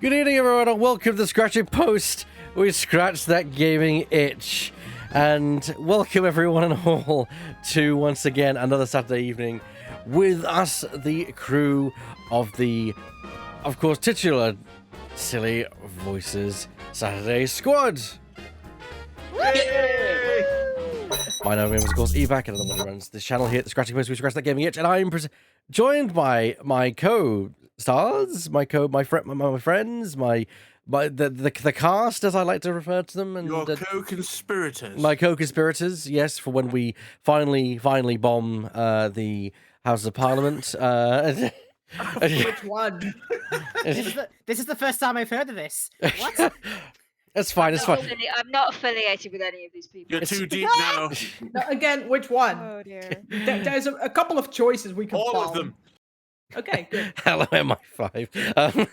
Good evening, everyone, and welcome to the Scratching Post. We scratched that gaming itch. And welcome, everyone and all, to once again another Saturday evening with us, the crew of the, of course, titular Silly Voices Saturday Squad. Yay! My name is, of course, Evac, and I'm the one who runs this channel here at the Scratching Post. We scratch that gaming itch, and I'm joined by my co-stars, my friends, the cast, as I like to refer to them, and Your co-conspirators. my co-conspirators. Yes, for when we finally bomb the House of Parliament. Which one? This is the first time I've heard of this. What? It's fine. It's fine. I'm not affiliated with any of these people. You're too deep now. No, again, which one? Oh dear. There's a couple of choices we can All follow. of them. Okay, good. Hello, MI5.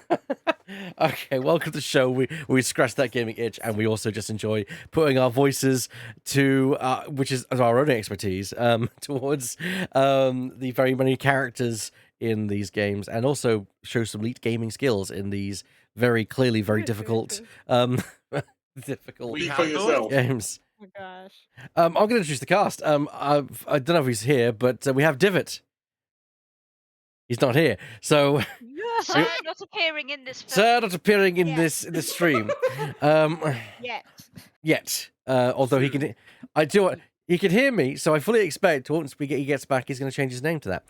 Okay, welcome to the show. We scratch that gaming itch, and we also just enjoy putting our voices to, which is our own expertise, towards the very many characters in these games, and also show some elite gaming skills in these very clearly very difficult, difficult We have those. games. Oh gosh. I'm going to introduce the cast. I don't know if he's here, but we have Divot. He's not here, so Sir, not appearing in this film sir, not appearing in Yes. this stream. yet. Although he can, I do what he can hear me, so I fully expect once he gets back, he's going to change his name to that.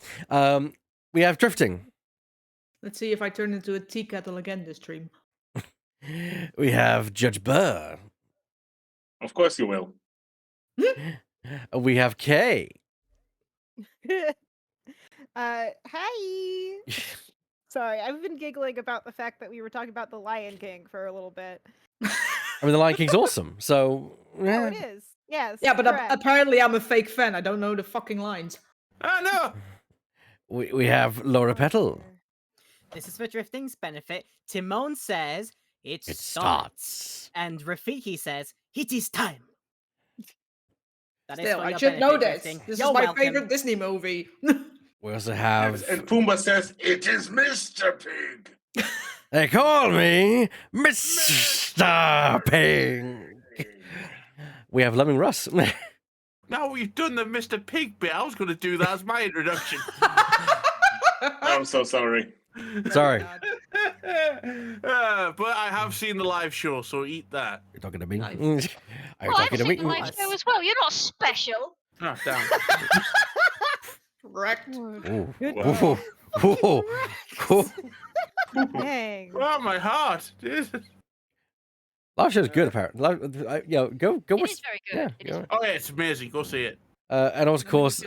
We have Drifting. Let's see if I turn into a tea kettle again this stream. We have Judge Burr. Of course you will. We have Kay. Hi. Sorry, I've been giggling about the fact that we were talking about the Lion King for a little bit. I mean, the Lion King's awesome. So Oh, it is. Yes. Yeah, but correct. apparently I'm a fake fan. I don't know the fucking lines. Ah, no! we have Laura Petal. This is for Drifting's benefit. Timon says it It starts. starts. And Rafiki says it is time. That is Still, for I your should know benefit, this. Drifting. This You're is my welcome. favorite Disney movie. We also have. And Pumbaa says, "It is Mr. Pig." They call me Mr. Pig. We have Lemming Russ. Now we've done the Mr. Pig bit. I was going to do that as my introduction. I'm so sorry. Sorry, But I have seen the live show, so eat that. you're talking to me. Nice. Are you Well, I've talking to seen me? the live show as well. You're not special. Ah, damn. Correct. Ooh. Wow. Ooh. Ooh. Dang. Oh, my heart. Jesus. Live show's good, apparently. Go It watch. is very good. Yeah, It is. go. Oh, yeah, it's amazing. Go see it. And of course,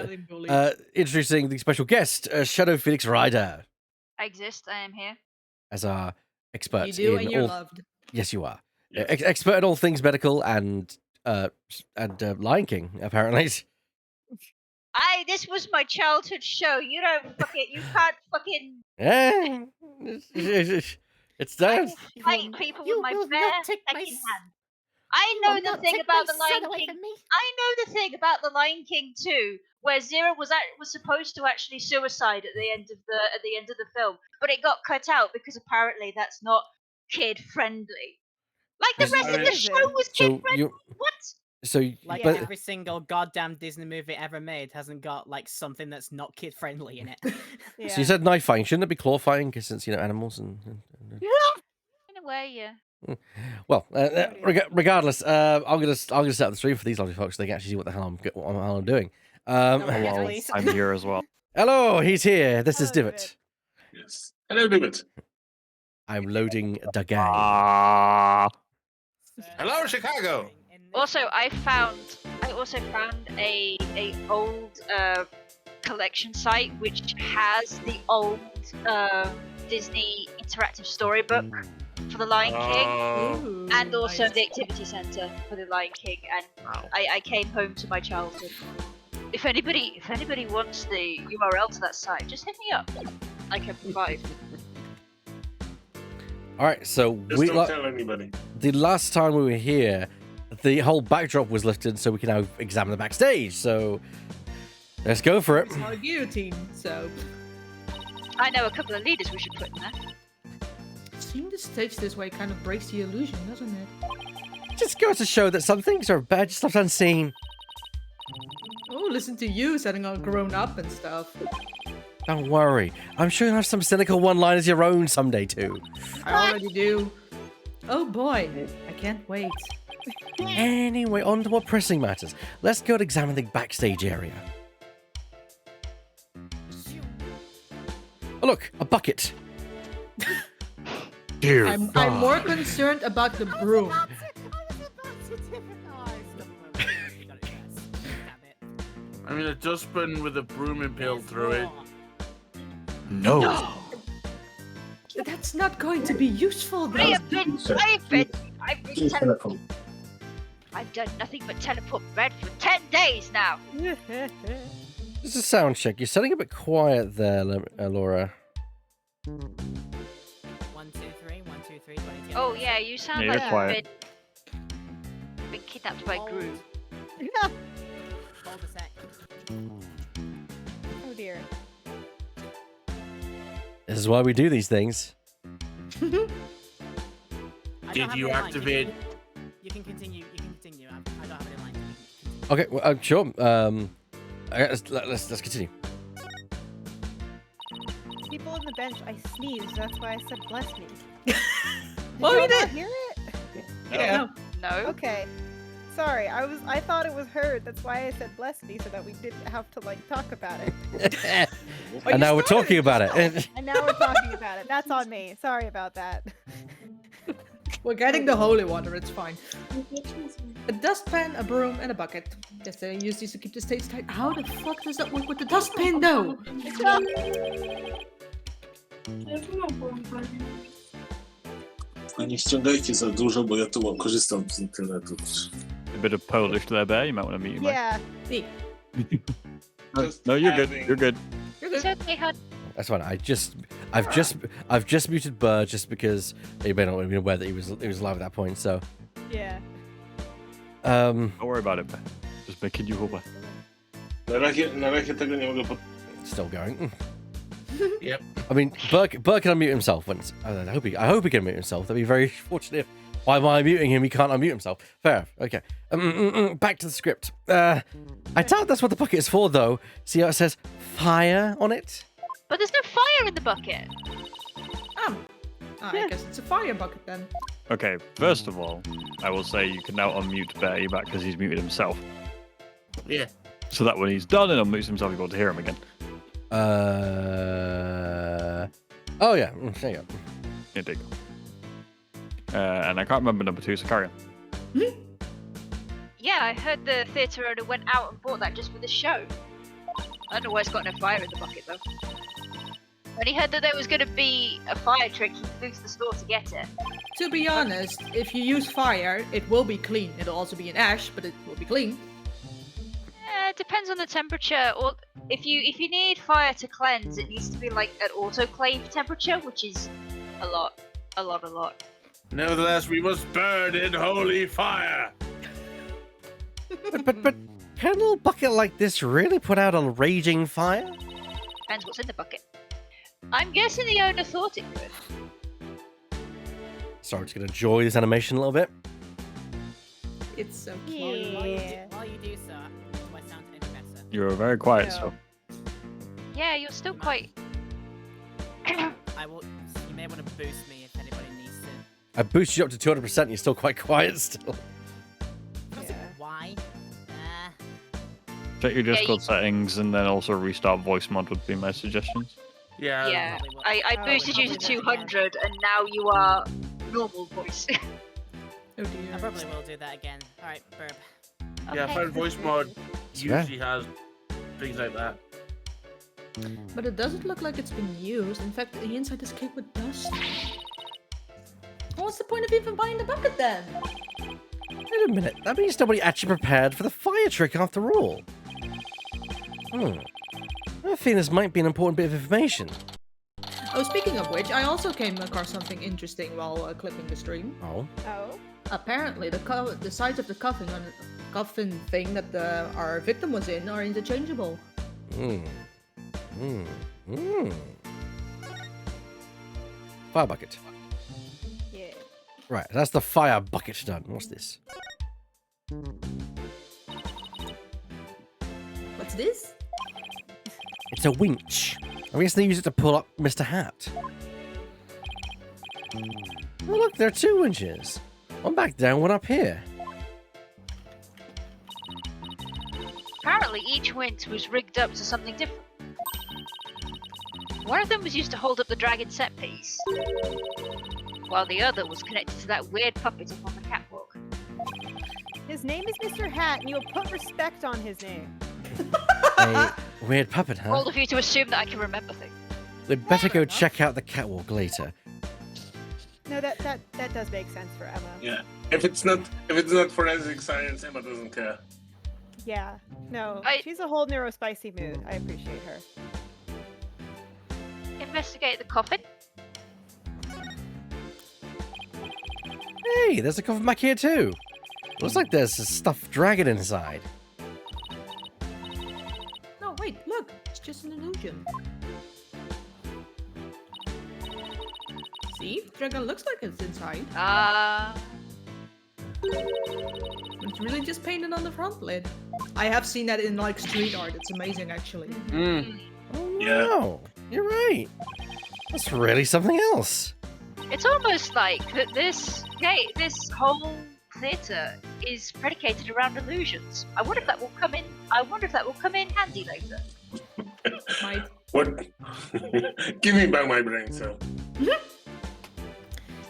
introducing the special guest, Shadow Felix Ryder, I exist. I am here. as our expert You do, in and you're all. loved. Yes, you are. Yes. Expert in all things medical and Lion King, apparently. This was my childhood show. You don't fucking. You can't fucking Yeah, it's that. fight people You with my will bare not take my fucking s- hand. I know will the not thing take about my the son Lion away King. from me. I know the thing about the Lion King too, where Zero was supposed to actually suicide at the end of the film, but it got cut out because apparently that's not kid friendly. Like the rest of the show was kid So friendly. you, What? so Like but every single goddamn Disney movie ever made hasn't got like something that's not kid friendly in it. so you said knife fighting, shouldn't it be claw fighting? Because it's animals and In a way, yeah. well, regardless, I'm gonna set up the stream for these lovely folks so they can actually see what the hell I'm doing. Yes, Hello, please. I'm here as well. Hello, he's here. This is Hello, Divot. Yes. Hello, David. I'm loading the game. Hello, Chicago. Also, I also found a old collection site which has the old Disney interactive storybook for the Lion King. Oh, And also nice. the activity center for the Lion King, and wow. I came home to my childhood. If anybody wants the URL to that site, just hit me up. I can provide. All right, so Just don't tell anybody. the last time we were here, the whole backdrop was lifted, so we can now examine the backstage. So let's go for it. It's not a guillotine, so. I know a couple of leaders we should put in there. seeing the stage this way kind of breaks the illusion, doesn't it? Just goes to show that some things are bad just left unseen. Oh, listen to you setting all grown up and stuff. Don't worry. I'm sure you'll have some cynical one-liners your own someday, too. I already do. Oh boy, I can't wait. Anyway, on to more pressing matters. Let's go to examine the backstage area. Oh, look, a bucket. Dear I'm more concerned about the broom. I mean, a dustbin with a broom impaled through it. No. That's not going to be useful though. I've been I've done nothing but teleport bread for 10 days now. This is a sound check. You're sounding a bit quiet there, Laura. 1, 2, 3, 1, 2, 3, 22. Oh yeah, you sound Yeah, like you're you've quiet. been kidnapped by Gru. Hold a sec. Oh dear. This is why we do these things. I don't Did have you any lines. activate? You can continue. You can continue. I don't have any lines. Okay, well, sure. Let's continue. People on the bench, I sneezed. That's why I said bless me. Oh, you y'all not did? hear it? Yeah. No. Okay. Sorry, I thought it was heard. That's why I said bless me, so that we didn't have to like talk about it. And now we're talking about it. And now we're talking about it. That's on me. Sorry about that. We're getting the holy water, it's fine. A dustpan, a broom, and a bucket. Yes, they use these to keep the stage tight. How the fuck does that work with the dustpan though? A nie ściągajcie za dużo, bo ja tu korzystam z internetu. A bit of Polish there, Bear. You might want to mute your mic. Yeah. See, No, you're good. You're good. you're It's good. okay, hun. That's fine. I've just muted Burr just because he may not have been aware that he was live at that point. So, Yeah. Don't worry about it, Bear. Just making you aware. Na razie tego nie mogę still going. Yep. I mean, Burr can unmute himself once. I hope he can unmute himself. That'd be very fortunate. Why am I muting him? He can't unmute himself. Fair. Okay. Back to the script. I doubt that's what the bucket is for, though. See how it says fire on it? But there's no fire in the bucket. Oh. I guess it's a fire bucket then. Okay, first of all, I will say you can now unmute Bear back because he's muted himself. Yeah. So that when he's done and unmutes himself, you'll be able to hear him again. Oh yeah. There you go. Yeah, there you go. And I can't remember number 2, so carry on. Yeah, I heard the theatre owner went out and bought that just for the show. I don't know why it's got no fire in the bucket though. When he heard that there was going to be a fire trick, he flew to the store to get it. To be honest, if you use fire, it will be clean. It'll also be an ash, but it will be clean. It depends on the temperature, or if you need fire to cleanse, it needs to be like at autoclave temperature, which is a lot. Nevertheless, we must burn in holy fire. But can a little bucket like this really put out a raging fire? Depends what's in the bucket. I'm guessing the owner thought it could. Sorry, just gonna enjoy this animation a little bit. It's so cute. Yeah. While you do so, do I sound any better? You're very quiet, Yeah. so. Yeah, you're still quite. I will. You may want to boost me if anybody needs to. I boosted you up to 200%. You're still quite quiet still. Yeah. Why? Check your Yeah, Discord you- settings and then also restart voice mod would be my suggestions. Yeah. Yeah, probably will. I Oh, boosted you to probably will. 200, and now you are normal voice. Oh dear. I probably will do that again. Alright, burp. Yeah, Okay. phone voice mod Yeah. usually has things like that. But it doesn't look like it's been used. In fact, the inside is caked with dust. What's the point of even buying the bucket then? Wait a minute. That means nobody actually prepared for the fire trick after all. I think this might be an important bit of information. Oh, speaking of which, I also came across something interesting while clipping the stream. Oh. Oh. Apparently, the sides of the coffin thing that our victim was in are interchangeable. Fire bucket. Right, that's the fire bucket done. What's this? What's this? It's a winch. I guess they use it to pull up Mr. Hat. Oh, look, there are 2 winches. One back down, one up here. Apparently, each winch was rigged up to something different. One of them was used to hold up the dragon set piece, while the other was connected to that weird puppet up on the catwalk. His name is Mr. Hat, and you'll put respect on his name. A weird puppet, huh? Bold of you to assume that I can remember things. We'd better go check out the catwalk later. No, that does make sense for Emma. Yeah. If it's not forensic science, Emma doesn't care. Yeah. No, I- she's a whole neurospicy mood. I appreciate her. Investigate the coffin. Hey, there's a coffin back here too. Looks like there's a stuffed dragon inside. No, wait, look. It's just an illusion. See? The dragon looks like it's inside. It's really just painted on the front lid. I have seen that in like street art. It's amazing, actually. Oh Yeah. no, you're right. That's really something else. It's almost like that this whole theatre is predicated around illusions. I wonder if that will come in. I wonder if that will come in handy later. Might. What? Give me back my brain cell.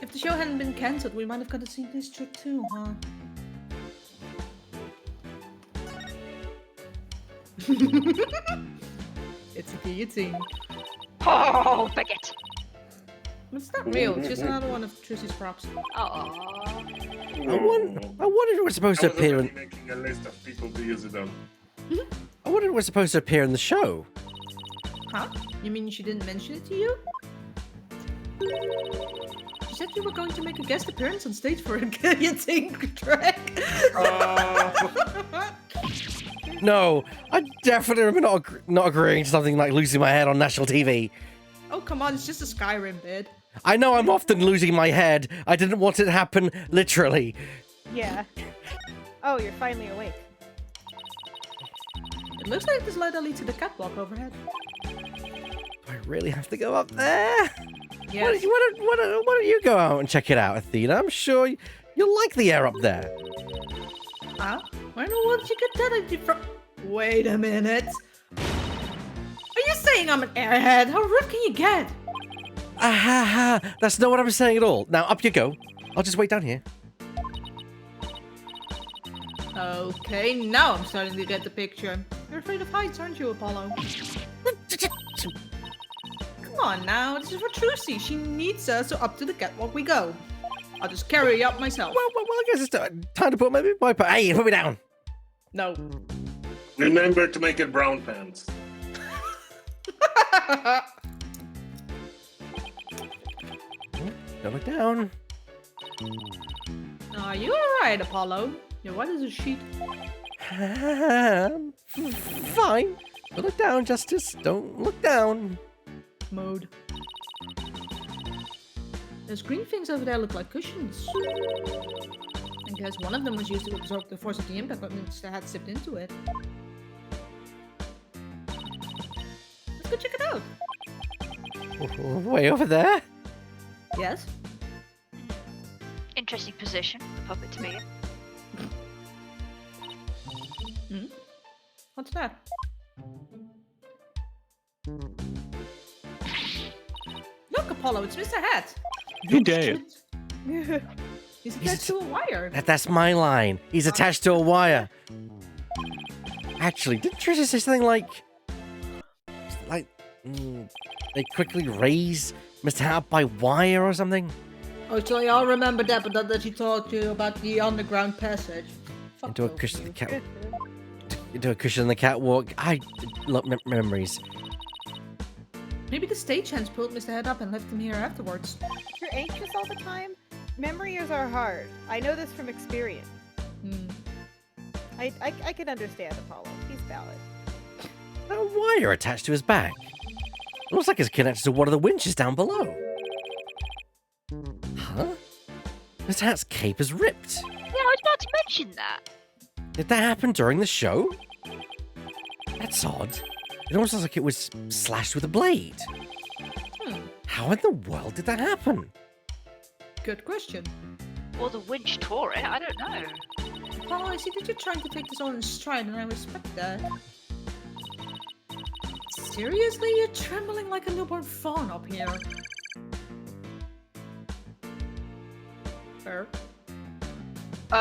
If the show hadn't been cancelled, we might have got to see this trick too, huh? It's a guillotine. Oh, baguette. It's not real. It's just another one of Trussy's props. Oh. I wonder if we're supposed I to was appear already in. making a list of people to use it on. I wonder if we're supposed to appear in the show. Huh? You mean she didn't mention it to you? She said you were going to make a guest appearance on stage for a guillotine track. No, I definitely remember not agreeing to something like losing my head on national TV. Oh, come on. It's just a Skyrim bid. I know I'm often losing my head. I didn't want it to happen literally. Yeah. Oh, you're finally awake. It looks like this ladder leads to the catwalk overhead. Do I really have to go up there? Yes. Why don't you go out and check it out, Athena? I'm sure you'll like the air up there. Huh? Why not? Why did you get that idea from? Wait a minute. Are you saying I'm an airhead? How rude can you get? Ah, that's not what I'm saying at all. Now, up you go. I'll just wait down here. Okay, now I'm starting to get the picture. You're afraid of heights, aren't you, Apollo? Come on now, this is for Trucy. She needs us, so up to the catwalk we go. I'll just carry you up myself. Well, I guess it's time to put my wiper. Hey, put me down. No. Remember to make it brown pants. Don't look down. Are you alright, Apollo? You're white as a sheet. Fine. Don't look down, Justice. Don't look down. Mode. Those green things over there look like cushions. I guess one of them was used to absorb the force of the impact when Mr. Hat stepped into it. Let's go check it out. Way over there. Yes? Interesting position for the puppet to be in. What's that? Look, Apollo, it's Mr. Hat. You dare. He's attached to a wire. That's my line. He's attached to a wire. Actually, didn't Trisha say something like they quickly raise Mr. Hat by wire or something? Actually, I'll remember that, but not that she told you about the underground passage. Fuck Into a those cushion in the things. into a cushion in the catwalk. I love memories. Maybe the stagehands pulled Mr. Hat up and left him here afterwards. If you're anxious all the time, memories are hard. I know this from experience. I can understand Apollo. He's valid. A wire attached to his back. Looks like it's connected to one of the winches down below. Huh? Mr. Hat's cape is ripped. Yeah, I was about to mention that. Did that happen during the show? That's odd. It almost looks like it was slashed with a blade. How in the world did that happen? Good question. Or the winch tore it. I don't know. Well, I see that you're trying to take this all in stride, and I respect that. Seriously? You're trembling like a newborn fawn up here. Fair.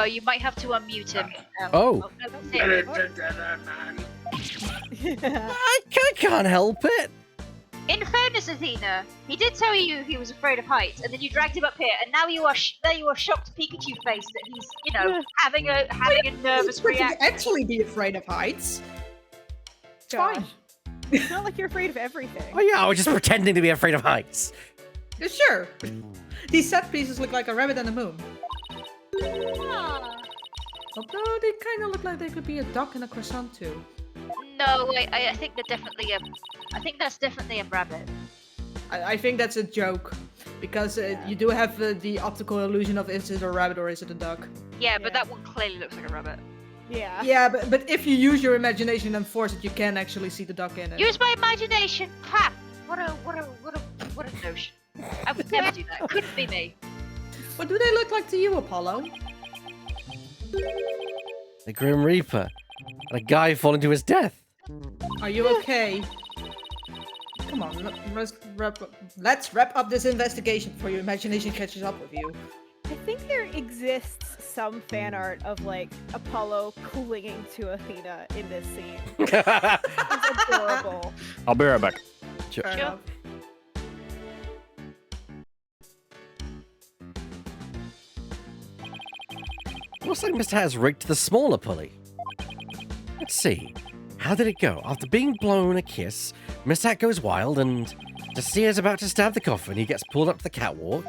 You might have to unmute him. Oh. No, that's it. I can't help it. In fairness, Athena, he did tell you he was afraid of heights, and then you dragged him up here, and now you are shocked Pikachu face that he's, having a nervous He's going to reaction. actually be afraid of heights. It's fine. It's not like you're afraid of everything. Oh yeah, I was just pretending to be afraid of heights. Yeah, sure. These set pieces look like a rabbit and a moon. Ah. Although they kind of look like they could be a duck and a croissant too. No, I think they're definitely I think that's definitely a rabbit. I think that's a joke. Because you do have the optical illusion of is it a rabbit or is it a duck. Yeah, but Yeah. that one clearly looks like a rabbit. Yeah. Yeah, but if you use your imagination and force it, you can actually see the duck in it. Use my imagination. Ha! What a notion. I would never do that. Couldn't be me. What do they look like to you, Apollo? The Grim Reaper. And a guy falling to his death. Are you okay? Come on, let's wrap up this investigation before your imagination catches up with you. I think there exists some fan art of like Apollo clinging to Athena in this scene. It's adorable. I'll be right back. Sure. Fair enough. Looks like Mr. Hat has rigged the smaller pulley. Let's see. How did it go? After being blown a kiss, Mr. Hat goes wild and just as about to stab the coffin, he gets pulled up to the catwalk,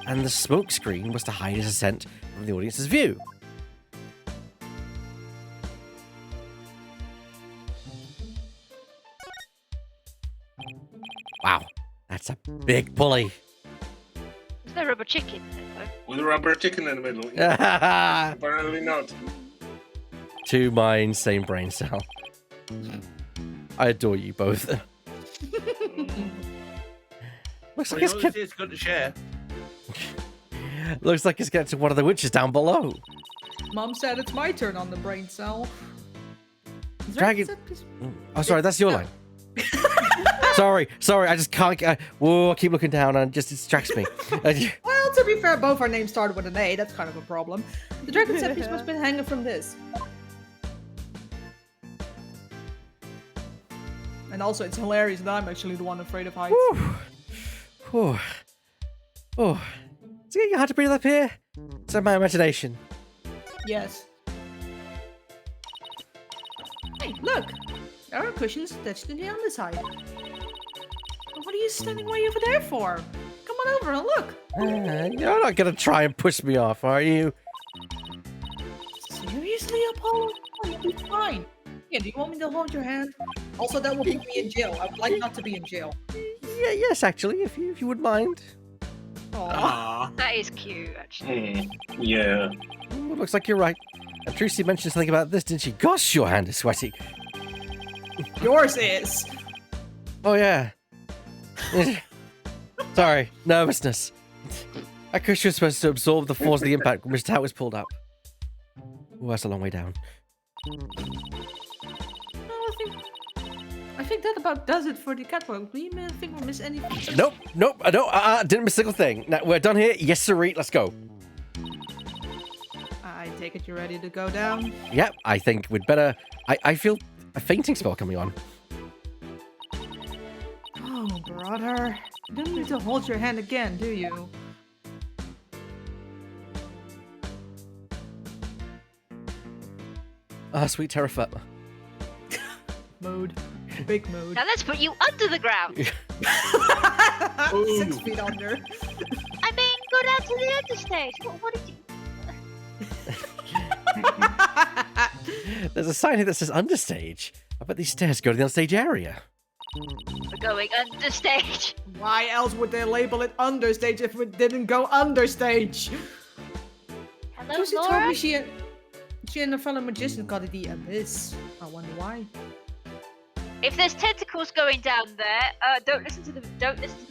and the smoke screen was to hide his ascent from the audience's view. Wow, that's a big pulley. Is there a rubber chicken? With a rubber chicken in the middle. Apparently not. Two minds, same brain cell. I adore you both. Looks like it's It's good to share. looks like it's getting to one of the witches down below. Mom said it's my turn on the brain cell. Is there Dragon- a set piece- Oh, sorry, that's your line. sorry, I just can't. Whoa, I keep looking down and it just distracts me. Well, to be fair, both our names started with an A. That's kind of a problem. The dragon set piece must have been hanging from this. And also, it's hilarious that I'm actually the one afraid of heights. Whew. Oh, is it getting hard to breathe up here? Is that my imagination? Yes. Hey, look! There are cushions attached to the underside. What are you standing way over there for? Come on over and look! You're not gonna try and push me off, are you? Seriously, Apollo? Oh, you'll be fine. Yeah, do you want me to hold your hand? Also, that will put me in jail. I would like not to be in jail. Yeah, yes, actually, if you would mind. Aww. That is cute, actually. Yeah. Looks like you're right. And Trucy mentioned something about this, didn't she? Gosh, your hand is sweaty. Yours is. Oh, yeah. Sorry, nervousness. I cushion was supposed to absorb the force of the impact when Mr. Hat was pulled up. Oh, that's a long way down. I think that about does it for the catwalk. Do you think we'll miss anything? Nope, I don't. Didn't miss a single thing. Now, we're done here. Yes, sirree, let's go. I take it you're ready to go down. Yep, I think we'd better... I feel a fainting spell coming on. Oh, brother. You don't need to hold your hand again, do you? Ah, sweet Terrafer. Mood. Big mood. Now let's put you under the ground. 6 feet under. I mean, go down to the understage. What did you... There's a sign here that says understage. I bet these stairs go to the onstage area. We're going understage. Why else would they label it understage if it didn't go understage? Hello, Lucy told Laura? me she and her fellow magician got to the abyss. I wonder why. If there's tentacles going down there, don't listen to the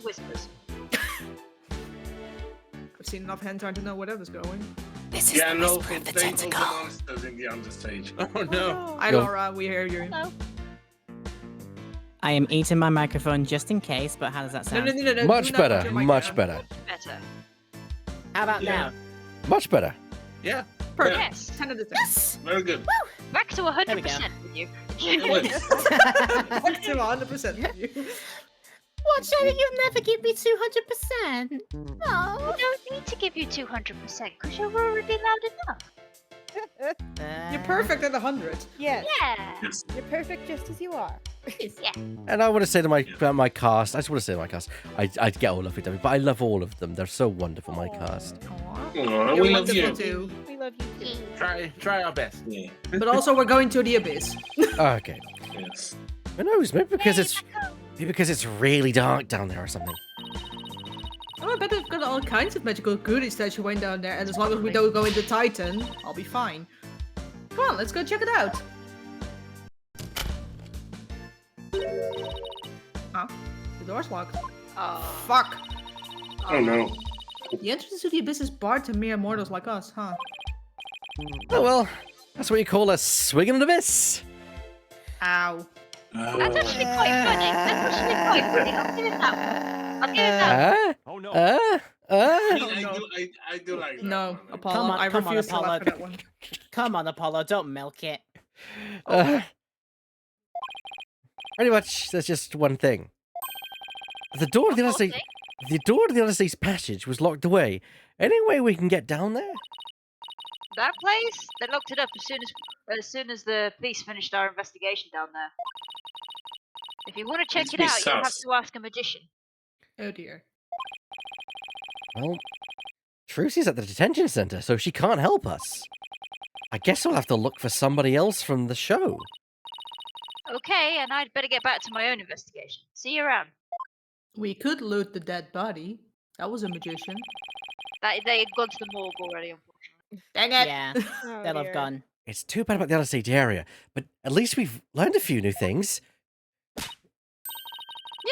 whispers. I've seen enough hentai to know where that was going. This Yeah, no, it ain't all the monsters in the understage. Oh no. Hi, Go. Laura. We hear you. Hello. I am eating my microphone just in case, but how does that No, sound? no, no, no. Much do not better. put your mic Much down. better. Better. How about Yeah. now? Much better. Yeah. Perfect. Yes. 10 out of 10. Yes! Very good. Back to 100% There we go. with you. Back to 100% with you. What, Shelly? You'll never give me 200%. No. I don't need to give you 200% because you're already loud enough. You're perfect at 100. Yes, Yeah. Yes. you're perfect just as you are. Yeah. And I want to say to my cast, I just want to say to my cast, I get all of it, but I love all of them. They're so wonderful, my cast. Aww. Aw, You're we love wonderful you. too. We love you too. Try our best. Yeah. But also, we're going to the abyss. Okay. Yes. Who knows? Maybe because it's really dark down there or something. Oh, I bet they've got all kinds of magical goodies that you went down there, and as long as we don't go into Titan, I'll be fine. Come on, let's go check it out. Huh? The door's locked. Oh. Fuck. Oh no. The entrance to the abyss is barred to mere mortals like us, huh? Oh well, that's what you call a swing in an abyss. Ow. That's actually quite funny. That's actually quite funny. I'll give it that one. I'll give it that one. Oh no. I do like that. No, one. Apollo, Come on, I come on, refuse to Apollo. laugh for that one. Come on, Apollo, don't milk it. Pretty much, there's just one thing. The door to the One more undersea, the door to the undersea's passage was locked away. Any way we can get down there? That place? They locked it up as soon as the police finished our investigation down there. If you want to check Let's it be out, you'll have sus. to ask a magician. Oh dear. Well, Trucy's at the detention center, so she can't help us. I guess we'll have to look for somebody else from the show. Okay, and I'd better get back to my own investigation. See you around. We could loot the dead body. That was a magician. They had gone to the morgue already, unfortunately. Dang it! Yeah, Oh, they'll dear. have gone. It's too bad about the understage area, but at least we've learned a few new things.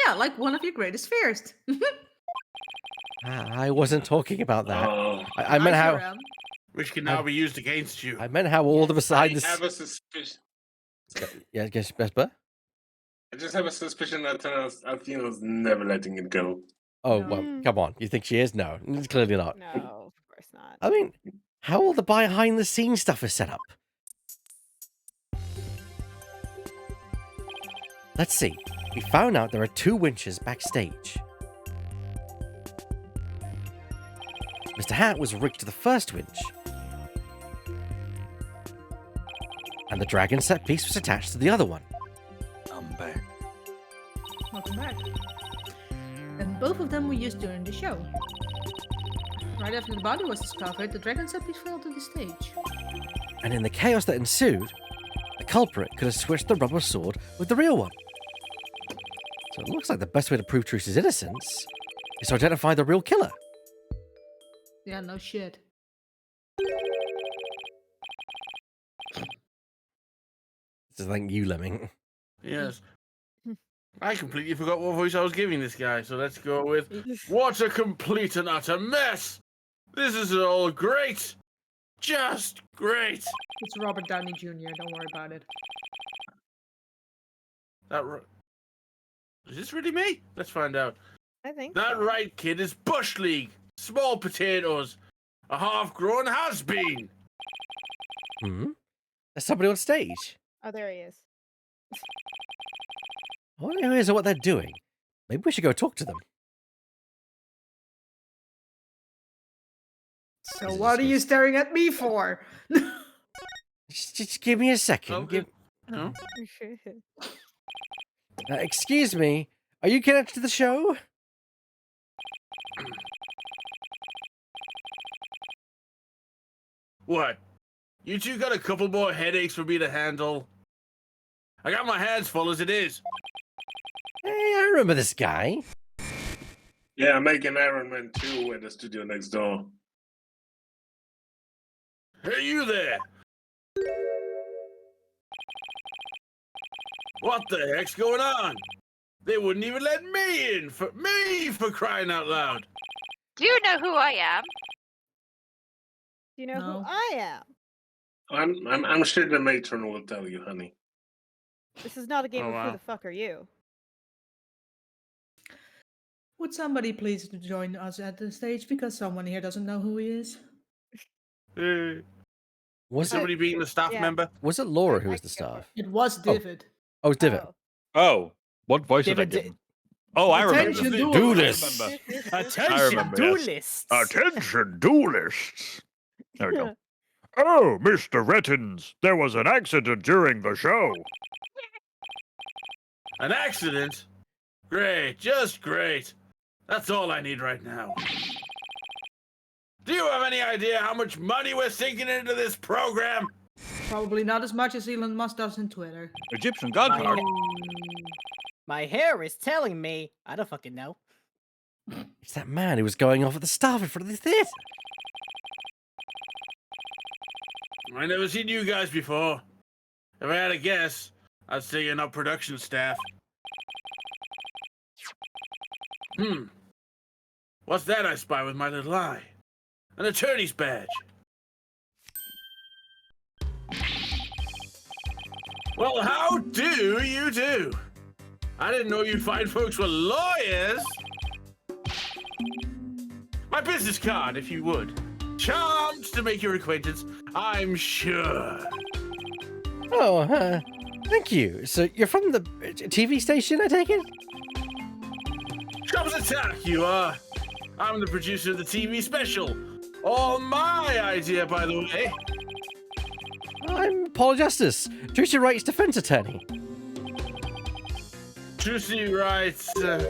Yeah, like one of your greatest fears. I wasn't talking about that. Oh, I meant sure how am. Which can now be used against you. I meant how all the I beside the have a suspicion. yeah, I guess Vesper. I just have a suspicion that Athena's never letting it go. Oh No. well, come on. You think she is? No, it's clearly not. No, of course not. I mean, how all the behind the scenes stuff is set up. Let's see. We found out there are 2 winches backstage. Mr. Hat was rigged to the first winch. And the dragon set piece was attached to the other one. I'm back. Welcome back. And both of them were used during the show. Right after the body was discovered, the dragon set piece fell to the stage. And in the chaos that ensued, the culprit could have switched the rubber sword with the real one. So it looks like the best way to prove Truce's innocence is to identify the real killer. Yeah, no shit. This is like you, Lemming. Yes. I completely forgot what voice I was giving this guy, so let's go with what a complete and utter mess! This is all great! Just great! It's Robert Downey Jr., don't worry about it. Is this really me? Let's find out. I think That so. right, kid, is Bush League. Small potatoes. A half-grown has-been. There's somebody on stage. Oh, there he is. I wonder who is or what they're doing. Maybe we should go talk to them. So what are you staring at me for? Just give me a second. Oh, Give- no. excuse me. Are you connected to the show? What? You two got a couple more headaches for me to handle? I got my hands full as it is. Hey, I remember this guy. Yeah, I'm making Iron Man 2 at the studio next door. Hey, you there! What the heck's going on? They wouldn't even let me in for crying out loud. Do you know who I am? Do you know No. who I am? I'm sure the matron will tell you, honey. This is not a game Oh, of wow. who the fuck are you? Would somebody please join us at the stage because someone here doesn't know who he is? Was Somebody being the staff yeah. member? Was it Laura I who was can the go for staff? It was David. Oh, it's Divot. Oh. Oh, what voice did I David give him? Oh, I remember. Attention, Do duel. this. I Attention, remember, yes. duelists. Attention, duelists! There we go. Oh, Mr. Rettins, there was an accident during the show. An accident? Great, just great. That's all I need right now. Do you have any idea how much money we're sinking into this program? Probably not as much as Elon Musk does in Twitter. Egyptian God card. My hair is telling me. I don't fucking know. It's that man who was going off at the staff in front of the theatre. I never seen you guys before. If I had to guess, I'd say you're not production staff. What's that I spy with my little eye? An attorney's badge. Well, how do you do? I didn't know you fine folks were lawyers. My business card, if you would. Charmed to make your acquaintance, I'm sure. Oh, thank you. So you're from the TV station, I take it? Comes attack, you are. I'm the producer of the TV special. All my idea, by the way. I'm Paul Justice, Tracy Wright's defense attorney. Juicy writes. God.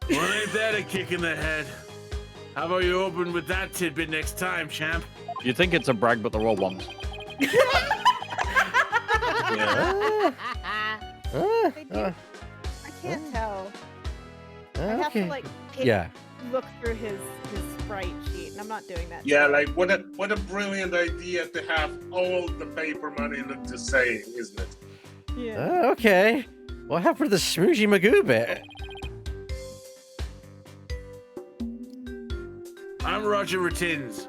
Well, ain't that a kick in the head? How about you open with that tidbit next time, champ? You think it's a brag, but they're all ones. Yeah. They do- I can't tell. I have Okay. to like Yeah. look through his sprite sheet, and I'm not doing that. Yeah, like what a brilliant idea to have all the paper money look the same, isn't it? Yeah. Okay. What happened to the Smooshy Magoo bit? I'm Roger Retins.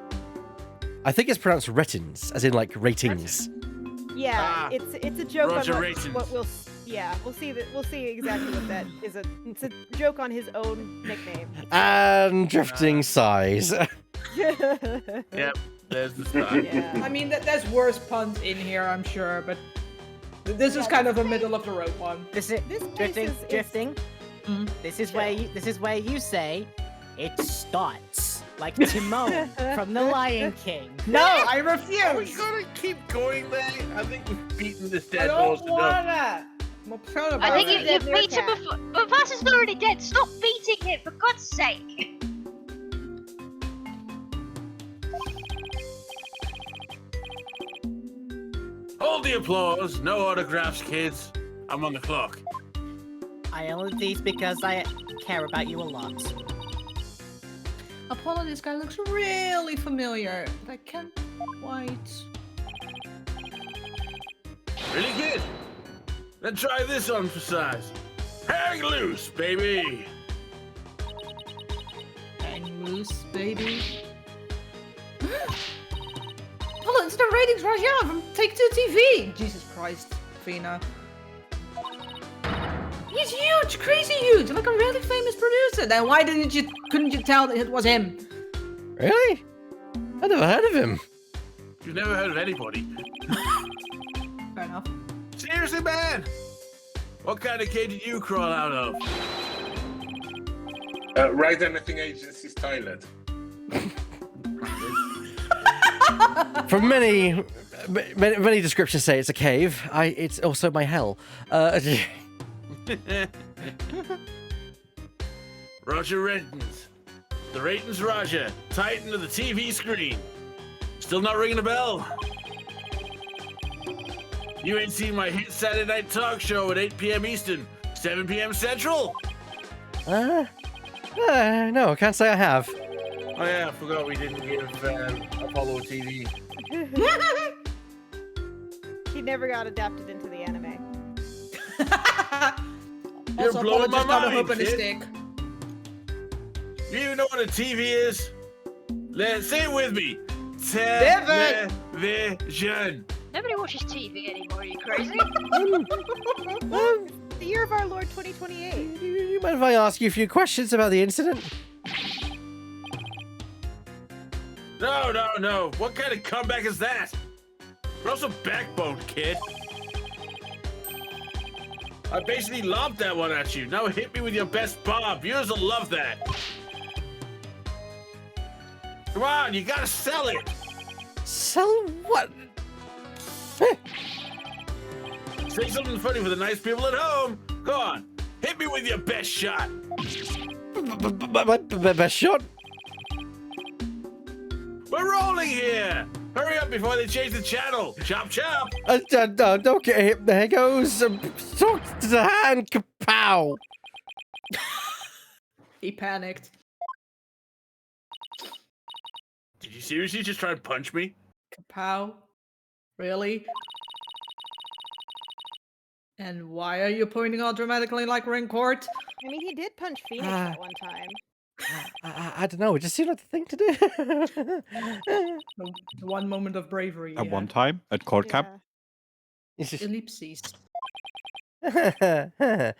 I think it's pronounced retins, as in like ratings. Yeah, Ah, it's a joke Roger on Ratings. what we'll we'll see exactly what that is. It's a joke on his own nickname. And drifting sighs. Yep, there's the start. Yeah. I mean, there's worse puns in here, I'm sure, but this is kind of a middle of the road one. This is This place drifting. is- Drifting. Mhm. This is where you say it starts like Timon from The Lion King. No, I Are we refuse! gonna keep going there? I think we've beaten this I dead horse don't enough. wanna! I'm upset about I think it. you've beaten him before. But Vass is already dead. Stop beating him, for God's sake. Hold the applause. No autographs, kids. I'm on the clock. I only these because I care about you a lot. Apollo, this guy looks really familiar, but I can't quite... Really good. Then try this on for size. Hang loose, baby. Hang loose, baby. Apollo, it's the ratings Raja from Take Two TV! Jesus Christ, Fina. He's huge, crazy huge, like a really famous producer. Then why couldn't you tell that it was him? Really? I never heard of him. You've never heard of anybody. Fair enough. Seriously, man? What kind of cage did you crawl out of? Right Anything Agency's toilet. From many descriptions say it's a cave. It's also my hell. Roger Ratings. The Ratings Roger, Titan of the TV screen. Still not ringing a bell? You ain't seen my hit Saturday night talk show at 8 p.m. Eastern, 7 p.m. Central? No, I can't say I have. Oh yeah, I forgot we didn't give Apollo TV. He never got adapted into the anime. You're Also, blowing my Apollo just got a mind, hoop and a kid. stick. You even know what a TV is? Let's say it with me. Television. Nobody watches TV anymore. Are you crazy? The year of our Lord 2028. You mind if I ask you a few questions about the incident? No. What kind of comeback is that? Grow some backbone, kid. I basically lobbed that one at you. Now hit me with your best bomb. Viewers will love that. Come on, you gotta sell it. Sell what? Say something funny for the nice people at home. Go on, hit me with your best shot. My best shot? We're rolling here. Hurry up before they change the channel. Chop, chop. Okay, there goes. Talk to the hand, kapow. He panicked. Did you seriously just try and punch me? Kapow. Really? And why are you pointing all dramatically like we're in court? I mean, he did punch Phoenix at one time. I don't know. It just seemed like the thing to do. The one moment of bravery. At yeah. one time at court camp. Ellipses. I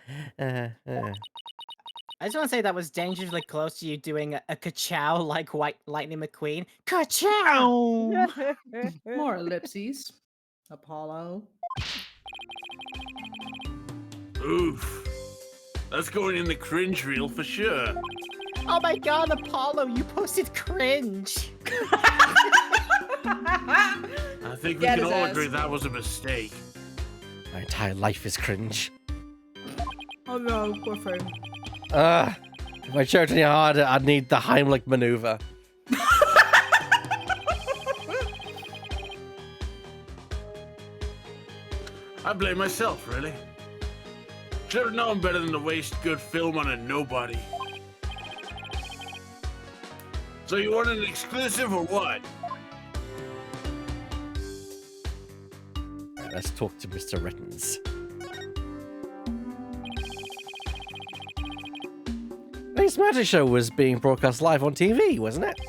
just want to say that was dangerously close to you doing a ka-chow like White Lightning McQueen. Ka-chow! More ellipses. Apollo. Oof. That's going in the cringe reel for sure. Oh my god, Apollo, you posted cringe. I think we Get can his all ass. agree that was a mistake. My entire life is cringe. Oh no, poor thing. If I choked any harder, I'd need the Heimlich maneuver. I blame myself, really. Should have known better than to waste good film on a nobody. So you want an exclusive or what? Let's talk to Mr. Rettens. This magic show was being broadcast live on TV, wasn't it?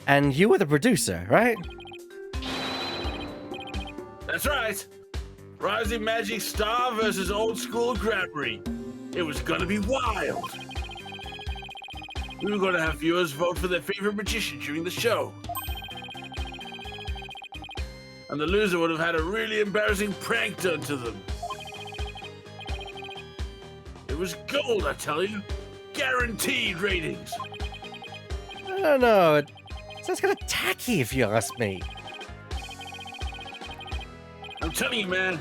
And you were the producer, right? That's right. Rising Magic Star versus Old School Grammary. It was gonna be wild. We were gonna have viewers vote for their favorite magician during the show. And the loser would have had a really embarrassing prank done to them. It was gold, I tell you. Guaranteed ratings. I don't know. It sounds kind of tacky, if you ask me. I'm telling you, man.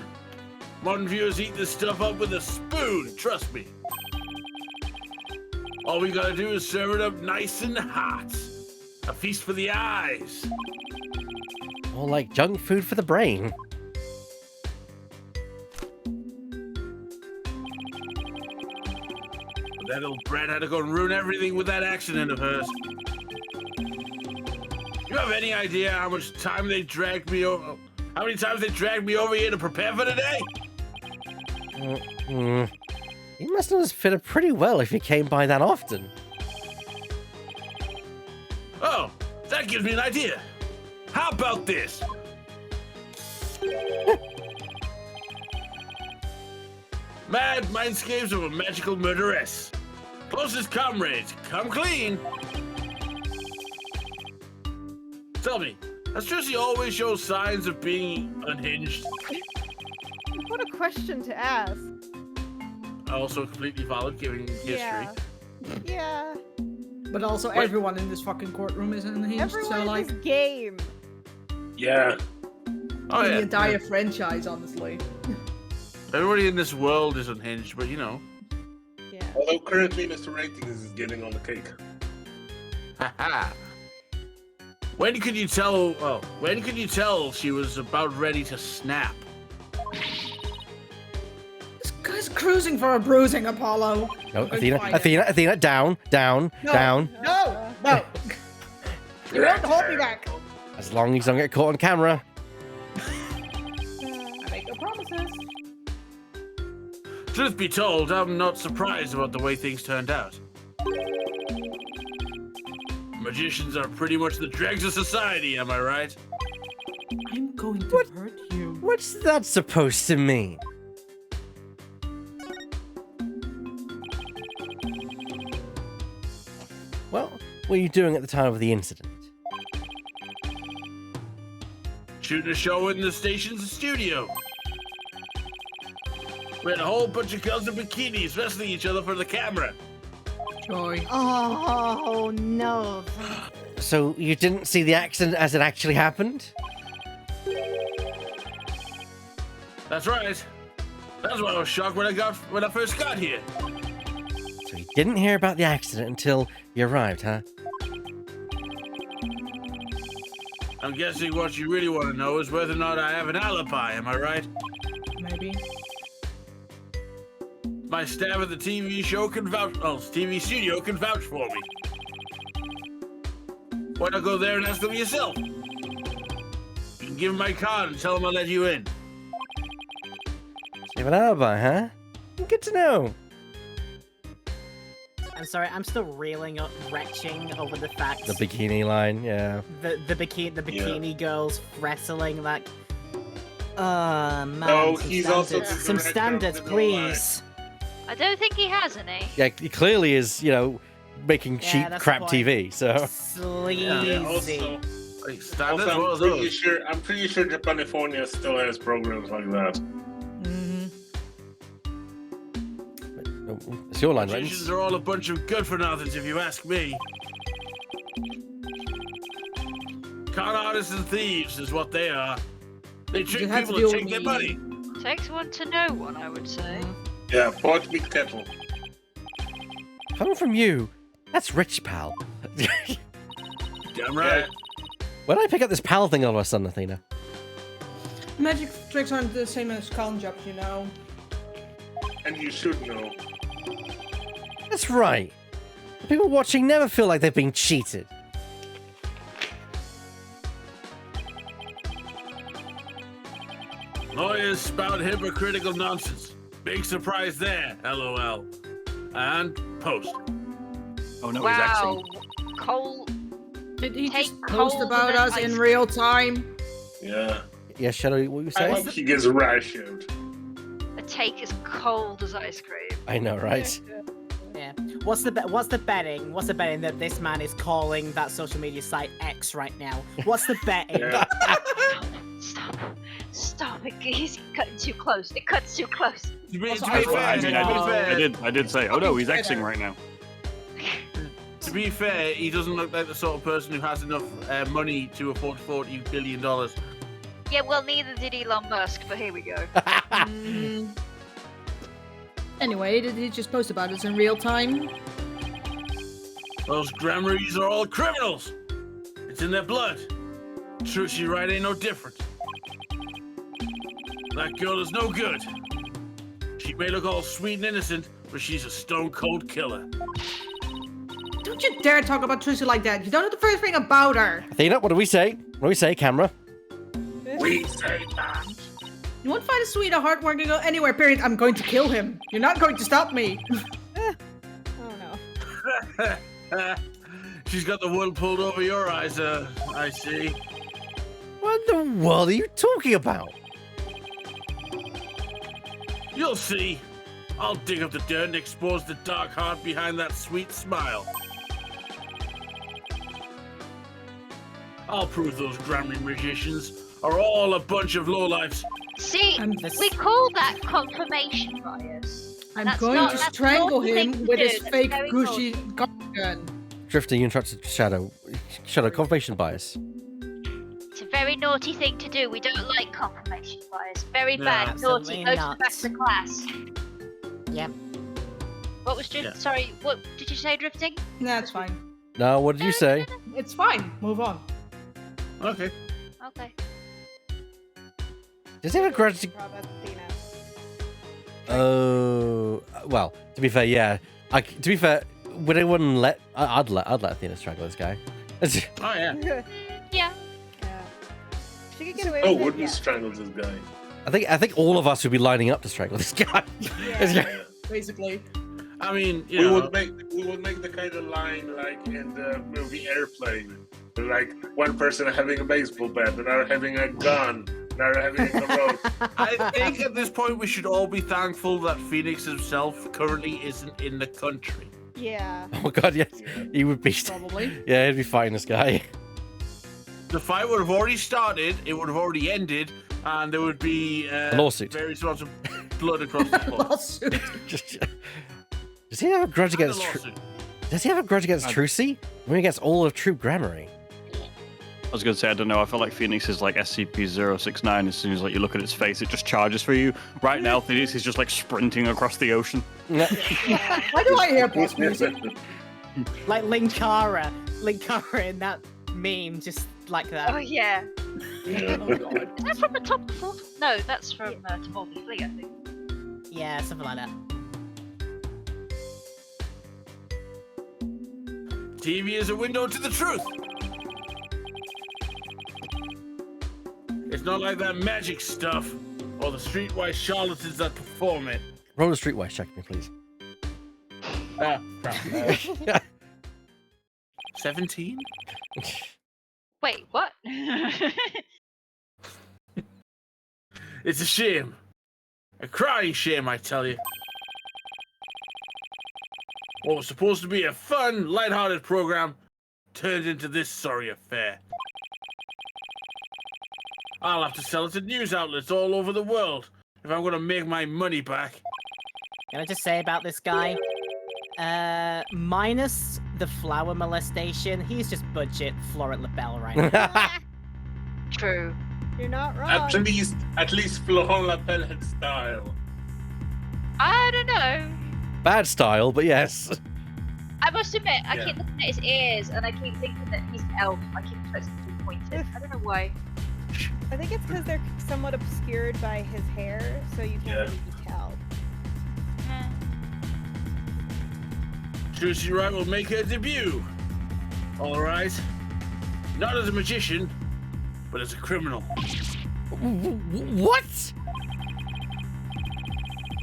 Modern viewers eat this stuff up with a spoon, trust me. All we gotta do is serve it up nice and hot. A feast for the eyes. More like junk food for the brain. That old brat had to go and ruin everything with that accident of hers. You have any idea how much time they dragged me over? How many times they dragged me over here to prepare for today? You must have fitted pretty well if you came by that often. Oh, that gives me an idea. How about this? Mad mindscapes of a magical murderess. Closest comrades, come clean. Tell me, does Trissie always show signs of being unhinged? What a question to ask. Also completely valid given history. Yeah. But also, Wait. everyone in this fucking courtroom is unhinged, Everyone so in like, this game. Yeah. Oh the yeah. entire franchise, honestly. Everybody in this world is unhinged, but you know. Yeah. Although currently Mr. Ratings is getting on the cake. Haha. When could you tell? Oh, when could you tell she was about ready to snap? This guy's cruising for a bruising, Apollo. No, I'm going to Athena, find it. Athena, down, No, down. No, no. You won't hold me back. As long as you don't get caught on camera. I make no promises. Truth be told, I'm not surprised about the way things turned out. Magicians are pretty much the dregs of society, am I right? I'm going to hurt you. What's that supposed to mean? Well, what were you doing at the time of the incident? Shooting a show in the station's studio. We had a whole bunch of girls in bikinis wrestling each other for the camera. Joy. Oh no. So you didn't see the accident as it actually happened? That's right. That's why I was shocked when I first got here. So you didn't hear about the accident until you arrived, huh? I'm guessing what you really want to know is whether or not I have an alibi, am I right? Maybe. My staff at the TV show can vouch, TV studio can vouch for me. Why not go there and ask them yourself? You can give them my card and tell them I'll let you in. You have an alibi, huh? Good to know. I'm sorry, I'm still retching over the fact The bikini line, yeah. the bikini girls wrestling like. Man. No, some he's also standards. the Some director of standards, the Middle please. I don't think he has any. Yeah, he clearly is, making Yeah, cheap that's crap the point. TV, so. Sleazy. Yeah, also, Like, standards, also, what are those? I'm pretty sure Japanifornia still has programs like that. It's your line, Magicians Lens. are all a bunch of good-for-nothings, if you ask me. Con artists and thieves is what they are. They trick have to people deal to take with their me. money. Takes one to know one, I would say. Yeah, pot big kettle. Coming from you, that's rich, pal. Damn right. When I pick up this pal thing all of a sudden, Athena? Magic tricks aren't the same as con jobs, you know. And you should know. That's right. The people watching never feel like they've been cheated. Lawyers spout hypocritical nonsense. Big surprise there, LOL. And post. Oh no, he's Wow. axing. Cole. Did he Take just post cold about and us in ice real time? Yeah. Yes, Shadow, what were you I saying? hope he gets rationed. A take as cold as ice cream. I know, right? Yeah. What's the betting? What's the betting that this man is calling that social media site X right now? What's the betting? Yeah. Stop. Stop it. He's cutting too close. It cuts too close. To be Also, fair, I mean, I did say, oh no, he's Xing right now. to be fair, he doesn't look like the sort of person who has enough money to afford $40 billion. Yeah, well, neither did Elon Musk, but here we go. Anyway, did he just post about us in real time? Those Grammarys are all criminals. It's in their blood. True, she right ain't no different. That girl is no good. She may look all sweet and innocent, but she's a stone-cold killer. Don't you dare talk about Tracy like that. You don't know the first thing about her. Athena, what do we say? What do we say, camera? We say that. You won't find a sweet or heartwarming girl anywhere, period. I'm going to kill him. You're not going to stop me. Oh no. She's got the wool pulled over your eyes, I see. What in the world are you talking about? You'll see. I'll dig up the dirt and expose the dark heart behind that sweet smile. I'll prove those Grammy magicians are all a bunch of lowlifes. See, we call that confirmation bias. I'm That's going not- to that's strangle not the thing him to with do. his That's fake very Gucci gun. Drifter, you interrupted Shadow. Shadow, confirmation bias. It's a very naughty thing to do. We don't like confirmation bias. Very No, bad, naughty. absolutely Go not. back to class. Yep. What was drift? Yeah. Sorry, what did you say? Drifting? Nah, it's fine. No, what did you say? It's fine. Move on. Okay. Okay. Does he have a grudge? Rob Athena. Oh, well, to be fair, yeah. To be fair, would anyone let? I'd let Athena strangle this guy. Oh yeah. Yeah. Yeah. She could get away Oh, with it. would we Yeah. strangle this guy? I think all of us would be lining up to strangle this guy. Yeah. Basically. I mean, you We know, would make the kind of line like in the movie Airplane, like one person having a baseball bat, another having a gun, another having a rope. I think at this point we should all be thankful that Phoenix himself currently isn't in the country. Yeah. Oh my god, yes, he would be. Probably. Yeah, he'd be fighting this guy. The fight would have already started, it would have already ended, and there would be A lawsuit. various amounts of blood across the floor. Lawsuit. Does he have a grudge And a against? lawsuit. Does he have a grudge against Trucy? I mean, against all of True Grammary. I was going to say, I don't know. I feel like Phoenix is like SCP-069. As soon as like you look at its face, it just charges for you. Right now, Phoenix is just like sprinting across the ocean. Why do I hear boss music? Like Linkara in that meme, just like that. Oh yeah. Oh god. Is that from the top of No, that's from To Boldly Flee, I think. Yeah, something like that. TV is a window to the truth. It's not like that magic stuff or the streetwise charlatans that perform it. Roll a streetwise check me, please. 17? Wait, what? It's a shame. A crying shame, I tell you. What was supposed to be a fun, lighthearted program turned into this sorry affair. I'll have to sell it to news outlets all over the world if I'm going to make my money back. Can I just say about this guy? Minus the flower molestation, he's just budget Florent LaBelle right now. True. You're not wrong. At least Florent LaBelle had style. I don't know. Bad style, but yes. I must admit, I Yeah. keep looking at his ears and I keep thinking that he's an elf. I keep expecting him to be pointed. I don't know why. I think it's because they're somewhat obscured by his hair, so you can't Yeah. really tell. Trucy Wright will make her debut. All right. Not as a magician, but as a criminal. What?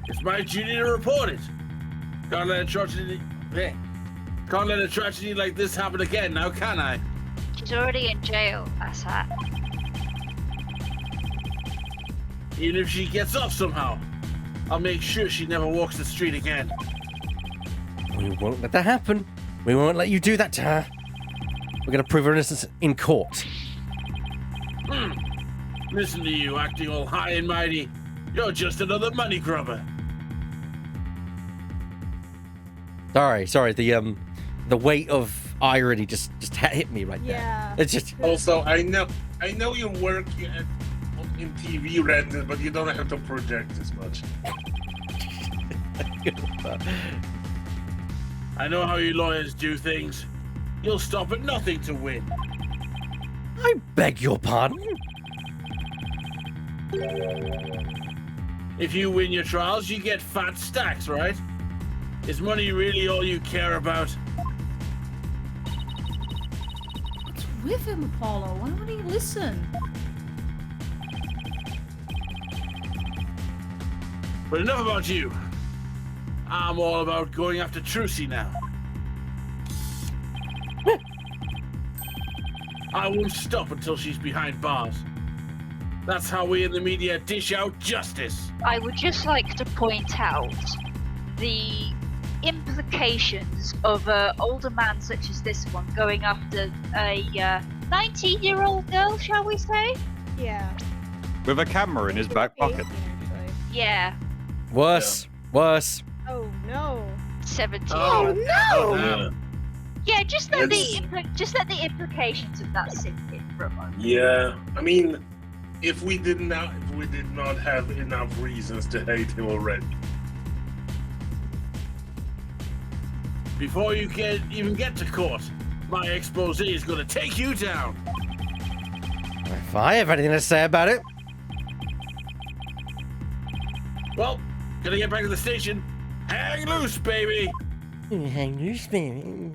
It's my duty to report it. Can't let a tragedy. Can't let a tragedy like this happen again. Now, can I? She's already in jail, asshat. Even if she gets off somehow, I'll make sure she never walks the street again. We won't let that happen. We won't let you do that to her. We're going to prove her innocence in court. Listen to you, acting all high and mighty. You're just another money grubber. Sorry. The weight of irony just hit me right there. Yeah. It's just. Also, I know you work in TV, Reddit, but you don't have to project as much. I know how you lawyers do things. You'll stop at nothing to win. I beg your pardon. If you win your trials, you get fat stacks, right? Is money really all you care about? What's with him, Apollo? Why won't he listen? But enough about you. I'm all about going after Trucy now. I won't stop until she's behind bars. That's how we in the media dish out justice. I would just like to point out the implications of an older man such as this one going after a 19-year-old girl, shall we say? Yeah. With a camera in his back pocket. Actually. Yeah, Worse. Oh no. 17. Oh no! Yeah. Yeah, just let It's- the implications of that sink in for a moment. Yeah. I mean, if we did not have enough reasons to hate him already. Before you even get to court, my expose is going to take you down. If I have anything to say about it, Well, Gotta get back to the station. Hang loose, baby. Hang loose, baby.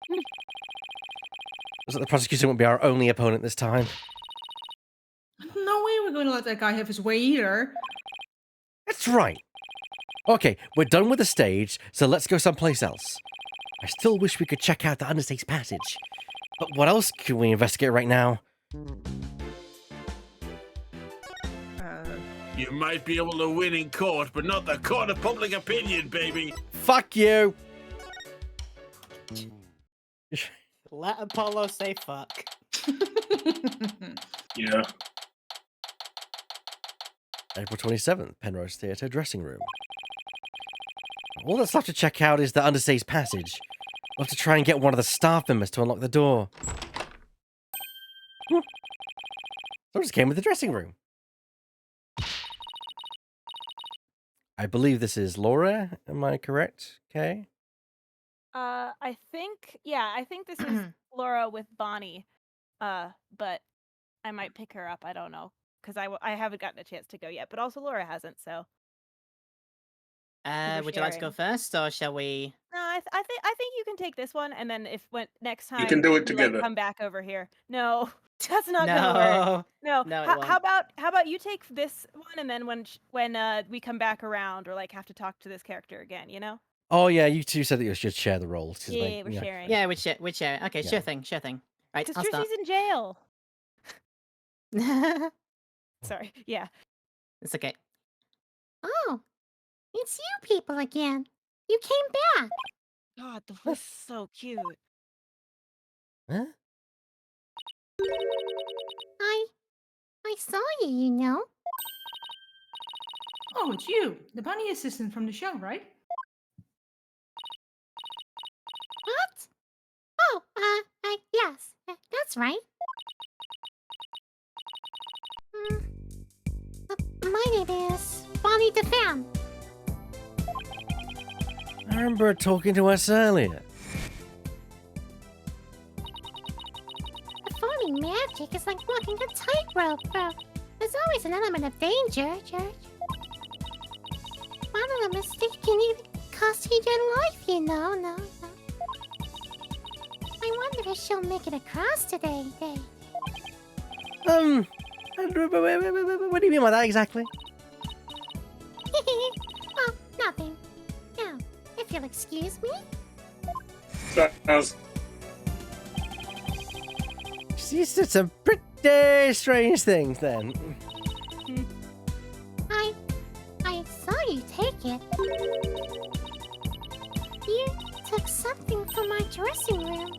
Looks like the prosecutor won't be our only opponent this time. No way we're going to let that guy have his way either. That's right. Okay, we're done with the stage, so let's go someplace else. I still wish we could check out the understage passage. But what else can we investigate right now? You might be able to win in court, but not the court of public opinion, baby. Fuck you! Let Apollo say fuck. Yeah. April 27th, Penrose Theatre dressing room. All that's left to check out is the understage passage. We'll have to try and get one of the staff members to unlock the door. So I just came with the dressing room. I believe this is Laura, am I correct? Okay. I think this is Laura with Bonnie. But I might pick her up. I don't know because I haven't gotten a chance to go yet. But also Laura hasn't. So. Would you like to go first, or shall we? No, I think you can take this one, and then next time You can do it like, together. come back over here. No, that's not gonna work. No. No, it How won't. about you take this one, and then when we come back around, or like have to talk to this character again, you know? Oh yeah, you two said that you should share the roles. 'Cause Yeah, we're sharing. Yeah, we'd share. Okay, Yeah. sure thing. Right, Because I'll start. Trixie's in jail. Sorry. Yeah. It's okay. Oh, it's you people again. You came back. God, the voice is so cute. Huh? I saw you, you know. Oh, it's you, the bunny assistant from the show, right? What? Oh, yes, that's right. My name is Bonnie DeFam. I remember her talking to us earlier. Performing magic is like walking a tightrope, bro. There's always an element of danger, George. One of the mistakes can even cost you your life, you know. No. I wonder if she'll make it across today, Dave. What do you mean by that exactly? Oh, nothing. Now, if you'll excuse me. Sounds She said some pretty strange things then. I saw you take it. You took something from my dressing room.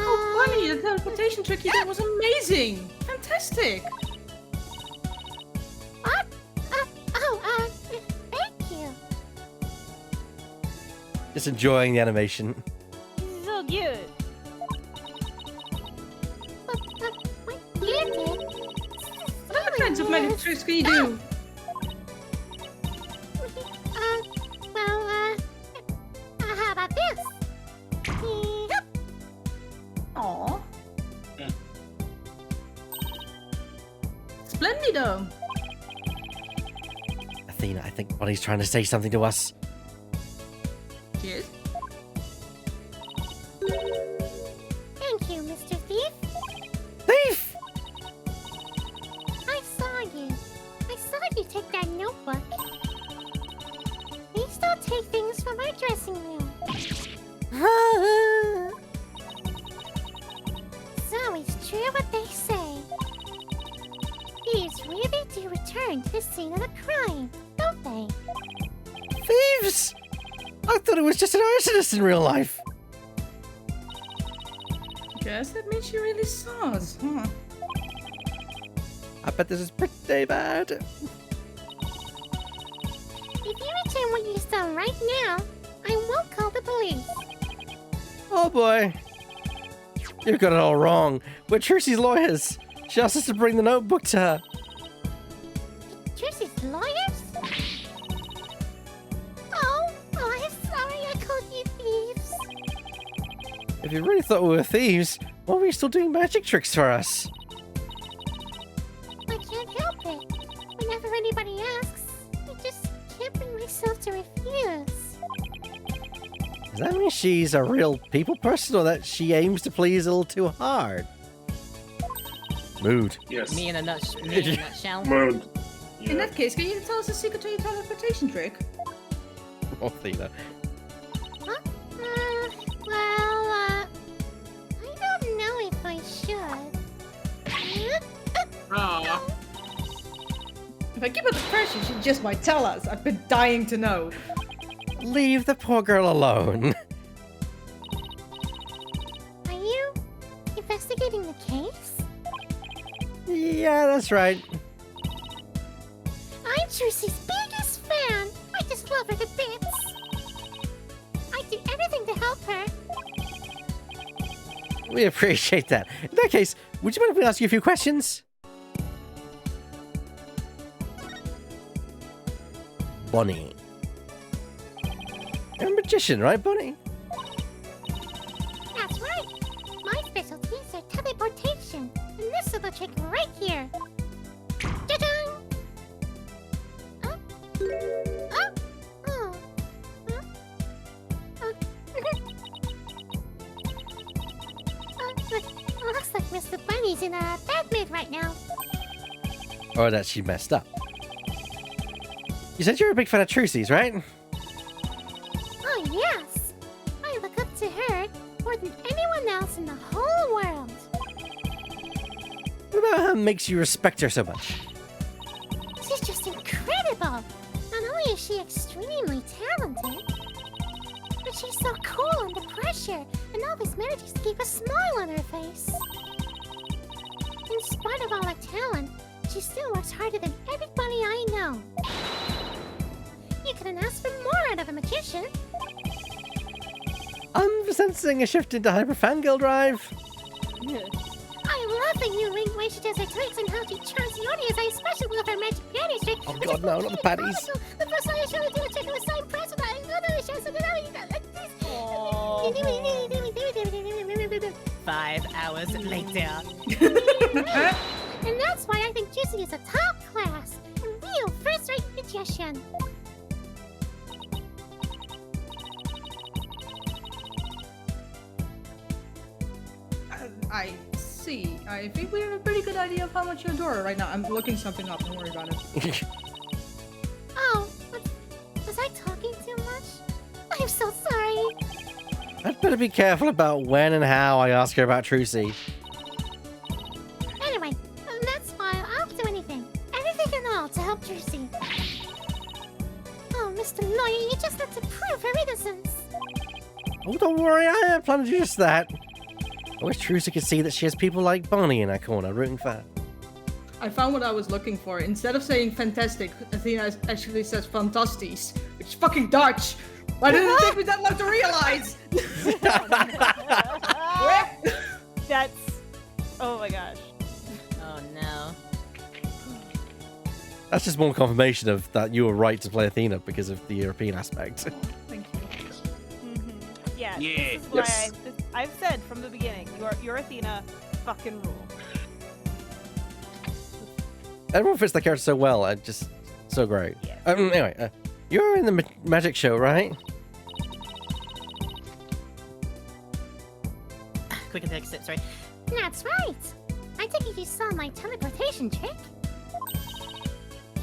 Oh, Bunny, the teleportation trick you did was amazing! Fantastic! What? Thank you. Just enjoying the animation. So cute. But what you did? What kinds of magic tricks can you do? How about this? Yep. Aw. Splendido! Athena, I think Bonnie's trying to say something to us. Cheers. Thank you, Mr. Thief. Thief! I saw you. I saw you take that notebook. Please don't take things from my dressing room. So it's true what they say. Thieves really do return to the scene of the crime, don't they? Thieves! I thought it was just an arsonist in real life. Guess that means you really saw us, huh? I bet this is pretty bad. If you return what you saw right now, I won't call the police. Oh boy. You got it all wrong. We're Trixie's lawyers. She asked us to bring the notebook to her. Trixie's lawyers? Oh, I'm sorry I called you thieves. If you really thought we were thieves, why were you still doing magic tricks for us? I can't help it. Whenever anybody asks, I just can't bring myself to refuse. Does that mean she's a real people person or that she aims to please a little too hard? Mood. Yes. Me in a nutshell. Mood. In that case, can you tell us the secret to your teleportation trick? Oh, Athena. Huh? I don't know if I should. Ah, If I keep it the pressure, she just might tell us. I've been dying to know. Leave the poor girl alone. Are you investigating the case? Yeah, that's right. I'm Trucy's biggest fan. I just love her to bits. I'd do anything to help her. We appreciate that. In that case, would you mind if we ask you a few questions? Bonnie. You're a magician, right, Bonnie? That's right. My specialties are teleportation, and this is the trick right here. Ta-dang! Huh? Huh? Oh. Huh? Looks like Mr. Bunny's in a bad mood right now. Or that she messed up. You said you're a big fan of Trucy's, right? Oh, yes. I look up to her more than anyone else in the whole world. What about her makes you respect her so much? She's just incredible. Not only is she extremely talented, but she's so cool under pressure and always manages to keep a smile on her face. In spite of all her talent, she still works harder than everybody I know. You couldn't ask for more out of a magician. I'm sensing a shift into hyper fangirl drive. I love the new ring where she does her tricks and how she charms the audience. I especially love her magic panties trick. Oh god, no, not the patties. The first time I showed her do a trick, I was so impressed with that. I know she something like this. 5 hours later. And that's why I think Juicy is a top class, a real first-rate magician. I see. I think we have a pretty good idea of how much you adore her right now. I'm looking something up. Don't worry about it. Oh, was I talking too much? I'm so sorry. I'd better be careful about when and how I ask her about Trucy. Anyway, that's why I'll do anything and all to help Juicy. Oh, Mr. Lawyer, you just have to prove her innocence. Oh, don't worry, I have planned to do just that. I wish Trucy could see that she has people like Bonnie in her corner rooting for her. I found what I was looking for. Instead of saying fantastic, Athena actually says fantasties, which is fucking Dutch. Why didn't it take me that long to realize? That's. Oh my gosh. Oh no. That's just more confirmation of that you were right to play Athena because of the European aspect. Thank you. Yeah. Yeah. This is why I've said from the beginning, your Athena fucking rule. Everyone fits the character so well, just so great. Yeah. Anyway, you're in the magic show, right? Quick and take a sip, sorry. That's right. I take it you saw my teleportation trick.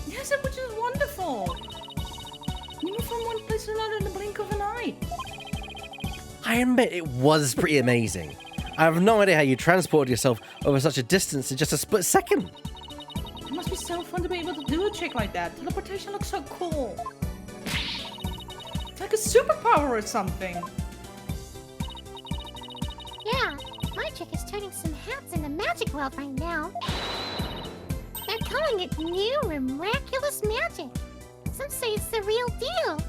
Yes, which is wonderful. You move from one place to another in the blink of an eye. I admit it was pretty amazing. I have no idea how you transported yourself over such a distance in just a split second. It must be so fun to be able to do a trick like that. Teleportation looks so cool. It's like a superpower or something. Yeah, my trick is turning some heads in the magic world right now. They're calling it new miraculous magic. Some say it's the real deal.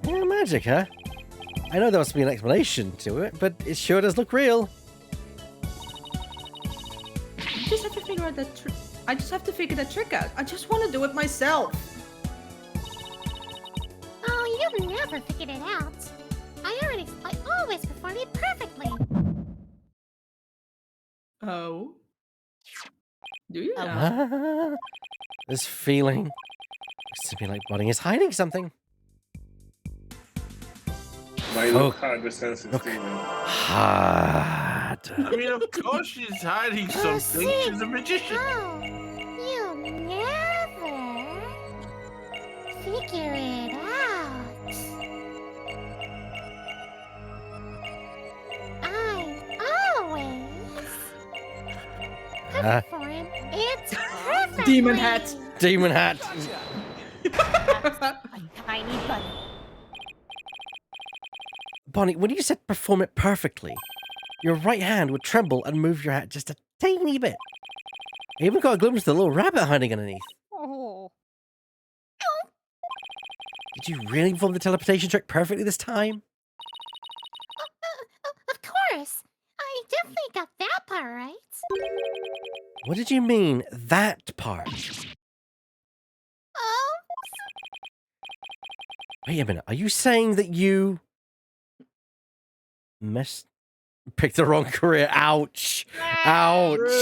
Yeah, magic, huh? I know there must be an explanation to it, but it sure does look real. I just have to figure out that trick. I just have to figure that trick out. I just want to do it myself. Oh, you've never figured it out. I always perform it perfectly. Oh. Do you now? This feeling. Looks to me like Bonnie is hiding something. My look harder sense of Look Steven. hard. I mean, of course she's hiding something. She's a magician. Oh, you'll never figure it out. I always perform it perfectly. Demon hat. Demon hat. A tiny bunny. Bonnie, when you said perform it perfectly, your right hand would tremble and move your hat just a tiny bit. I even got a glimpse of the little rabbit hiding underneath. Oh. Did you really perform the teleportation trick perfectly this time? Of course. I definitely got that part right. What did you mean, that part? Oh, Wait a minute, are you saying that you... picked the wrong career? Ouch! Ouch! Burn.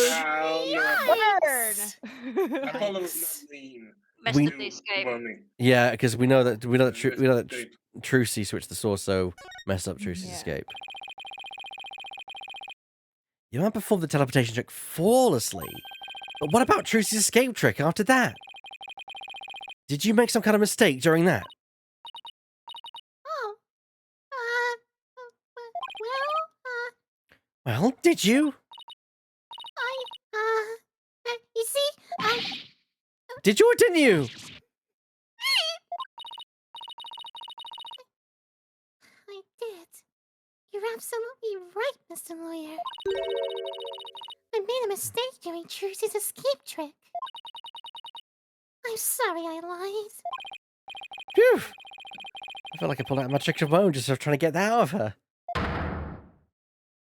I thought it was not mean. Messed We- up the escape. Funny. Yeah, because we know that Escape. Trucy switched the source, so messed up Trucy's Yeah. escape. You might perform the teleportation trick flawlessly, but what about Trucy's escape trick after that? Did you make some kind of mistake during that? oh. Well, did you? You see, Did you or didn't you? I did. You're absolutely right, Mr. Lawyer. I made a mistake during Trucy's escape trick. I'm sorry I lied. Phew! I feel like I pulled out my trick of my own just sort of trying to get that out of her.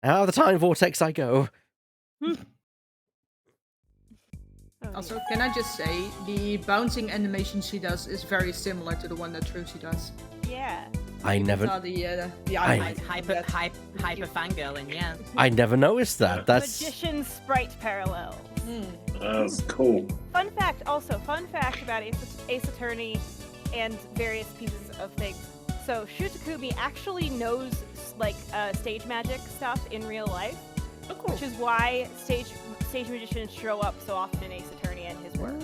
Out of the time vortex I go. Oh, Also, dear. can I just say, the bouncing animation she does is very similar to the one that Trucy does. Yeah. I never The I- highlight. Hyper fangirling, yeah. I never noticed that. That's Magician sprite parallel. That's cool. Fun fact about Ace Attorney and various pieces of things. So Shutakumi actually knows like stage magic stuff in real life, which is why stage magicians show up so often in Ace Attorney and his work.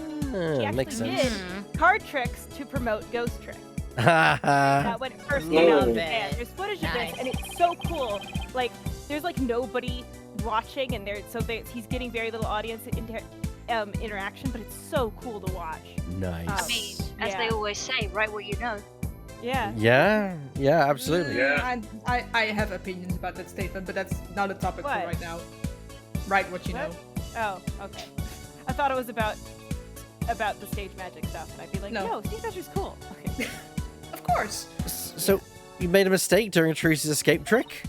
He actually makes sense. did card tricks to promote Ghost Trick. Ha That when it first came out, Love yeah, it. there's footage of Nice. this, and it's so cool. Like, there's like nobody watching, and he's getting very little audience interaction, but it's so cool to watch. Nice. I mean, as they Yeah. always say, write what you know. Yeah. Yeah, absolutely. Yeah. I have opinions about that statement, but that's not a topic What? for right now. Write what you What? know. Oh, okay. I thought it was about the stage magic stuff, and I'd be like, No. no, stage magic's cool. Okay. Of course. So, you made a mistake during Trucy's escape trick?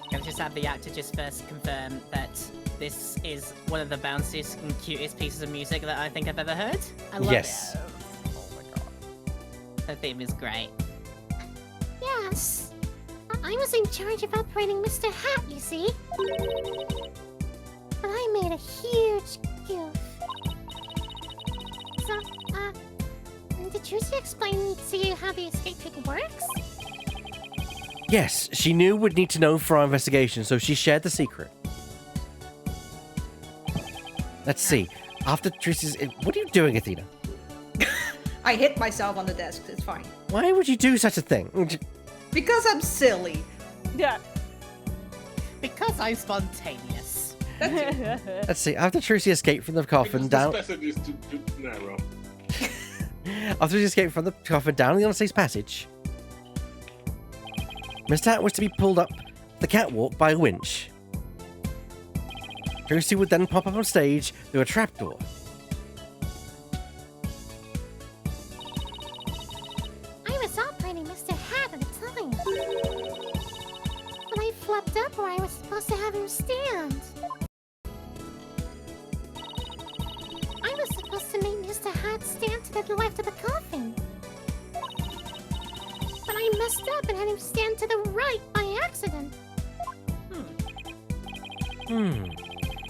Can we just have the actor just first confirm that this is one of the bounciest and cutest pieces of music that I think I've ever heard? I love Yes. it. The theme is great. Yes. I was in charge of operating Mr. Hat, you see. But I made a huge goof. So, did Trucy explain to you how the escape trick works? Yes, she knew we'd need to know for our investigation, so she shared the secret. Let's see. After Trucy's... What are you doing, Athena? I hit myself on the desk. It's fine. Why would you do such a thing? Because I'm silly. Yeah. Because I'm spontaneous. That's it. Let's see. After Trucy escaped from the coffin Because down... this passage is too narrow. After Trucy escaped from the coffin down the on-stage passage, Mr. Hat was to be pulled up the catwalk by a winch. Trucy would then pop up on stage through a trapdoor. I was operating Mr. Hat at the time. But I flipped up where I was supposed to have him stand. I was supposed to make Mr. Hat stand to the left of the coffin. But I messed up and had him stand to the right by accident.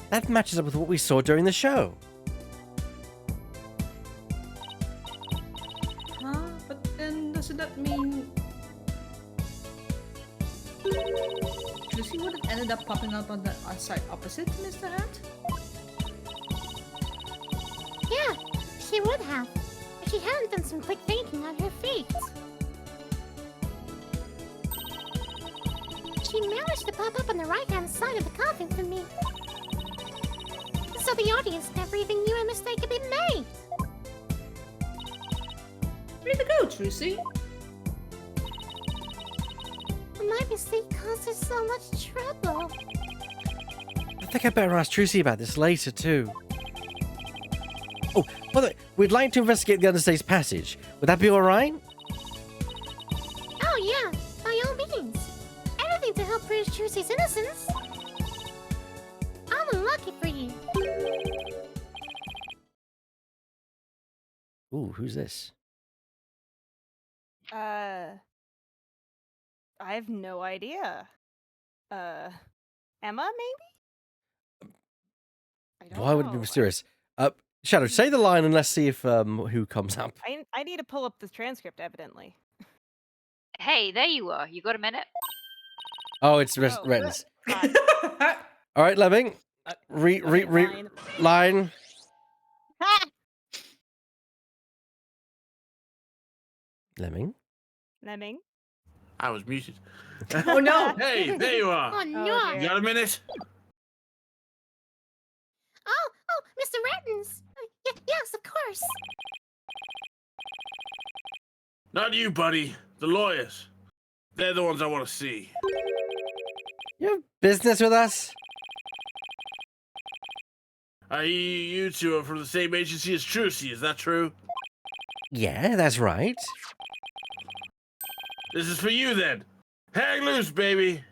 That matches up with what we saw during the show. that mean Lucy would have ended up popping up on the side opposite Mr. Hat? Yeah, she would have. If she hadn't done some quick thinking on her feet. She managed to pop up on the right-hand side of the coffin for me. So the audience never even knew a mistake had been made. Way to go, Trucy. My mistake caused her so much trouble. I think I better ask Trucy about this later, too. Oh, by the way, we'd like to investigate the understage passage. Would that be all right? Oh yeah, by all means. Anything to help prove Trucy's innocence. I'm unlucky for you. Ooh, who's this? I have no idea. Emma, maybe? I don't Why would it be know. mysterious? Shadow, say the line and let's see if who comes up. I need to pull up the transcript, evidently. Hey, there you are. You got a minute? Oh, it's Oh, Rens. God. All right, Lemming. Okay, line. Line. Ha! Lemming. Lemming? I was muted. Oh no! Hey, there you are. Oh no. Oh, You dear. got a minute? Oh, Mr. Rettins. Yes, of course. Not you, buddy. The lawyers. They're the ones I want to see. You have business with us? You two are from the same agency as Trucy, is that true? Yeah, that's right. This is for you then. Hang loose, baby.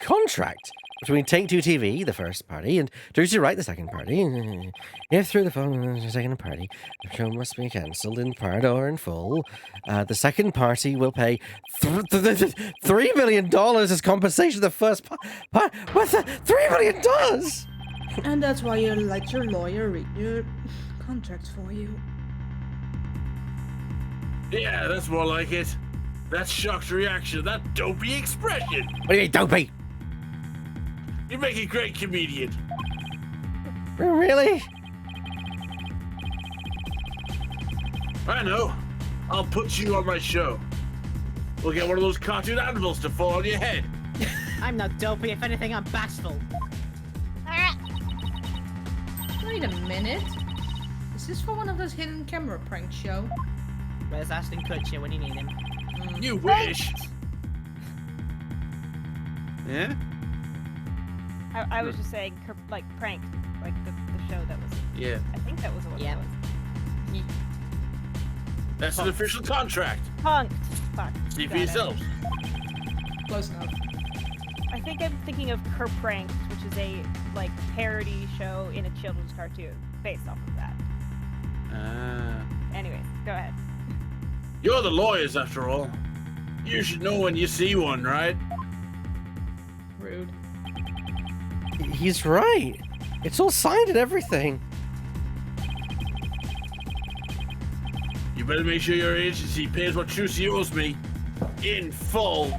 Contract between Take-Two TV, the first party, and Trucy Wright, the second party. If through the phone of the second party, the show must be cancelled in part or in full. The second party will pay $3 million as compensation to the first part. What's that? $3 million? And that's why you let your lawyer read your contract for you. Yeah, that's more like it. That shocked reaction, that dopey expression. What do you mean, dopey? You make a great comedian. Really? I know. I'll put you on my show. We'll get one of those cartoon animals to fall on your head. I'm not dopey. If anything, I'm bashful. Wait a minute. Is this for one of those hidden camera prank show? Where's Ashton Kutcher when you need him? You wish. Yeah? I was just saying, like, pranked. Like, the show that was... Yeah. I think that was what Yeah. it was. That's an official contract. Punked. Fuck. See for Got it. yourselves. Close enough. I think I'm thinking of Kerpranked, which is a, like, parody show in a children's cartoon based off of that. Anyways, go ahead. You're the lawyers, after all. You should know when you see one, right? Rude. He's right. It's all signed and everything. You better make sure your agency pays what Trucy owes me. In full.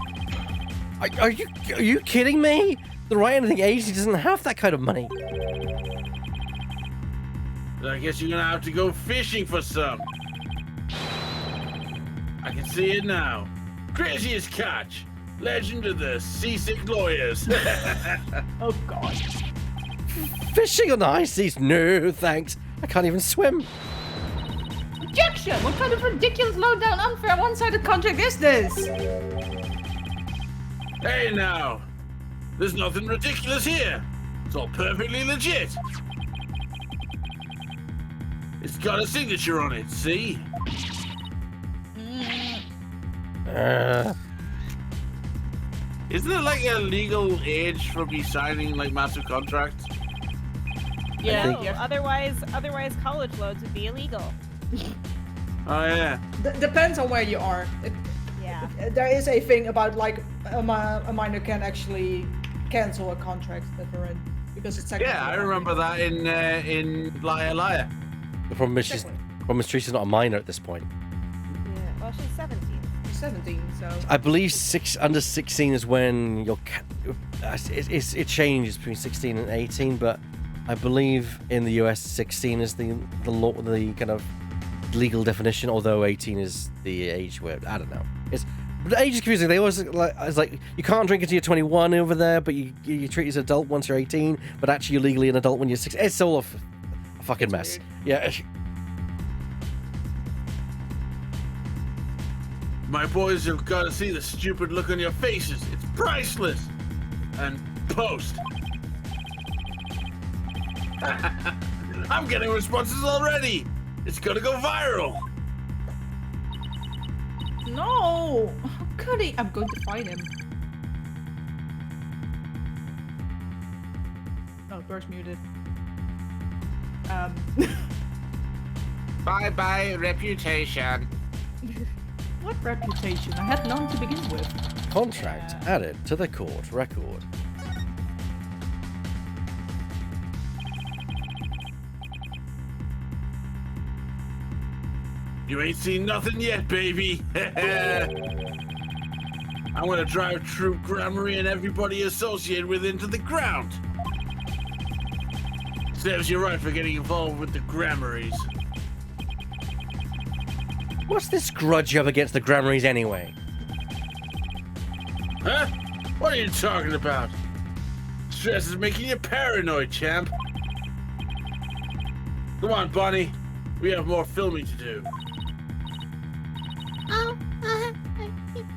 Are you kidding me? The Right Anything agency doesn't have that kind of money. I guess you're gonna have to go fishing for some. I can see it now. Craziest catch. Legend of the seasick lawyers. Oh god. Fishing on the high seas? No, thanks. I can't even swim. Objection! What kind of ridiculous, low-down, unfair, one-sided contract is this? Hey now. There's nothing ridiculous here. It's all perfectly legit. It's got a signature on it, see? Isn't it like a legal age for me signing like massive contracts? Yeah. No, otherwise college loans would be illegal. Oh yeah. Depends on where you are. Yeah. There is a thing about like a minor can actually cancel a contract that they're in because it's technically Yeah, I remember that in Liar Liar. The problem is Trucy's not a minor at this point. Yeah. Well, she's 17. 17, so. I believe under 16 is when it changes between 16 and 18, but I believe in the US 16 is the law, the kind of legal definition, although 18 is the age where I don't know. But age is confusing. They always it's like you can't drink until you're 21 over there, but you treat as an adult once you're 18, but actually you're legally an adult when you're 16. It's all a fucking mess. Yeah. My boys have got to see the stupid look on your faces. It's priceless. And post. I'm getting responses already. It's gonna go viral. No! How could he? I'm going to find him. Oh, bird's muted. Bye-bye, reputation. What reputation? I had none to begin with. Contract added to the court record. You ain't seen nothing yet, baby. I'm gonna drive Troop Grammary and everybody associated with into the ground. Serves you right for getting involved with the Grammaries. What's this grudge you have against the Grammaries anyway? Huh? What are you talking about? Stress is making you paranoid, champ. Come on, Bonnie. We have more filming to do. Oh,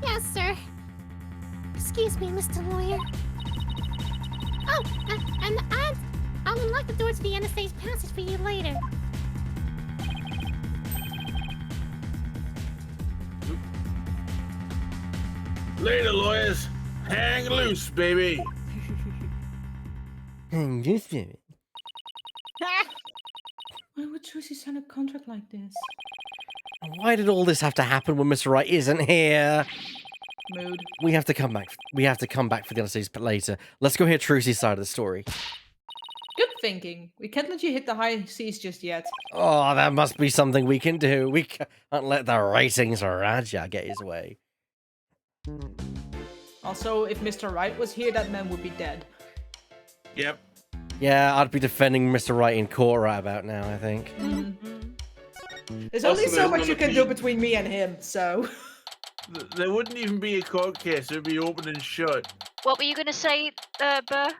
yes, sir. Excuse me, Mr. Lawyer. Oh, and I'll unlock the door to the NSA's passage for you later. Later, lawyers. Hang loose, baby. Why would Trucy sign a contract like this? Why did all this have to happen when Mr. Wright isn't here? Mood. We have to come back. We have to come back for the other series, but later. Let's go hear Trucy's side of the story. Good thinking. We can't let you hit the high seas just yet. Oh, that must be something we can do. We can't let the ratings Raja get his way. Also, if Mr. Wright was here, that man would be dead. Yep. Yeah, I'd be defending Mr. Wright in court right about now, I think. There's Also, only so there's much gonna you can be- do between me and him, so. There wouldn't even be a court case. It would be open and shut. What were you gonna say, Burr?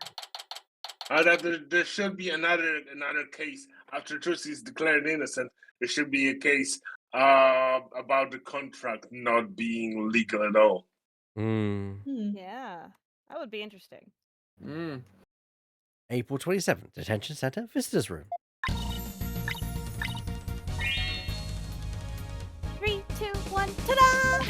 That there should be another case after Trucy is declared innocent. There should be a case about the contract not being legal at all. Yeah, that would be interesting. April 27th, Detention Center, Visitors Room. 3, 2, 1, ta-da!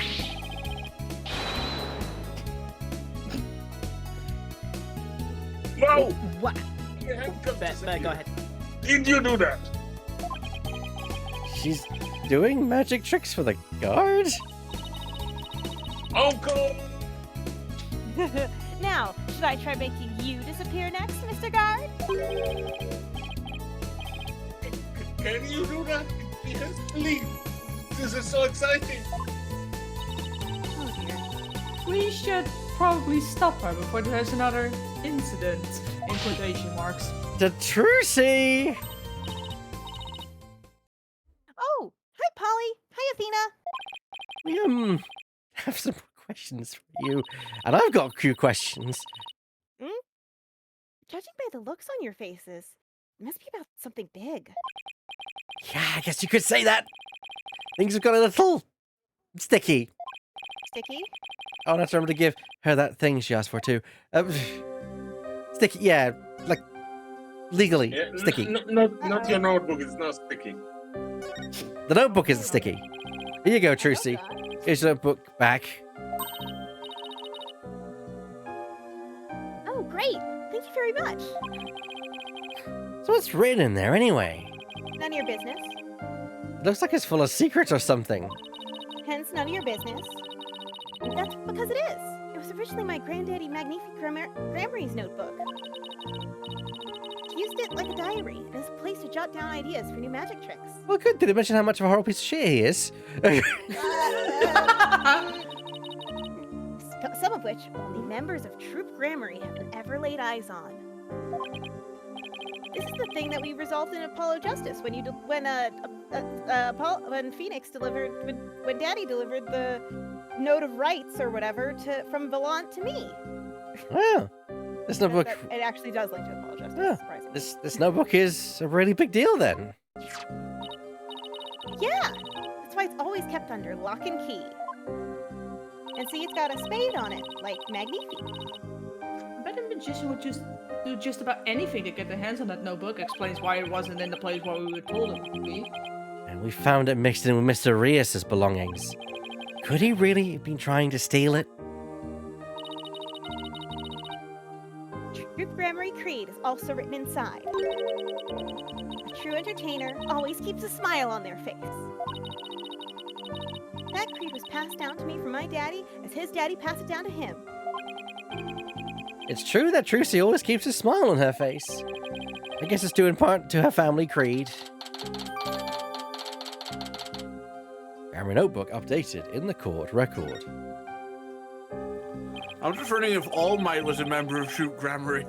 No! What? You have got to say Go it. ahead. Did you do that? She's doing magic tricks for the guard? Uncle! Now, should I try making you disappear next, Mr. Guard? Can you do that? Yes, please. This is so exciting. Oh dear. We should probably stop her before there's another incident, in quotation marks. The Trucy! Oh, hi Polly. Hi Athena. We have some questions for you. And I've got a few questions. Judging by the looks on your faces, it must be about something big. Yeah, I guess you could say that. Things have got a little sticky. Sticky? Oh, and I have to remember to give her that thing she asked for too. Sticky, yeah, like legally Yeah, sticky. Not your notebook, it's not sticky. The notebook isn't sticky. Here you go, Trucy. Here's your notebook back. Oh, great. Thank you very much. So what's written in there anyway? None of your business. It looks like it's full of secrets or something. Hence, none of your business. That's because it is. It was was originally my granddaddy Magnific Grammary's notebook. He used it like a diary, and as a place to jot down ideas for new magic tricks. Well, good. Did it mention how much of a horrible piece of shit he is? Some of which only members of Troop Grammary have ever laid eyes on. This is the thing that we resolved in Apollo Justice when Phoenix delivered when Daddy delivered the note of rights or whatever from Valant to me. Wow. This notebook. It actually does link to Apollo Justice. Yeah. Surprisingly. This notebook is a really big deal then. Yeah, that's why it's always kept under lock and key. And see, it's got a spade on it, like Magnifique. I bet a magician would just do just about anything to get their hands on that notebook. Explains why it wasn't in the place where we were told it would be. And we found it mixed in with Mr. Rias's belongings. Could he really have been trying to steal it? Troop Grammary Creed is also written inside. A true entertainer always keeps a smile on their face. That creed was passed down to me from my daddy as his daddy passed it down to him. It's true that Trucy always keeps a smile on her face. I guess it's due in part to her family creed. Grammar notebook updated in the court record. I'm just wondering if All Might was a member of Troop Grammary.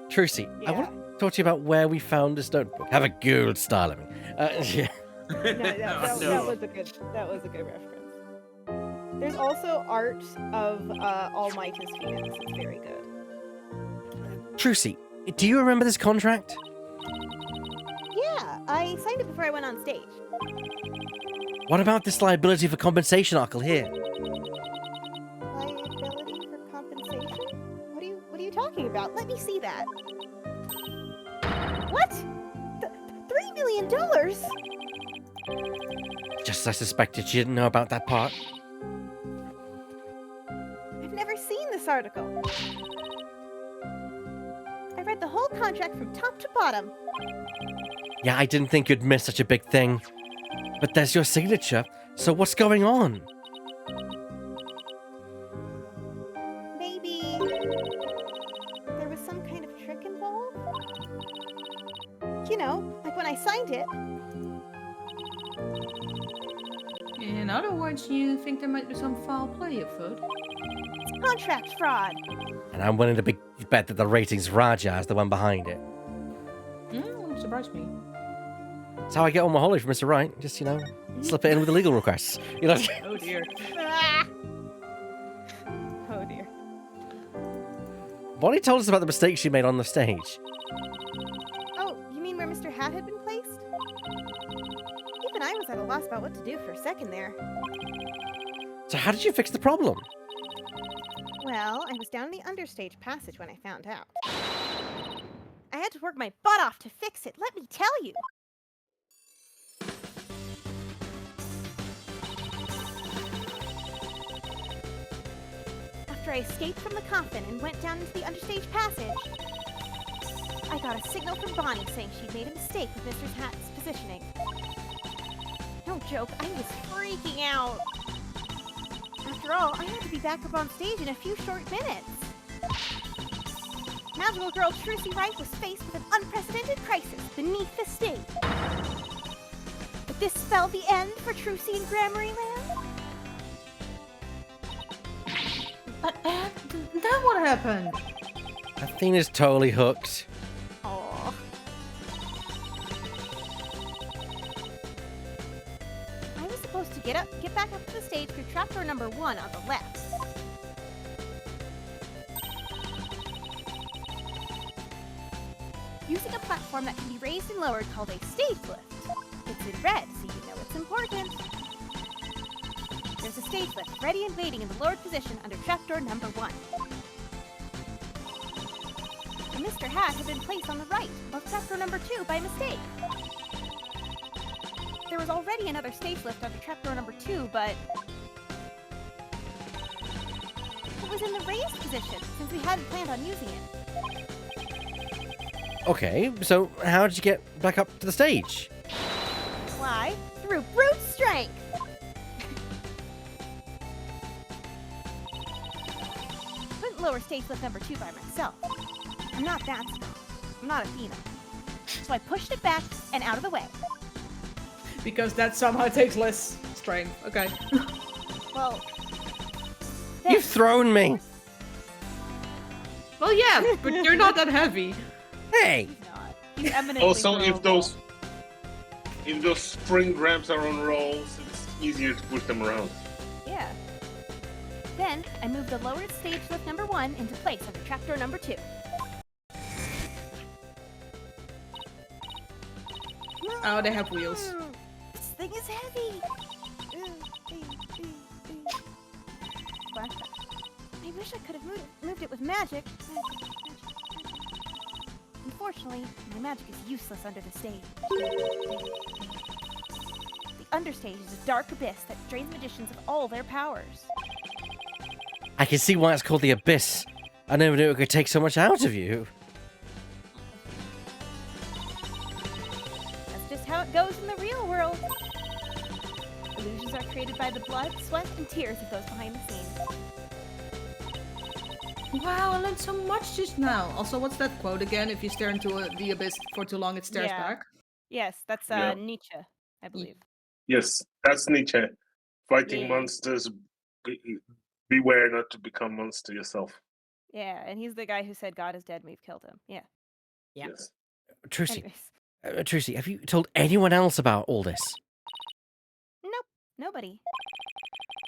Trucy, Yeah. I want to talk to you about where we found this notebook. Have a good style, I mean. Yeah. That was a good reference. There's also art of All Might as Phoenix. It's very good. Trucy, do you remember this contract? Yeah, I signed it before I went on stage. What about this liability for compensation article here? Liability for compensation? What are you talking about? Let me see that. What? $3 million? Just as I suspected, she didn't know about that part. I've never seen this article. I read the whole contract from top to bottom. Yeah, I didn't think you'd miss such a big thing. But there's your signature, so what's going on? Maybe there was some kind of trick involved? You know, like when I signed it. In other words, you think there might be some foul play afoot? It's contract fraud. And I'm willing to bet that the ratings Raja is the one behind it. Wouldn't surprise me. That's how I get all my holiday from Mr. Wright. Just, slip it in with the legal requests. Oh dear. Ah! Oh dear. Bonnie told us about the mistakes she made on the stage. Oh, you mean where Mr. Hat had been placed? Even I was at a loss about what to do for a second there. So how did you fix the problem? Well, I was down in the understage passage when I found out. I had to work my butt off to fix it, let me tell you. After I escaped from the coffin and went down into the understage passage, I got a signal from Bonnie saying she'd made a mistake with Mr. Hat's positioning. No joke, I was freaking out. After all, I had to be back up on stage in a few short minutes. Magical girl Trucy Wright was faced with an unprecedented crisis beneath the stage. Would this spell the end for Trucy and Grammary Land? Then what happened? Athena's totally hooked. Aww. I was supposed to get back up to the stage through trapdoor number 1 on the left. Using a platform that can be raised and lowered called a stage lift. It's in red, so you know it's important. There's a stage lift ready and waiting in the lowered position under trapdoor number 1. And Mr. Hat had been placed on the right of trapdoor number 2 by mistake. There was already another stage lift under trapdoor number 2, but it was in the raised position since we hadn't planned on using it. Okay, so how did you get back up to the stage? Why? Through brute strength! lower stage lift number 2 by myself. I'm not that strong. I'm not Athena. So I pushed it back and out of the way. Because that somehow takes less strength. Okay. Well, You've thrown me. Well, yeah, but you're not that heavy. Hey. he's not. He's eminently Also, if throwable. those spring ramps are on rolls, it's easier to push them around. Yeah. Then I moved the lower stage lift number 1 into place under trapdoor number 2. Oh, they have wheels. This thing is heavy. Flashback. I wish I could have moved it with magic. Unfortunately, my magic is useless under the stage. The understage is a dark abyss that drains magicians of all their powers. I can see why it's called the Abyss. I never knew it could take so much out of you. That's just how it goes in the real world. Illusions are created by the blood, sweat, and tears of those behind the scenes. Wow, I learned so much just now. Also, what's that quote again? If you stare into the abyss for too long, it stares Yeah. back. Yes, that's Yeah. Nietzsche, I believe. Yes, that's Nietzsche. Fighting Yeah. monsters, beware not to become monster yourself. Yeah, and he's the guy who said God is dead and we've killed him. Yeah. Yeah. Yes. Trucy, Anyways. Trucy, have you told anyone else about all this? Nope. Nobody.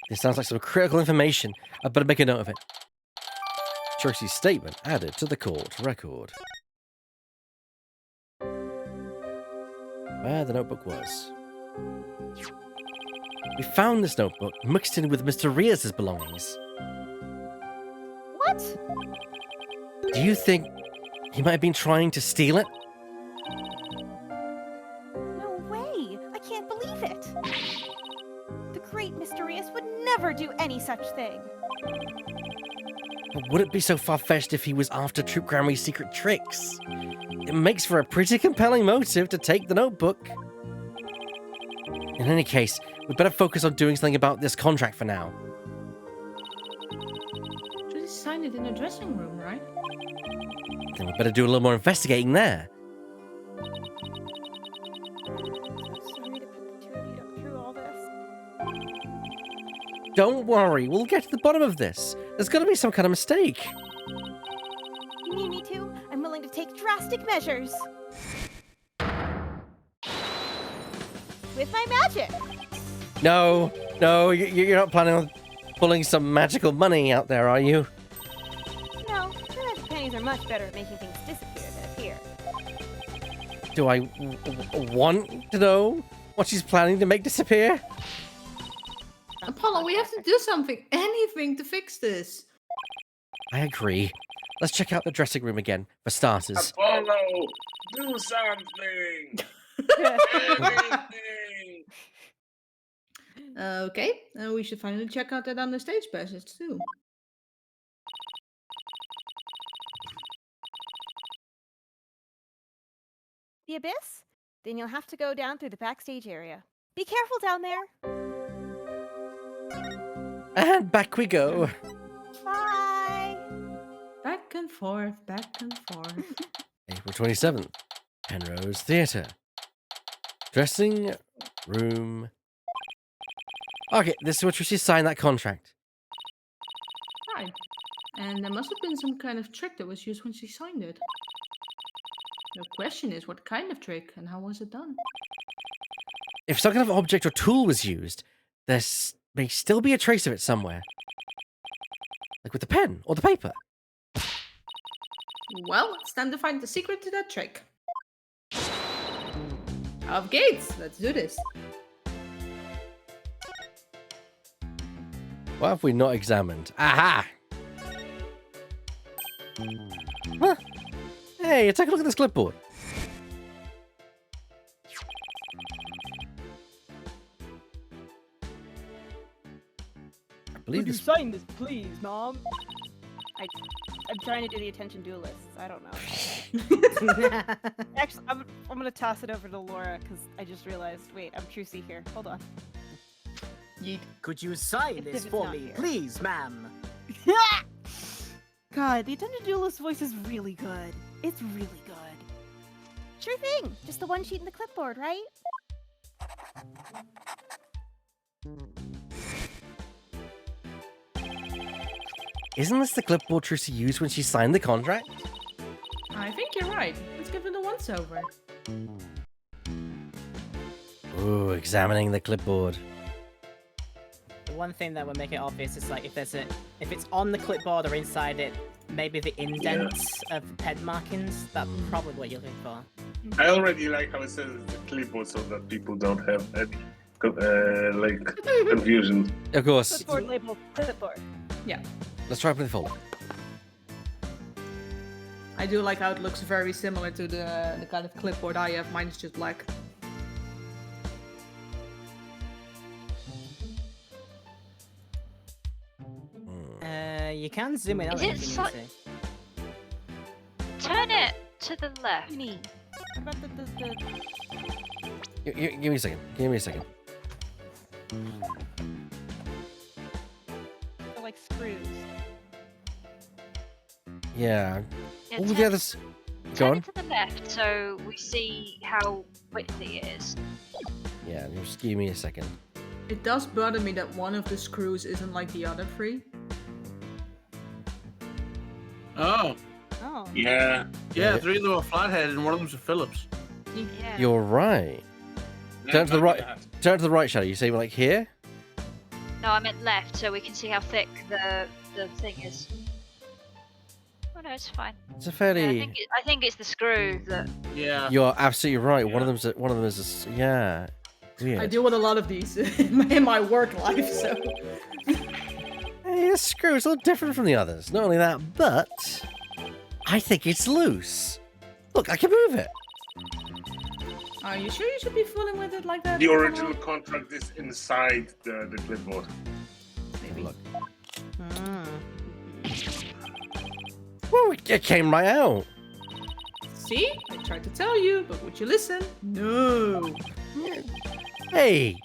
This sounds like some critical information. I better make a note of it. Trucy's statement added to the court record. Where the notebook was. We found this notebook mixed in with Mr. Rias's belongings. What? Do you think he might have been trying to steal it? No way! I can't believe it! The great Mysterious would never do any such thing. But would it be so far-fetched if he was after Troop Grammy's secret tricks? It makes for a pretty compelling motive to take the notebook. In any case, we better focus on doing something about this contract for now. Just sign it in the dressing room, right? Then we better do a little more investigating there. Sorry to put the two of you through all this. Don't worry, we'll get to the bottom of this. There's got to be some kind of mistake. You need me to? I'm willing to take drastic measures. With my magic! No, you're not planning on pulling some magical money out there, are you? No, the magic pennies are much better at making things disappear than appear. Do I want to know what she's planning to make disappear? Apollo, we have to do something, anything to fix this. I agree. Let's check out the dressing room again, for starters. Apollo, do something! Anything! Okay, we should finally check out that on the stage passage too. The abyss? Then you'll have to go down through the backstage area. Be careful down there! And back we go. Bye! Back and forth, back and forth. April 27th, Penrose Theatre. Dressing room. Okay, this is where Tricia signed that contract. Right. And there must have been some kind of trick that was used when she signed it. The question is, what kind of trick and how was it done? If some kind of object or tool was used, there may still be a trace of it somewhere. Like with the pen or the paper. Well, it's time to find the secret to that trick. Of gates, let's do this. What have we not examined? Aha! Huh. Hey, take a look at this clipboard. I believe this. sign this, please, Mom? I'm trying to do the attention duelists. I don't know. Actually, I'm gonna toss it over to Laura because I just realized. Wait, I'm Trucy here. Hold on. Could you sign this It's for not me, here. please, ma'am? God, the Attendant Duelist voice is really good. It's really good. Sure thing. Just the one sheet in the clipboard, right? Isn't this the clipboard Trucy used when she signed the contract? I think you're right. Let's give it a once over. Ooh, examining the clipboard. The one thing that would make it obvious is like if it's on the clipboard or inside it, maybe the indents of pen markings. That's probably what you're looking for. I already like how it says it's a clipboard so that people don't have any confusion. Of course. Clipboard label clipboard. Yeah. Let's try opening the folder. I do like how it looks very similar to the kind of clipboard I have. Mine is just black. You can zoom in on Is it it if you so- need to. Turn it to the left. Me. What about the Give me a second. Give me a second. like screws? Yeah. Yeah, All turn- the others. Go Turn on. it to the left so we see how widthy it is. Yeah, just give me a second. It does bother me that one of the screws isn't like the other three. Oh, Oh. Yeah. yeah, 3 of them are flathead and one of them's a Phillips. Yeah. You're right. Turn to the right. Turn to the right, Shadow. You say like here? No, I meant left so we can see how thick the thing is. Oh no, it's fine. It's a Yeah, fairly. I think it's the screw that. Yeah. You're absolutely right. One of Yeah. them is yeah. Weird. I deal with a lot of these in my work life, so. Hey, this screw is a little different from the others. Not only that, but I think it's loose. Look, I can move it. Are you sure you should be fooling with it like that? The original contract is inside the clipboard. Maybe. Look. Mm. Woo, it came right out. See? I tried to tell you, but would you listen? No. Hey.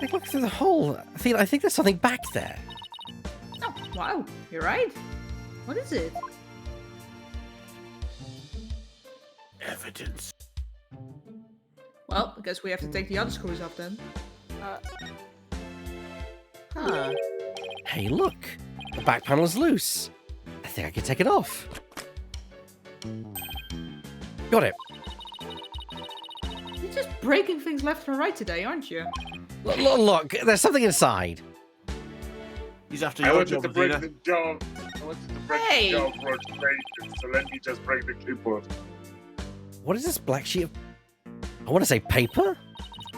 Like, look through the hole. I think there's something back there. Oh, wow. You're right. What is it? Evidence. Well, I guess we have to take the other screws off then. Huh. Hey, look. The back panel is loose. I think I can take it off. Got it. You're just breaking things left and right today, aren't you? Look, there's something inside. He's after I your wanted job, to break Athena. the job. I wanted to break Hey! the job rotation, so let me just break the clipboard. What is this black sheet of... I want to say paper?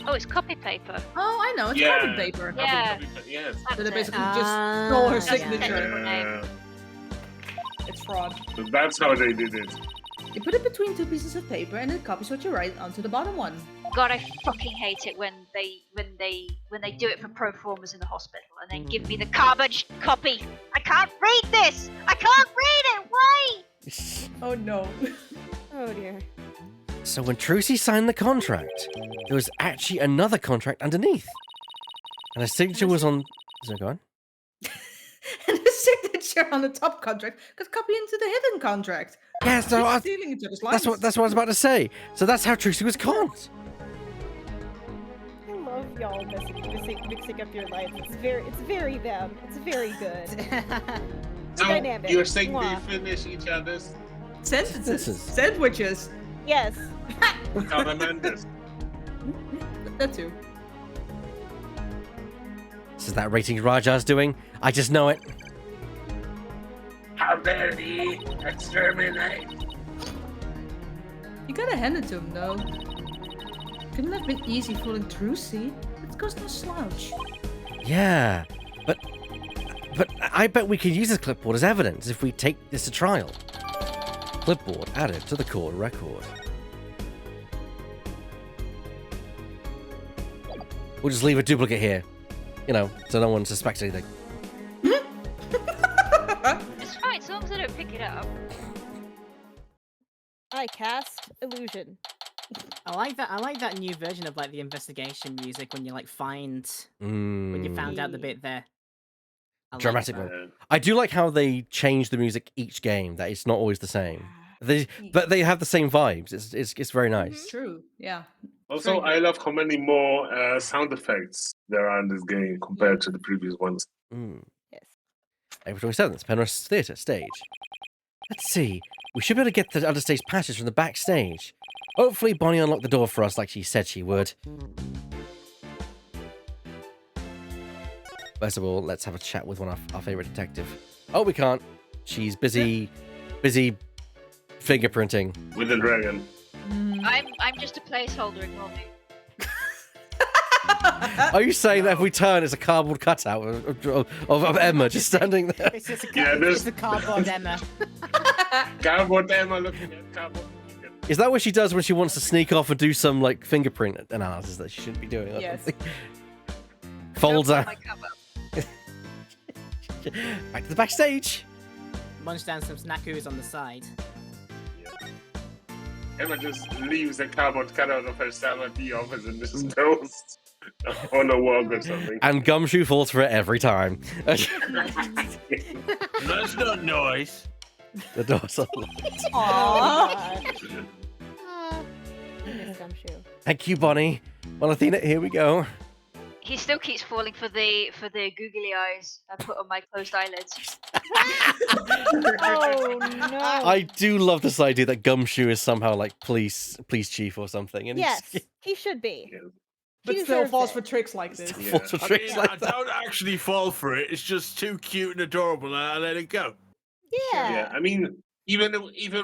Oh, it's copy paper. Oh, I know. It's Yeah. carbon paper. Yeah. Yes. That's So they it. basically just stole her yeah. signature. Yeah. It's fraud. So that's how they did it. You put it between two pieces of paper and it copies what you write onto the bottom one. God, I fucking hate it when they do it for pro formers in the hospital and then give me the carbon copy. I can't read this. I can't read it. Why? Oh no. Oh dear. So when Trucy signed the contract, there was actually another contract underneath. And her signature was on... Is it going? And the signature on the top contract got copied into the hidden contract. Yeah, so She's stealing each other's lines. that's what I was about to say. So that's how Trucy was conned. I love y'all mixing up your lives. It's very them. It's very good. So Dynamic. you're saying Mwah. they finish each other's Sentences. Sandwiches. Yes. Mendes. That too. This is that rating Raja's doing. I just know it. How dare he exterminate? You gotta hand it to him though. Couldn't have been easy fooling Trucy. It goes no slouch. Yeah, but I bet we can use this clipboard as evidence if we take this to trial. Clipboard added to the court record. We'll just leave a duplicate here, you know, so no one suspects anything. It's fine as long as I don't pick it up. I cast illusion. I like that new version of like the investigation music when you like find when you found out the bit there. dramatic that. one. I do like how they change the music each game. That it's not always the same. But they have the same vibes. It's very nice. True. Yeah. Also, I love how many more sound effects there are in this game compared to the previous ones. Yes. April 27th, Penrose Theatre stage. Let's see. We should be able to get the understage passage from the backstage. Hopefully, Bonnie unlocked the door for us like she said she would. First of all, let's have a chat with one of our favorite detective. Oh, we can't. She's busy fingerprinting. With the dragon. I'm just a placeholder, ignore me. Are you saying that if we turn, it's a cardboard cutout of Emma just standing there? It's just it's a cardboard Emma. Cardboard Emma looking at cardboard. Is that what she does when she wants to sneak off and do some like fingerprint analysis that she shouldn't be doing? Or Yes. something? Folds out. My cover. Back to the backstage. Munch down some snackoos on the side. Emma just leaves a cardboard cutout of herself at the office and just goes on a walk or something. And Gumshoe falls for it every time. That's not nice. The door's unlocked. Aww. Miss Gumshoe. Thank you, Bonnie. Well, Athena, here we go. He still keeps falling for the googly eyes I put on my closed eyelids. Oh no. I do love this idea that Gumshoe is somehow like police chief or something. And Yes, he's, he should be. But He still deserves falls it. for tricks like this. Yeah. falls for I tricks mean, like I that. don't actually fall for it. It's just too cute and adorable, and I let it go. Yeah. Yeah, I mean, even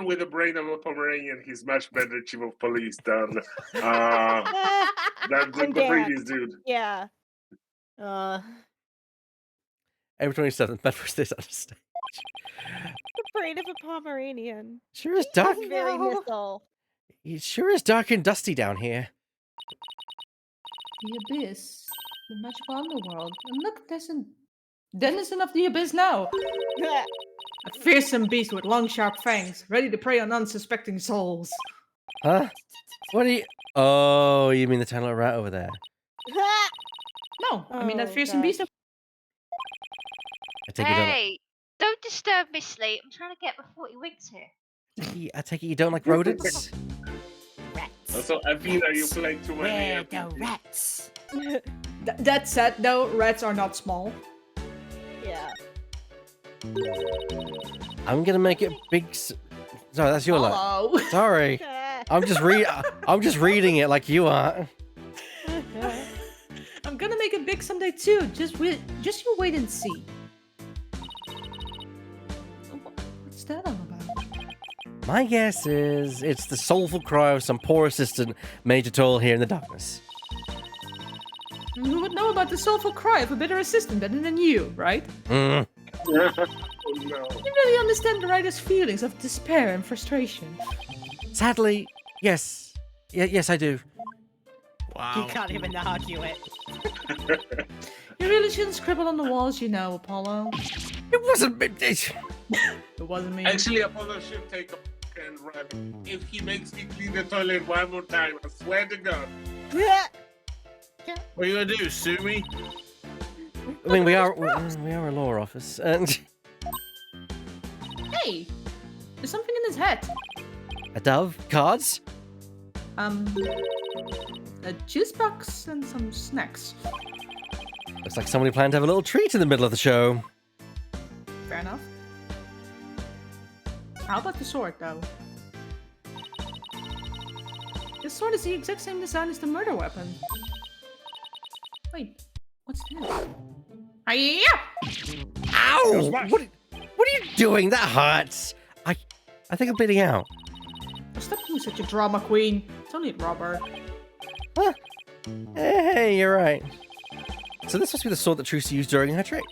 with the brain of a Pomeranian, he's much better chief of police than the And Dan. previous dude. Yeah. April 27th, Bedford State Stage. The brain of a Pomeranian. Sure is dark. That's very No. missile. It sure is dark and dusty down here. The Abyss. The magical underworld. And look, there's a denizen of the Abyss now. A fearsome beast with long, sharp fangs, ready to prey on unsuspecting souls. Huh? What do you... Oh, you mean the tiny little rat over there? No, I mean that Oh, fearsome gosh. beast. I take it you don't... Hey, don't disturb me, sleep. I'm trying to get my 40 winks here. I take it you don't like rodents? Rats. Also, Athena, you play too many. Where the rats? That said, though, rats are not small. Yeah. I'm gonna make it big... Sorry, that's your line. Hello. Sorry. I'm just reading it like you are. I'm gonna make it big someday too. Just you wait and see. What's that all about? My guess is it's the soulful cry of some poor assistant made to toil here in the darkness. And who would know about the soulful cry of a bitter assistant better than you, right? Mm. Oh, no. You really understand the writer's feelings of despair and frustration. Sadly, yes. Yes, I do. Wow. You can't even argue it. You really shouldn't scribble on the walls, you know, Apollo. It wasn't... It wasn't me. Actually, Apollo should take a and run. If he makes me clean the toilet one more time, I swear to God. What are you gonna do? Sue me? I mean, we are a law office. And Hey, there's something in his head. a dove, cards. A juice box and some snacks. Looks like somebody planned to have a little treat in the middle of the show. Fair enough. How about the sword, though? This sword is the exact same design as the murder weapon. Wait, what's this? Hiya! Ow! What are you doing? That hurts. I think I'm bleeding out. Oh, stop being such a drama queen. It's only a rubber. Huh. Hey, you're right. So this must be the sword that Trucy used during her trick.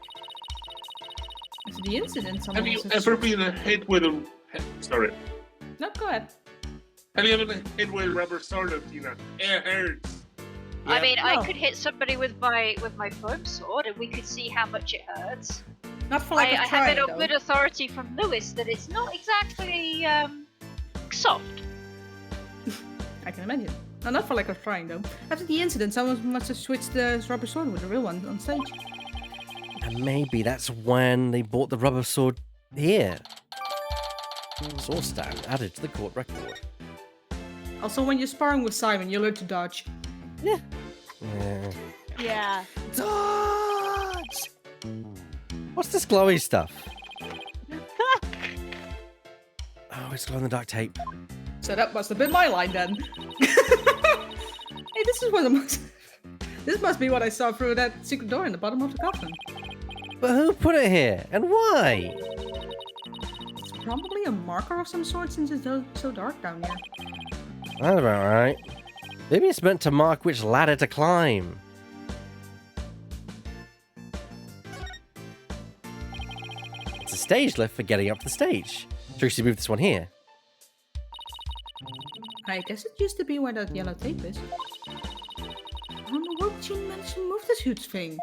It's the incident someone Have you was ever been hit with a... Sorry. No, go ahead. Have you ever been hit with a rubber sword, Athena? It hurts. I mean, No. I could hit somebody with my foam sword, and we could see how much it hurts. Not for like I a try, have it on though. good authority from Lewis that it's not exactly soft. I can imagine. No, not for like a trying though. After the incident, someone must have switched the rubber sword with a real one on stage. And maybe that's when they bought the rubber sword here. Sword stand added to the court record. Also, when you're sparring with Simon, you learn to dodge. Yeah. Yeah. Dodge! What's this glowy stuff? Oh, it's glow in the dark tape. So that must have been my line then. Hey, this is what this must be what I saw through that secret door in the bottom of the coffin. But who put it here? And why? It's probably a marker of some sort since it's so dark down here. That's about right. Maybe it's meant to mark which ladder to climb. It's a stage lift for getting up the stage. Tracy moved this one here. I guess it used to be where that yellow tape is. I don't know what she managed to move this huge thing.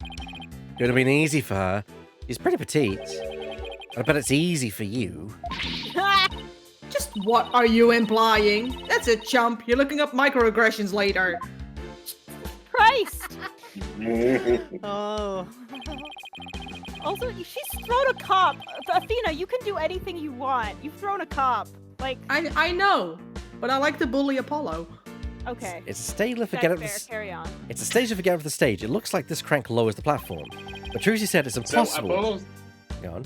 It would have been easy for her. She's pretty petite. I bet it's easy for you. Just what are you implying? That's a chump. You're looking up microaggressions later. Christ! Oh. Also, she's thrown a cop. Athena, you can do anything you want. You've thrown a cop. Like, I know, but I like to bully Apollo. okay. It's a stage lift for That's get up fair. the Carry on. It's a stage lift for get up the stage. It looks like this crank lowers the platform. But Trucy said it's So impossible. Apollo's. Go on.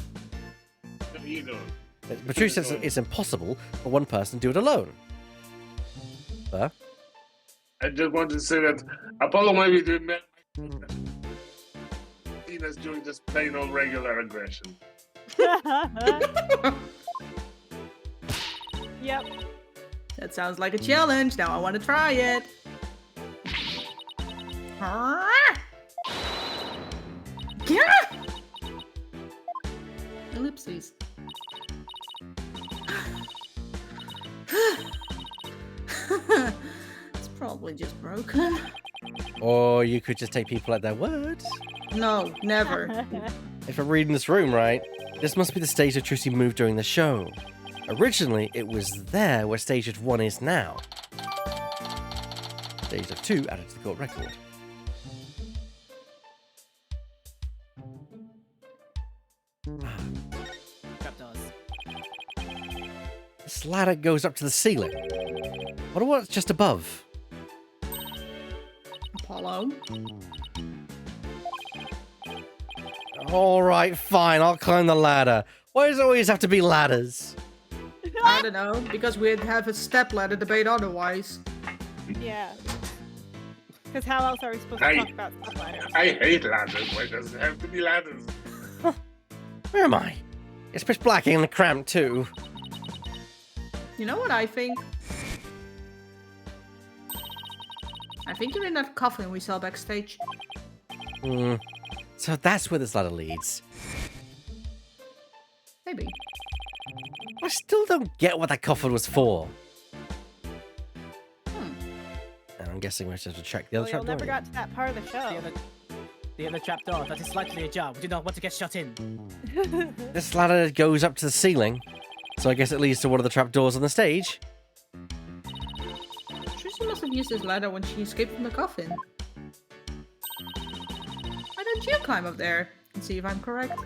What are you doing? But Trucy says it's impossible for one person to do it alone. I just wanted to say that Apollo might be doing that. Tina's doing just plain old regular aggression. Yep. That sounds like a challenge. Now I want to try it. Yeah. Ellipses. It's probably just broken. Or you could just take people at their word. No, never. If I'm reading this room right, this must be the stage that Trucy moved during the show. Originally, it was there where stage of 1 is now. Stage of 2 added to the court record. Trapdoors. This ladder goes up to the ceiling. Wonder what's just above. Apollo. Alright, fine, I'll climb the ladder. Why does it always have to be ladders? I don't know, because we'd have a step ladder debate otherwise. Yeah. Because how else are we supposed to talk about stuff later? I hate ladders. Why does it have to be ladders? Where am I? It's pitch black and cramped too. You know what I think? I think you're in that coffin we saw backstage. So that's where this ladder leads. Maybe. I still don't get what that coffin was for. And I'm guessing we're supposed to check the other Well, you'll trapdoor. never got to that part of the show. The other trapdoor, that is likely ajar. We do not want to get shut in. This ladder goes up to the ceiling, so I guess it leads to one of the trapdoors on the stage. Tracy must have used this ladder when she escaped from the coffin. Why don't you climb up there and see if I'm correct?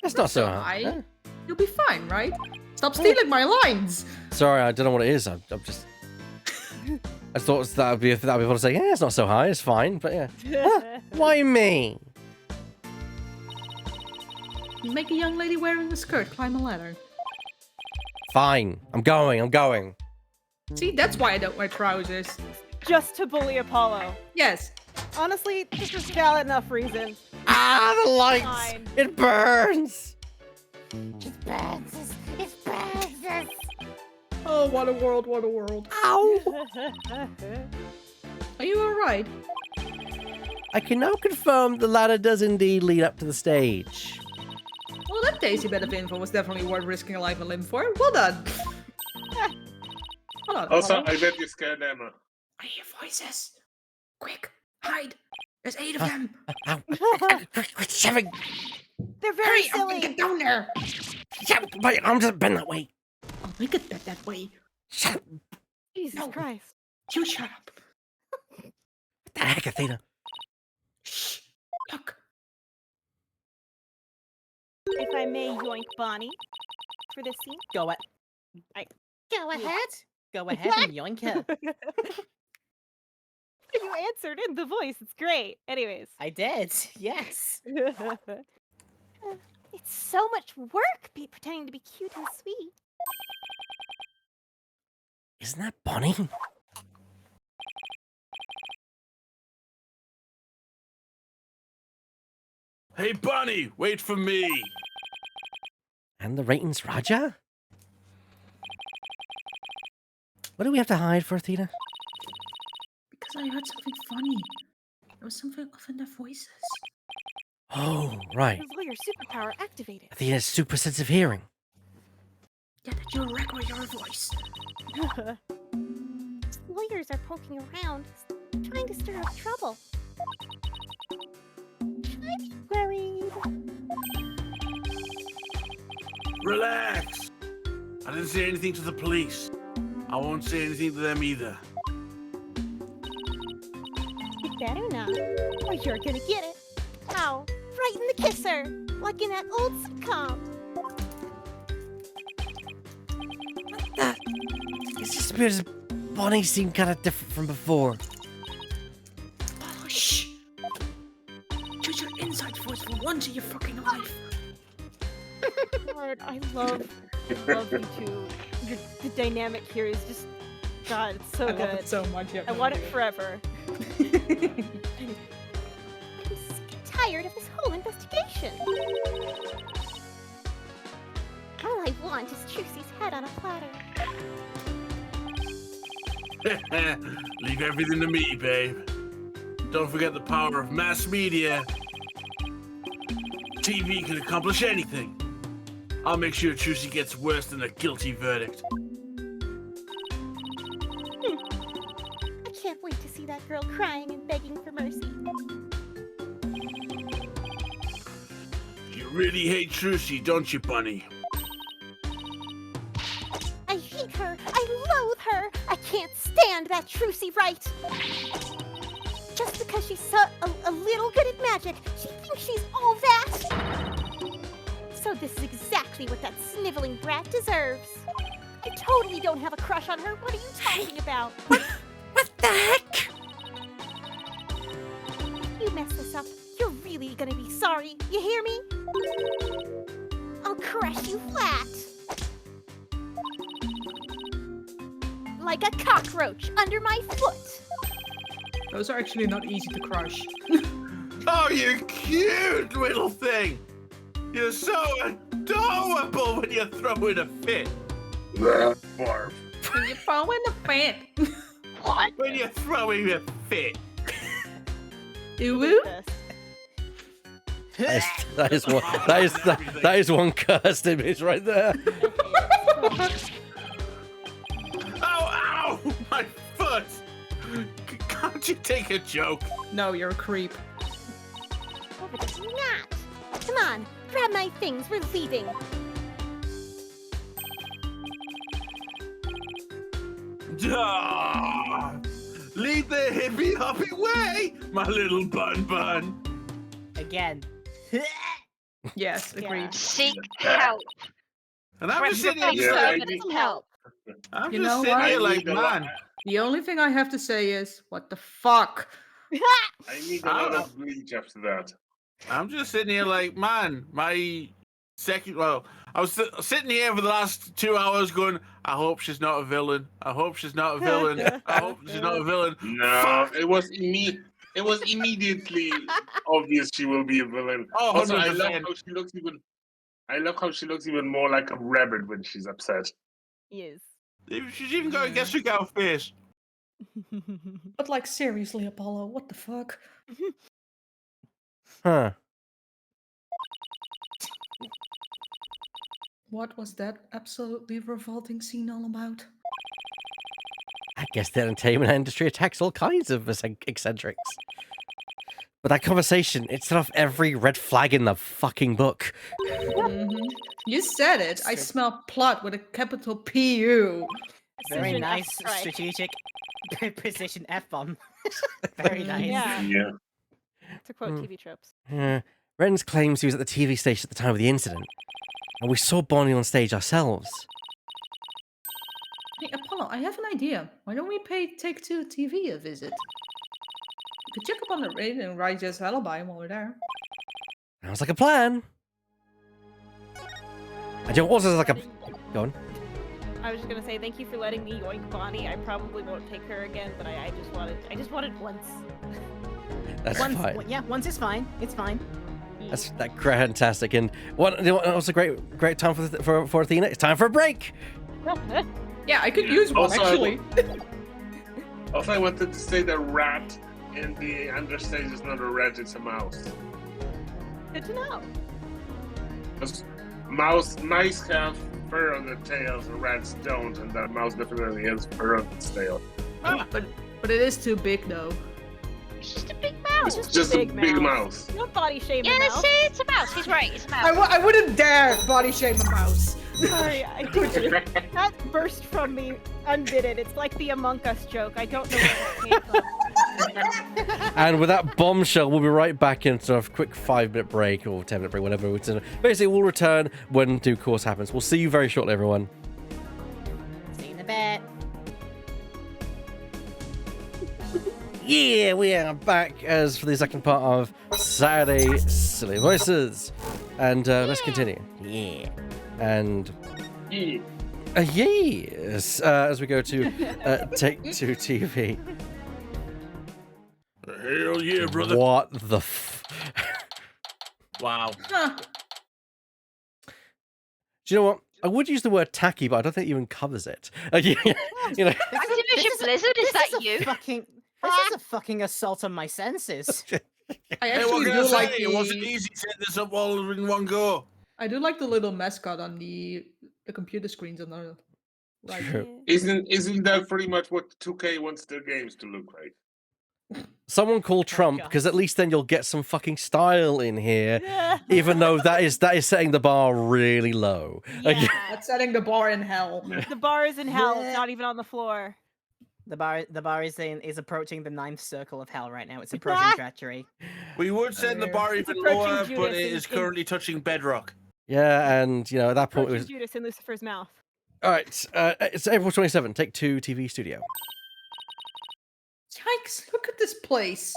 It's not so high. high. You'll be fine, right? Stop stealing my lines! Sorry, I don't know what it is. I'm just. I thought that would be fun to say. Yeah, it's not so high. It's fine, but yeah. Why me? You make a young lady wearing a skirt climb a ladder. Fine. I'm going. See, that's why I don't wear trousers. Just to bully Apollo. Yes. Honestly, this is valid enough reason. Ah, the lights! Fine. It burns! It burns us. It burns us. Oh, what a world, what a world. Ow! Are you alright? I can now confirm the ladder does indeed lead up to the stage. Well, that tasty bit of info was definitely worth risking a life and limb for. Well done. Hold on. Also, Apollo. I bet you scared Emma. I hear voices. Quick, hide. There's 8 of them. Ow! Quit shoving! They're very Hurry, I'm gonna silly. get down there. Yeah, my arms have been that way. I'll make it that way. Shut up! Jesus No. Christ. You shut up. What the heck, Athena? Look. If I may yoink Bonnie for this scene. Go it. Go ahead. Go ahead and yoink her. You answered in the voice. It's great. Anyways. I did. Yes. It's so much work pretending to be cute and sweet. Isn't that Bonnie? Hey, Bunny, wait for me. And the ratings Raja? What do we have to hide for, Athena? Because I heard something funny. There was something off in their voices. Oh, right. His lawyer superpower activated. Athena's super sense of hearing. Yeah, that you'll record your voice. Lawyers are poking around, trying to stir up trouble. I'm worried. Relax. I didn't say anything to the police. I won't say anything to them either. You better not, or you're gonna get it. How? Right in the kisser, like in that old sitcom. It's just because Bonnie seemed kind of different from before. Oh, shh. Choose your inside voice for once in your fucking life. Lord, I love you two. The dynamic here is just, God, it's so I good. love it so much. I want it forever. I'm sick and tired of this whole investigation. All I want is Trucy's head on a platter. Leave everything to me, babe. Don't forget the power of mass media. TV can accomplish anything. I'll make sure Trucy gets worse than a guilty verdict. I can't wait to see that girl crying and begging for mercy. You really hate Trucy, don't you, Bunny? I hate her. I loathe her. I can't stand that Trucy right. Just because she's a little good at magic, she thinks she's all that. So this is exactly what that sniveling brat deserves. I totally don't have a crush on her. What are you talking about? What the heck? If you mess this up, you're really gonna be sorry. You hear me? I'll crush you flat. Like a cockroach under my foot. Those are actually not easy to crush. Oh, you cute little thing! You're so adorable when you're throwing a fit. Barf. You're throwing a fit. What? When you're throwing a fit. Ew. That is one cursed image right there. Ow! My foot! Can't you take a joke? No, you're a creep. Oh, but it's not. Come on, grab my things. We're leaving. Ah, lead the hippy hoppy way, my little bun. Again. Yes, agreed. Seek help. And I'm just sitting Thanks here, for I getting help. I'm You just know sitting what? here like, I need a lot- man. The only thing I have to say is, what the fuck? I need a lot of bleach after that. I'm just sitting here like, man, my second. Well, I was sitting here for the last 2 hours going, I hope she's not a villain. I hope she's not a villain. I hope she's not a villain. No, it was immediately obvious she will be a villain. Oh, Also, I 100%. love how she looks even. I love how she looks even more like a rabbit when she's upset. Yes. She's even got a Gestrig out face. But like, seriously, Apollo, what the fuck? Huh. What was that absolutely revolting scene all about? I guess the entertainment industry attacks all kinds of eccentrics. But that conversation, it set off every red flag in the fucking book. You said it. I smell plot with a capital P-U. Very Precision nice, F-strike. strategic precision F-bomb. Very nice. Yeah. Yeah. To quote TV tropes. Ren's claims he was at the TV station at the time of the incident, and we saw Bonnie on stage ourselves. Hey, Apollo, I have an idea. Why don't we pay Take-Two TV a visit? We could check up on the raid and Raja's alibi while we're there. Sounds like a plan. I do also like a... Go on. I was just gonna say thank you for letting me yoink Bonnie. I probably won't take her again, but I just wanted once. That's once, fine. Yeah, once is fine. It's fine. That's fantastic. And what was a great time for Athena? It's time for a break. Yeah, I could use one Also, actually. Also, I wanted to say the rat in the understage is not a rat, it's a mouse. Good to know. Because mice have fur on their tails and rats don't, and that mouse definitely has fur on its tail. But it is too big though. It's just a big mouse. It's just a big mouse. Don't body shame a Yeah, mouse. see, it's a mouse. He's right. It's a mouse. I wouldn't dare body shame a mouse. Sorry, that burst from me, undid it. It's like the Among Us joke. I don't know where it came from. And with that bombshell, we'll be right back into a quick 5-minute break or 10-minute break, whatever. Basically, we'll return when due course happens. We'll see you very shortly, everyone. See you in a bit. Yeah, we are back as for the second part of Saturday Silly Voices. And let's continue. Yeah. And yes, as we go to Take-Two TV. Hell yeah, brother. What the Wow. Huh. Do you know what? I would use the word tacky, but I don't think it even covers it. You know. Activision Blizzard, is that you? This is a fucking assault on my senses. I Hey, what actually can I do say? like It wasn't the. easy setting this up all in one go. I do like the little mascot on the computer screens on the right. True. Isn't that pretty much what 2K wants their games to look like? Someone call Trump, because at least then you'll get some fucking style in here. Even though that is setting the bar really low. Yeah. That's setting the bar in hell. The bar is in hell. It's not even on the floor. The bar is approaching the 9th circle of hell right now. It's approaching treachery. We would send the bar even approaching lower, but Judas it in- is currently touching bedrock. Yeah, and at that point it Approaching was Judas in Lucifer's mouth. all right. It's April 27. Take-Two TV studio. Yikes! Look at this place.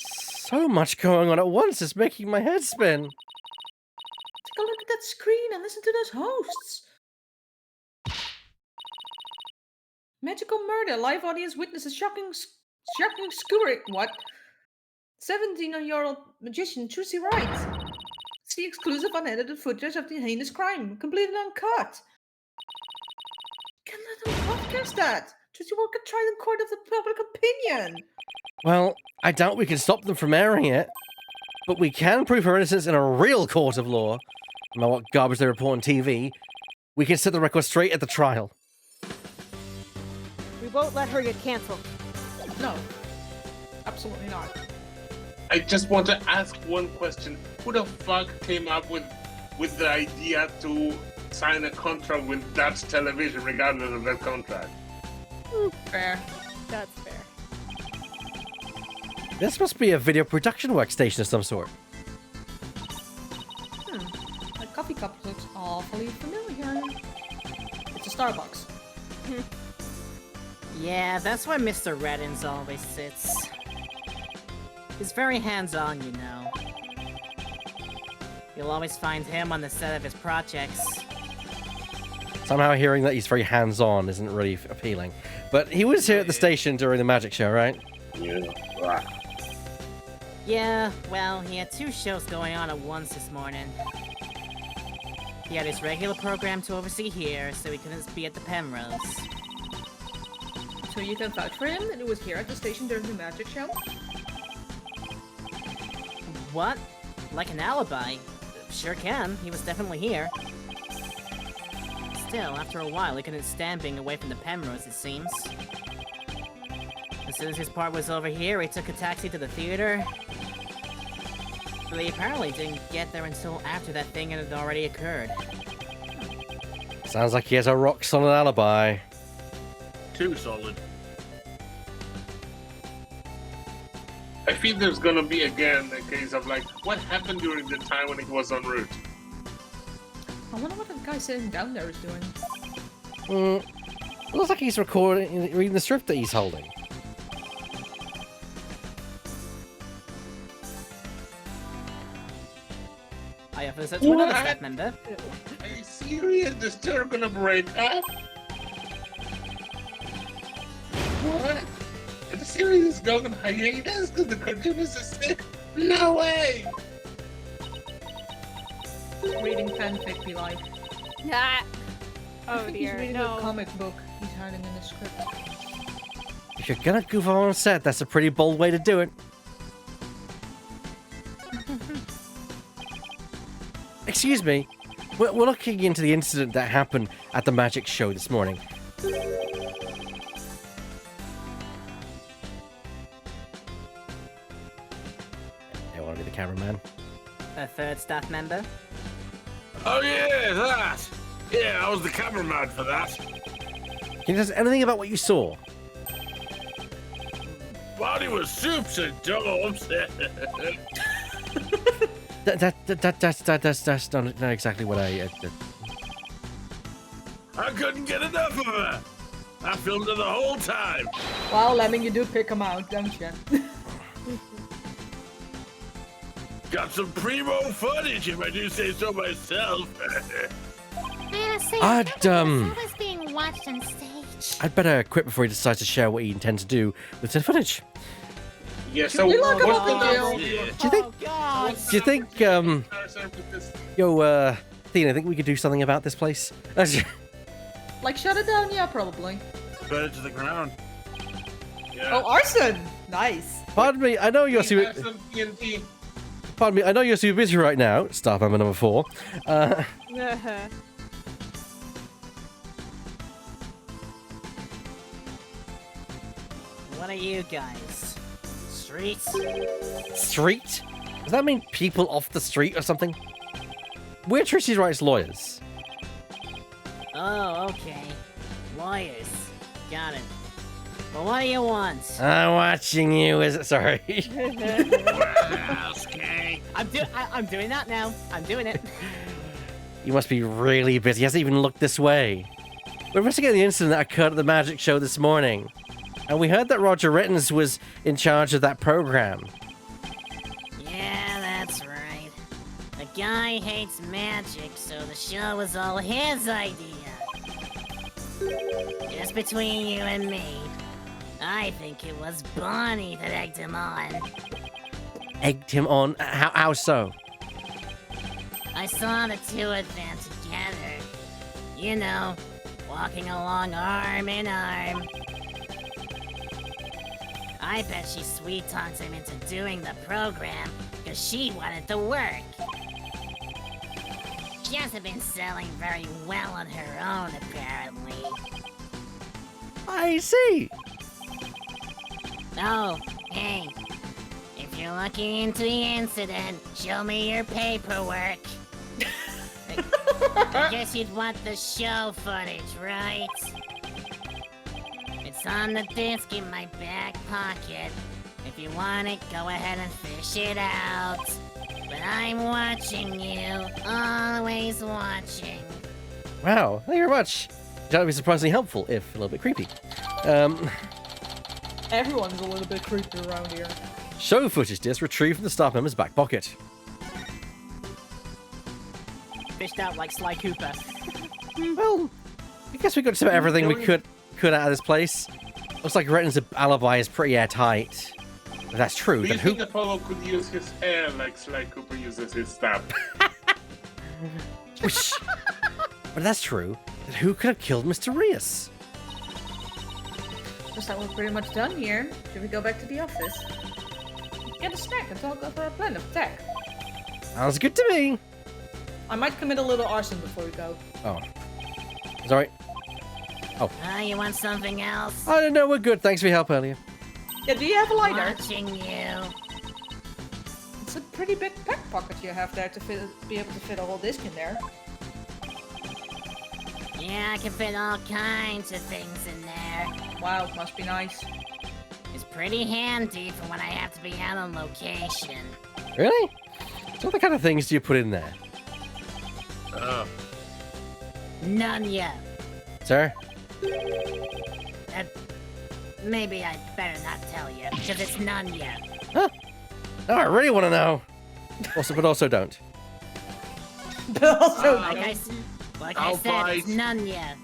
So much going on at once. It's making my head spin. Take a look at that screen and listen to those hosts. Magical murder. Live audience witnesses shocking skewering. What? 17-year-old magician Trucy Wright. See exclusive unedited footage of the heinous crime, completely uncut. Can let them broadcast that. Trucy will get tried in court of the public opinion. Well, I doubt we can stop them from airing it, but we can prove her innocence in a real court of law. No matter what garbage they report on TV, we can set the record straight at the trial. We won't let her get canceled. No, absolutely not. I just want to ask one question. Who the fuck came up with the idea to sign a contract with Dutch television regardless of that contract? Fair. That's fair. This must be a video production workstation of some sort. The coffee cup looks awfully familiar. It's a Starbucks. Yeah, that's where Mr. Reddins always sits. He's very hands-on, you know. You'll always find him on the set of his projects. Somehow hearing that he's very hands-on isn't really appealing. But he was here at the station during the magic show, right? Yeah. Yeah, well, he had 2 shows going on at once this morning. He had his regular program to oversee here, so he couldn't be at the Penrose. So you can vouch for him that he was here at the station during the magic show? What? Like an alibi? Sure can, he was definitely here. Still, after a while, he couldn't stand being away from the Penrose, it seems. As soon as his part was over here, he took a taxi to the theater. But he apparently didn't get there until after that thing had already occurred. Sounds like he has a rock-solid alibi. Too solid. I feel there's gonna be again a case of like what happened during the time when it was en route. I wonder what that guy sitting down there is doing. Looks like he's reading the script that he's holding. I have this to another staff member. Are you serious? The still gonna break up? What? The series is going on hiatus because the cartoonist is sick? No way! Reading fanfic be like. Yeah. I Oh think dear, he's reading no. a comic book he's hiding in the script. If you're gonna goof on set, that's a pretty bold way to do it. Excuse me, we're looking into the incident that happened at the magic show this morning. I want to be the cameraman. A third staff member. Oh yeah, that. Yeah, I was the cameraman for that. Can you tell us anything about what you saw? Body was soups and domes. That's not exactly what I... I couldn't get enough of her. I filmed her the whole time. Wow, Lemming, you do pick him out, don't you? Got some primo footage, if I do say so myself. I I'd, was being watched on stage. I'd better quit before he decides to share what he intends to do with the footage. Yeah, so we lock him what's up the in jail? number? Yeah. Do you think... Oh God! Do you think, Thea, I think we could do something about this place? Like, shut it down? Yeah, probably. Burn it to the ground. Yeah. Oh, arson! Nice. Pardon me, I know you're We super... have some TNT. Pardon me, I know you're super busy right now, staff member number 4. What are you guys? Streets? Street? Does that mean people off the street or something? We're Tracy Wright's lawyers. Oh, okay. Lawyers. Got it. Well, what do you want? I'm watching you as... Sorry. Okay. I'm doing that now. I'm doing it. You must be really busy. He hasn't even looked this way. We're investigating the incident that occurred at the magic show this morning. And we heard that Roger Rittens was in charge of that program. Yeah, that's right. The guy hates magic, so the show was all his idea. Just between you and me, I think it was Bonnie that egged him on. Egged him on? How so? I saw the two of them together. You know, walking along arm in arm. I bet she sweet-talked him into doing the program because she wanted to work. She hasn't been selling very well on her own, apparently. I see. Oh, hey, if you're looking into the incident, show me your paperwork. I guess you'd want the show footage, right? It's on the disc in my back pocket. If you want it, go ahead and fish it out. But I'm watching you, always watching. Wow, thank you very much. That would be surprisingly helpful, if a little bit creepy. Everyone's a little bit creepy around here. Show footage disc retrieved from the staff member's back pocket. Fished out like Sly Cooper. Well, I guess we got just about everything we could out of this place. Looks like Retten's alibi is pretty airtight. If that's true, Do then you who... think Apollo could use his hair like Sly Cooper uses his staff? Which... But if that's true, then who could have killed Mr. Rios? Looks like we're pretty much done here. Should we go back to the office? Get a snack and talk over our plan of attack. Sounds good to me. I might commit a little arson before we go. Oh. Sorry. You want something else? I don't know, we're good. Thanks for your help earlier. Yeah, do you have a lighter? Watching you. It's a pretty big back pocket you have there to be able to fit a whole disc in there. Yeah, I can fit all kinds of things in there. Wow, must be nice. It's pretty handy for when I have to be out on location. Really? So what kind of things do you put in there? None yet. Sir? Maybe I'd better not tell you, because it's none yet. Huh? No, I really want to know. Also, but also don't. But also, Like I'll I said, buy- it's none yet.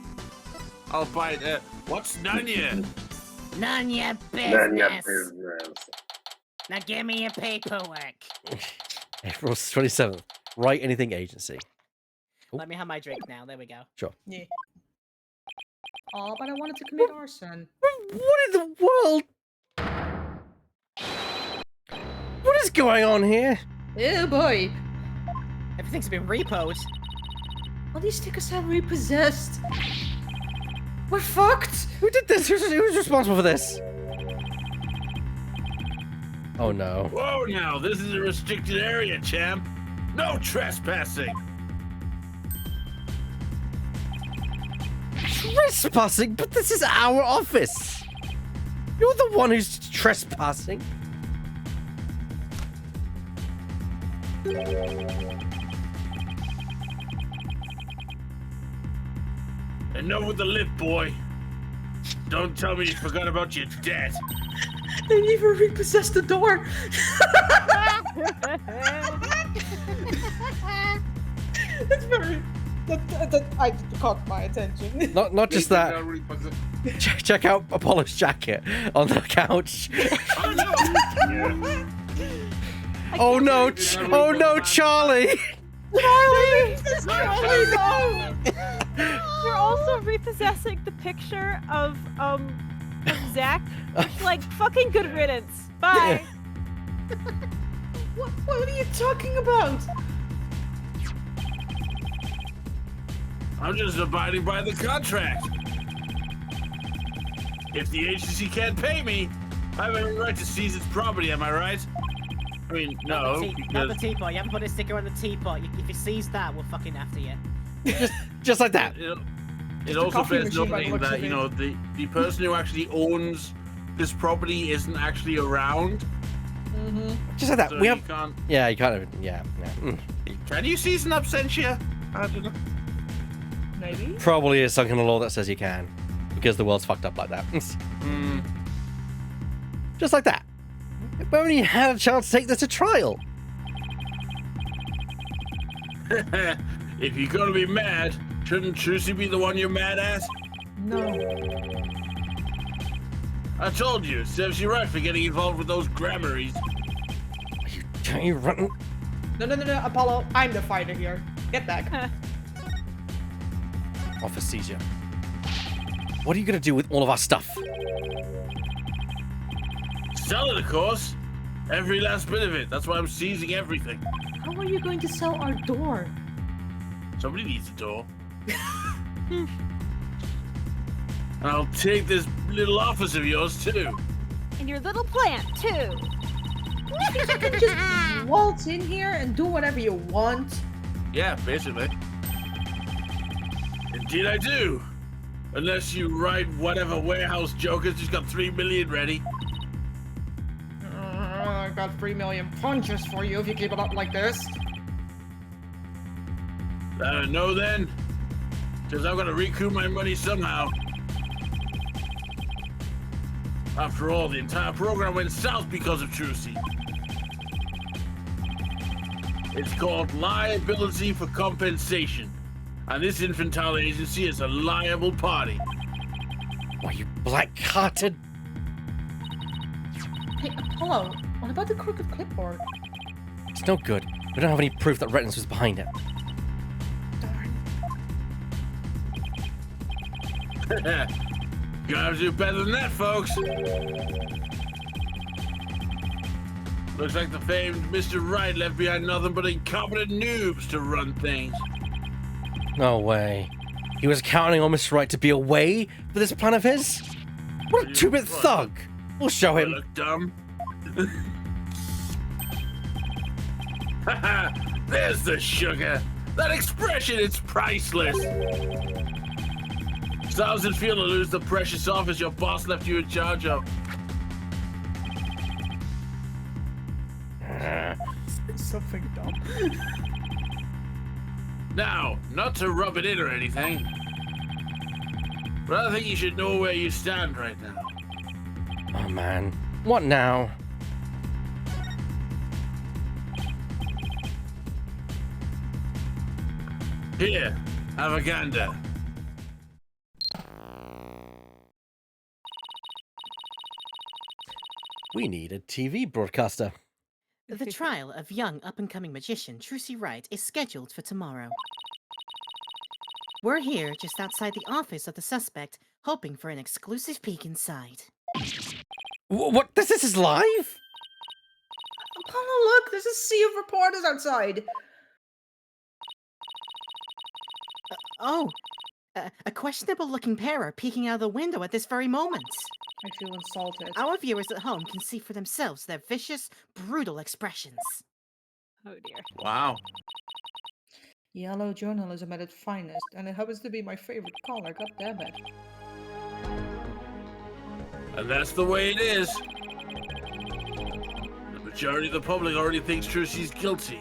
I'll fight. What's none yet? None yet None your business. business. Now give me your paperwork. April 27th. Write anything agency. Let me have my drink now. There we go. yeah. Oh, but I wanted to commit arson. What in the world? What is going on here? Oh boy. Everything's been repoed. All these stickers are repossessed. We're fucked. Who did this? Who's responsible for this? Oh no. Whoa, now this is a restricted area, champ. No trespassing. Trespassing? But this is our office. You're the one who's trespassing. Enough with the lip, boy. Don't tell me you forgot about your debt. They even repossessed the door. That's very. That I caught my attention. Not just that. Check out Apollo's jacket on the couch. Oh no! Oh no, Charlie! Charlie, no! You're also repossessing the picture of Zach. Which, like, fucking good riddance. Bye. What are you talking about? I'm just abiding by the contract. If the agency can't pay me, I have every right to seize its property, am I right? I mean, no, Not the because teapot. You haven't put a sticker on the teapot. If you seize that, we're fucking after you. Just like that. it also coffee bears machine by the noting looks that, of you it. know, the person who actually owns this property isn't actually around. Just like that. So We you have. can't. Yeah, you can't. Yeah. Can you seize an absentia? I don't know. Maybe. Probably is something in the law that says you can, because the world's fucked up like that. Just like that. We haven't even had a chance to take this to trial. If you're gonna be mad, shouldn't Trucy be the one you're mad at? No. I told you, serves you right for getting involved with those grammaries. Are you running? No, Apollo. I'm the fighter here. Get back. Office seizure. What are you gonna do with all of our stuff? Sell it, of course. Every last bit of it. That's why I'm seizing everything. How are you going to sell our door? Somebody needs a door. And I'll take this little office of yours, too. And your little plant, too. You can just waltz in here and do whatever you want. Yeah, basically. Indeed I do. Unless you write whatever warehouse joker's just got 3 million ready. I got 3 million punches for you if you keep it up like this. No then. Because I'm gonna recoup my money somehow. After all, the entire program went south because of Trucy. It's called liability for compensation. And this infantile agency is a liable party. Why, you black-hearted? Hey, Apollo, what about the crooked clipboard? It's no good. We don't have any proof that Retinus was behind it. Darn. Gotta do better than that, folks. Looks like the famed Mr. Wright left behind nothing but incompetent noobs to run things. No way. He was counting on Mr. Wright to be away for this plan of his? What a two-bit thug! We'll show I him. look dumb. There's the sugar. That expression, it's priceless. So how's it feel to lose the precious office your boss left you in charge of? something dumb. Now, not to rub it in or anything, but I think you should know where you stand right now. Oh man. What now? Here, have a gander. We need a TV broadcaster. The trial of young up-and-coming magician Trucy Wright is scheduled for tomorrow. We're here just outside the office of the suspect, hoping for an exclusive peek inside. What? This is live? Apollo, look, there's a sea of reporters outside. A questionable-looking pair are peeking out of the window at this very moment. I feel insulted. Our viewers at home can see for themselves their vicious, brutal expressions. Oh dear. Wow. Yellow journalism at its finest, and it happens to be my favorite color, god damn it. And that's the way it is. The majority of the public already thinks Trucy's guilty.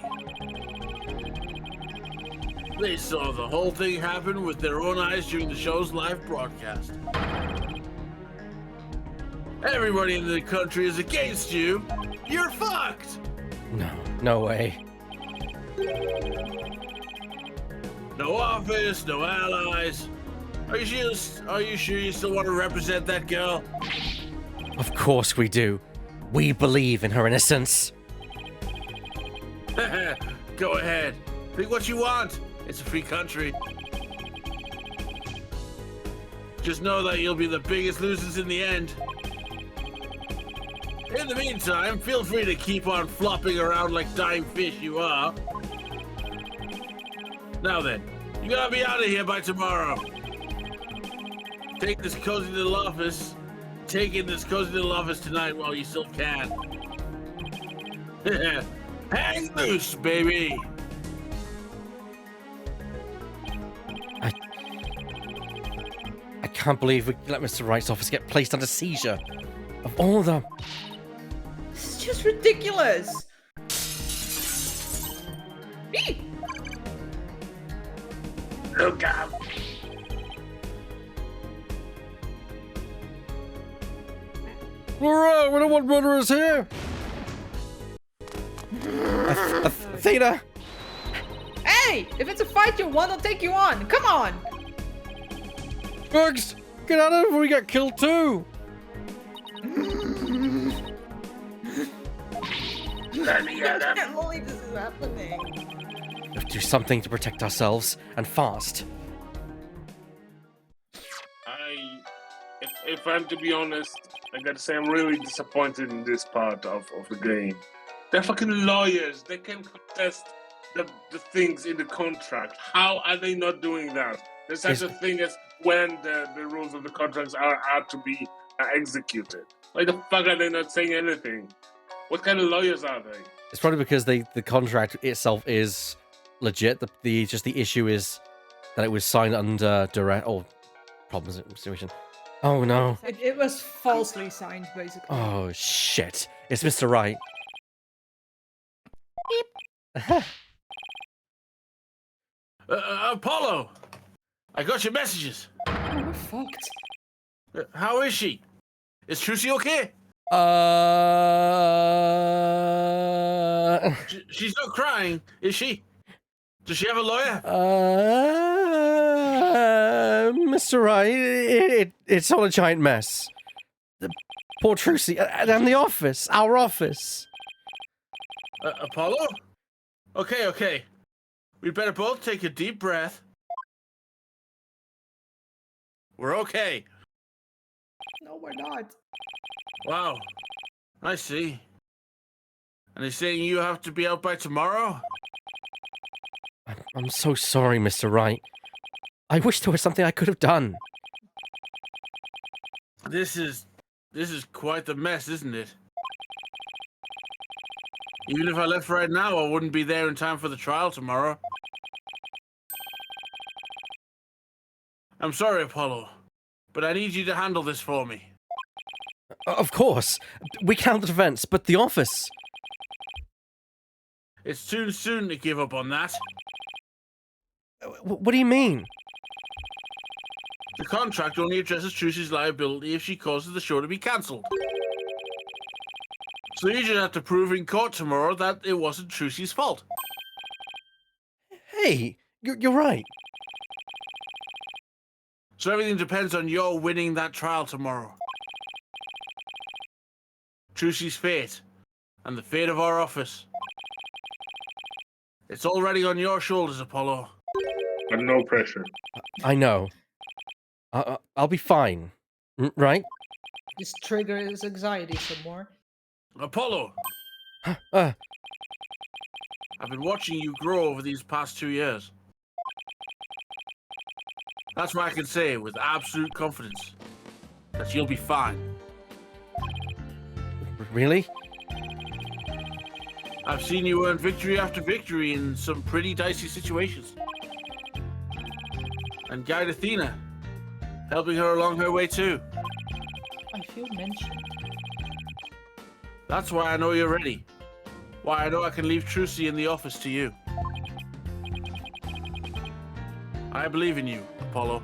They saw the whole thing happen with their own eyes during the show's live broadcast. Everybody in the country is against you. You're fucked. No way. No office, no allies. Are you sure you still want to represent that girl? Of course we do. We believe in her innocence. Go ahead. Think what you want. It's a free country. Just know that you'll be the biggest losers in the end. In the meantime, feel free to keep on flopping around like dying fish you are. Now then, you gotta be out of here by tomorrow. Take in this cozy little office tonight while you still can. Hang loose, baby. I can't believe we let Mr. Wright's office get placed under seizure. Of all of them. This is just ridiculous. Eee! Look out! Laura, we don't want murderers here. Athena. Hey, if it's a fight you want, I'll take you on. Come on. Bugs, get out of here before we get killed too. Let me I at him. can't believe this is happening. We have to do something to protect ourselves, and fast. If I'm to be honest, I gotta say I'm really disappointed in this part of the game. They're fucking lawyers. They can contest the things in the contract. How are they not doing that? There's such a thing as when the rules of the contracts are to be executed. Why the fuck are they not saying anything? What kind of lawyers are they? It's probably because the contract itself is legit. The issue is that it was signed under duress or problems situation. Oh no. It was falsely signed, basically. Oh shit. It's Mr. Wright. Apollo, I got your messages. Oh, we're fucked. How is she? Is Trucy okay? She's not crying, is she? Does she have a lawyer? Mr. Wright, it's all a giant mess. The poor Trucy, and the office, our office. Apollo? Okay. We'd better both take a deep breath. We're okay. No, we're not. Wow. I see. And they're saying you have to be out by tomorrow? I'm so sorry, Mr. Wright. I wish there was something I could have done. This is quite the mess, isn't it? Even if I left right now, I wouldn't be there in time for the trial tomorrow. I'm sorry, Apollo, but I need you to handle this for me. Of course. We can handle the defense, but the office. It's too soon to give up on that. What do you mean? The contract only addresses Trucy's liability if she causes the show to be cancelled. So you just have to prove in court tomorrow that it wasn't Trucy's fault. Hey, you're right. So everything depends on your winning that trial tomorrow. Trucy's fate, and the fate of our office. It's already on your shoulders, Apollo. And no pressure. I know. I'll be fine. Right? This triggers anxiety some more. Apollo, I've been watching you grow over these past 2 years. That's why I can say with absolute confidence that you'll be fine. Really? I've seen you earn victory after victory in some pretty dicey situations. And guide Athena, helping her along her way too. I feel mentioned. That's why I know you're ready. Why I know I can leave Trucy in the office to you. I believe in you, Apollo.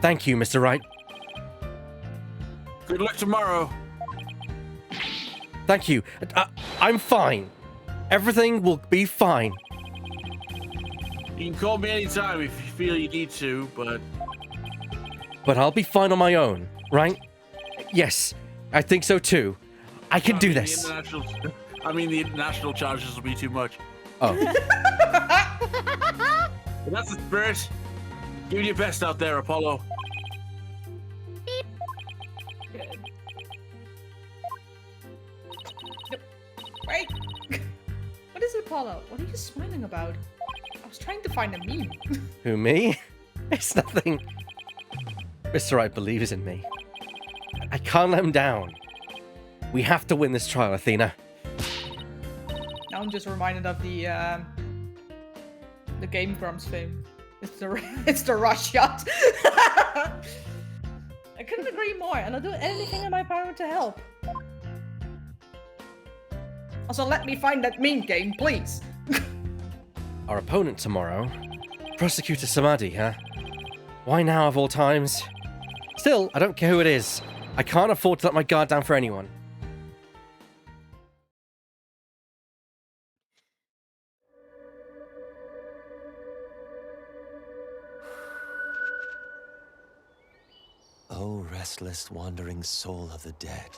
Thank you, Mr. Wright. Good luck tomorrow. Thank you. I'm fine. Everything will be fine. You can call me anytime if you feel you need to, But I'll be fine on my own, right? Yes, I think so too. I can do this. The international charges will be too much. Oh. But that's the spirit. Give it your best out there, Apollo. Good. Wait! What is it, Apollo? What are you smiling about? I was trying to find a meme. Who, me? It's nothing. Mr. Wright believes in me. I can't let him down. We have to win this trial, Athena. Now I'm just reminded of the Game Grumps thing. It's the rush shot. I couldn't agree more, and I'll do anything in my power to help. Also, let me find that meme game, please. Our opponent tomorrow? Prosecutor Samadhi, huh? Why now of all times? Still, I don't care who it is. I can't afford to let my guard down for anyone. O restless, wandering soul of the dead.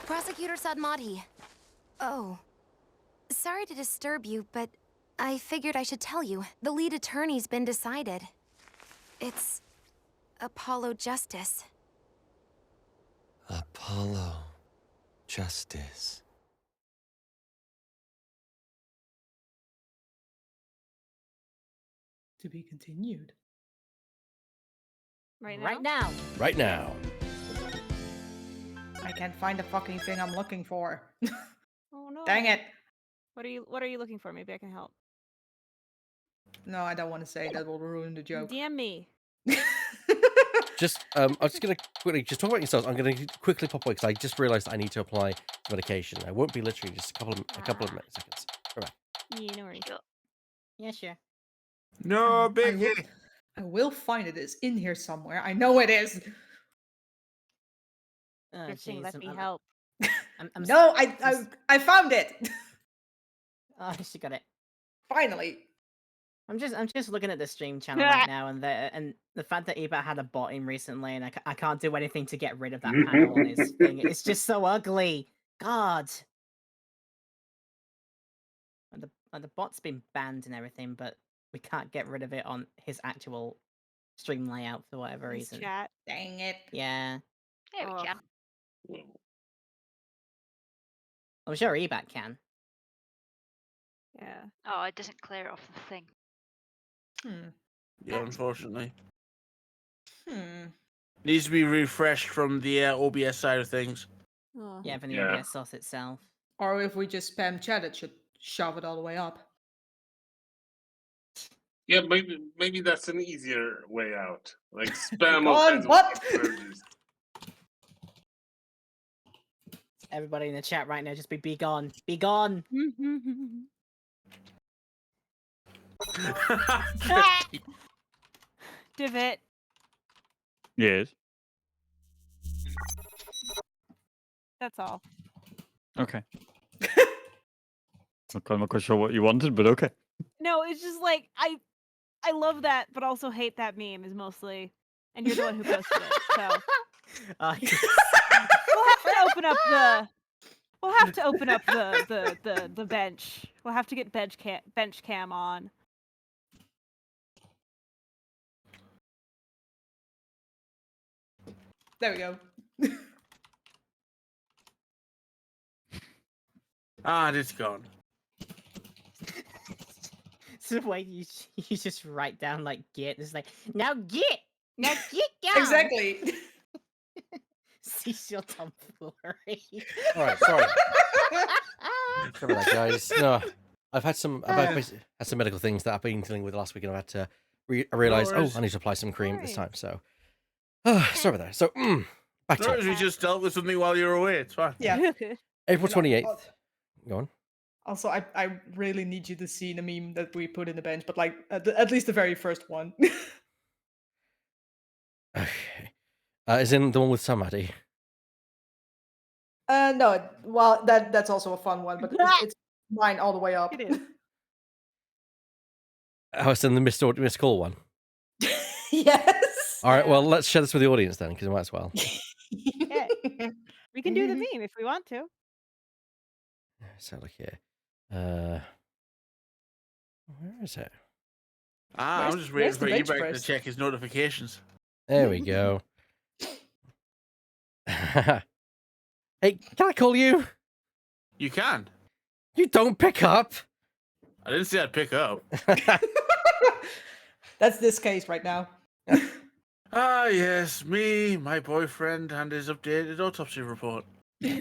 Prosecutor Sadmadhi. Oh. Sorry to disturb you, but I figured I should tell you. The lead attorney's been decided. It's Apollo Justice. Apollo Justice. To be continued. Right Right now. Right now. I can't find the fucking thing I'm looking for. Oh no. Dang it. What are you looking for? Maybe I can help. No, I don't want to say that will ruin the joke. DM me. Just, I'm just gonna quickly just talk about yourselves. I'm gonna quickly pop away because I just realised I need to apply medication. I won't be literally just a couple of seconds. All right. Yeah, no worries. Yeah, sure. No biggie. I will find it. It's in here somewhere. I know it is. Oh, Good thing, jeez, let me I'm- help. I'm No, s- I found it. Oh, she got it. Finally. I'm just looking at the stream channel right now, and the fact that Ebert had a bot in recently, and I can't do anything to get rid of that panel on his thing. It's just so ugly. God. And the bot's been banned and everything, but we can't get rid of it on his actual stream layout for whatever His reason. chat. Dang it. Yeah. There we Ugh. can. I'm sure Ebert can. Yeah. Oh, it doesn't clear off the thing. Yeah, unfortunately. Needs to be refreshed from the OBS side of things. Oh. Yeah, from the Yeah. OBS source itself. Or if we just spam chat, it should shove it all the way up. Yeah, maybe that's an easier way out. Like spam all God, kinds of what? emojis. Everybody in the chat right now, just be gone. Be gone. Divot. Yes. That's all. Okay. I'm not quite sure what you wanted, but okay. No, it's just like I love that, but also hate that meme is mostly, and you're the one who posted it. So we'll have to open up the. We'll have to open up the bench. We'll have to get bench cam on. There we go. It's gone. So the way you just write down like get. It's like now get down. Exactly. Cease your tomfoolery. All right, sorry. Sorry about that, guys. No, I've had some medical things that I've been dealing with last week, and I've had to realize, worries. I need to apply some cream this Alright. time. So, sorry about that. So, back to No, it. we just dealt with something while you were away. It's fine. Yeah. April 28th. Go on. Also, I really need you to see the meme that we put in the bench, but like at least the very first one. Okay. Is in the one with Samadhi. No, well that's also a fun one, but it's mine all the way up. It is. Oh, it's in the missed call one. Yes. All right. Well, let's share this with the audience then, because we might as well. Yeah. We can do the meme if we want to. So look here. Where is it? I'm just waiting where's the for bench Ebert to press? check his notifications. There we go. Hey, can I call you? You can. You don't pick up. I didn't say I'd pick up. That's this case right now. Yes, me, my boyfriend, and his updated autopsy report. We'll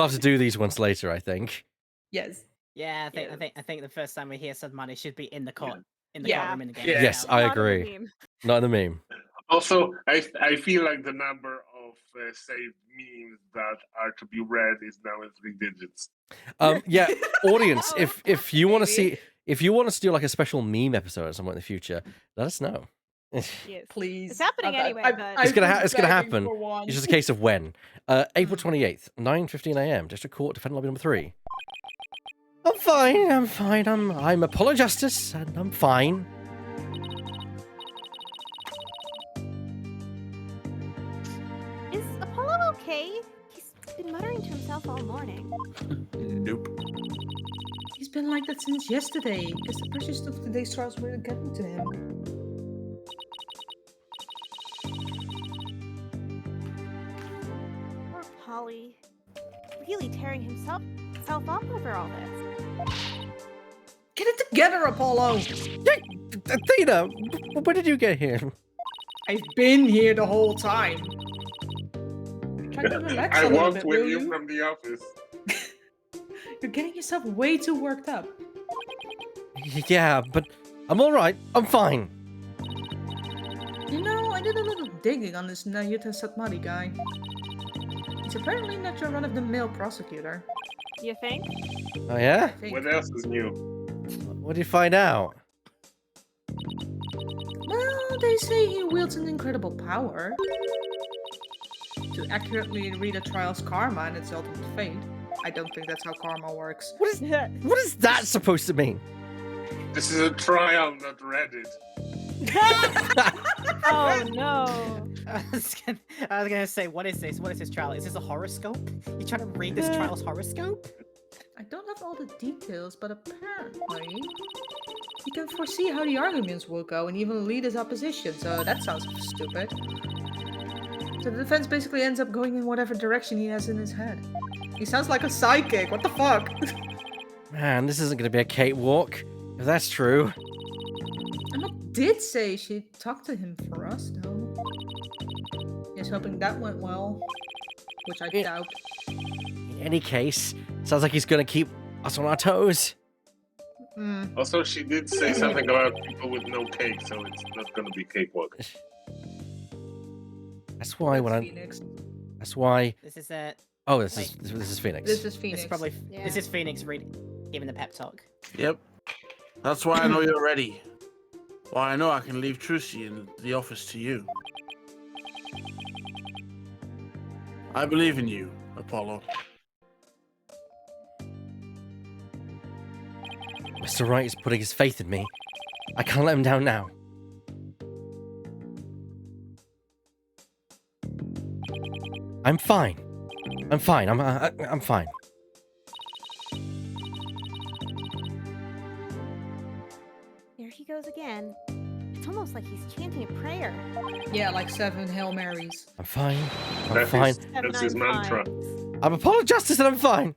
have to do these ones later, I think. Yes. Yeah, I think the first time we hear Sudmoney should be in the court, in the Yeah. courtroom in the game. Yeah. Yes, I agree. Not in the meme. Also, I feel like the number of saved memes that are to be read is now in 3 digits. Yeah, audience, if you want to maybe. see, if you want us to do like a special meme episode or something in the future, let us know. Yes. Please. It's happening anyway, but- It's gonna I've been it's gonna begging happen. for one. It's just a case of when. April 28th, 9:15 a.m. District Court, Defendant Lobby number 3. I'm fine. I'm Apollo Justice, and I'm fine. Is Apollo okay? He's been muttering to himself all morning. Nope. He's been like that since yesterday, because the precious of today's trials were getting to him. Poor Polly. Really tearing himself up over all this. Get it together, Apollo! Athena, when did you get here? I've been here the whole time. Try to relax I a little walked bit, with will you you? from the office. You're getting yourself way too worked up. Yeah, but I'm all right. I'm fine. You know, I did a little digging on this Nayuta Satmari guy. He's apparently not your run-of-the-mill prosecutor. You think? Oh yeah? I think. What else is new? What did you find out? Well, they say he wields an incredible power. To accurately read a trial's karma and its ultimate fate. I don't think that's how karma works. What is that supposed to mean? This is a trial, not Reddit. Oh no. I was gonna say, what is this? What is this trial? Is this a horoscope? You trying to read this trial's horoscope? I don't have all the details, but apparently he can foresee how the arguments will go and even lead his opposition, so that sounds stupid. So the defense basically ends up going in whatever direction he has in his head. He sounds like a psychic, what the fuck? Man, this isn't going to be a cakewalk. If that's true. Emma did say she'd talk to him for us, though. He's hoping that went well, which I doubt. In any case, sounds like he's going to keep us on our toes. Also, she did say something about people with no cake, so it's not going to be cakewalk. That's why when I. Phoenix. That's why. This is it. Oh, this Wait. is Phoenix. This is Phoenix. This is probably Yeah. this is Phoenix giving the pep talk. Yep. That's why I know you're ready. Why I know I can leave Trucy in the office to you. I believe in you, Apollo. Mr. Wright is putting his faith in me. I can't let him down now. I'm fine. I'm fine. I'm fine. There he goes again. It's almost like he's chanting a prayer. Yeah, like 7 Hail Marys. I'm fine. I'm That fine. is- That's his 7, 9 mantra. times. I'm Apollo Justice and I'm fine.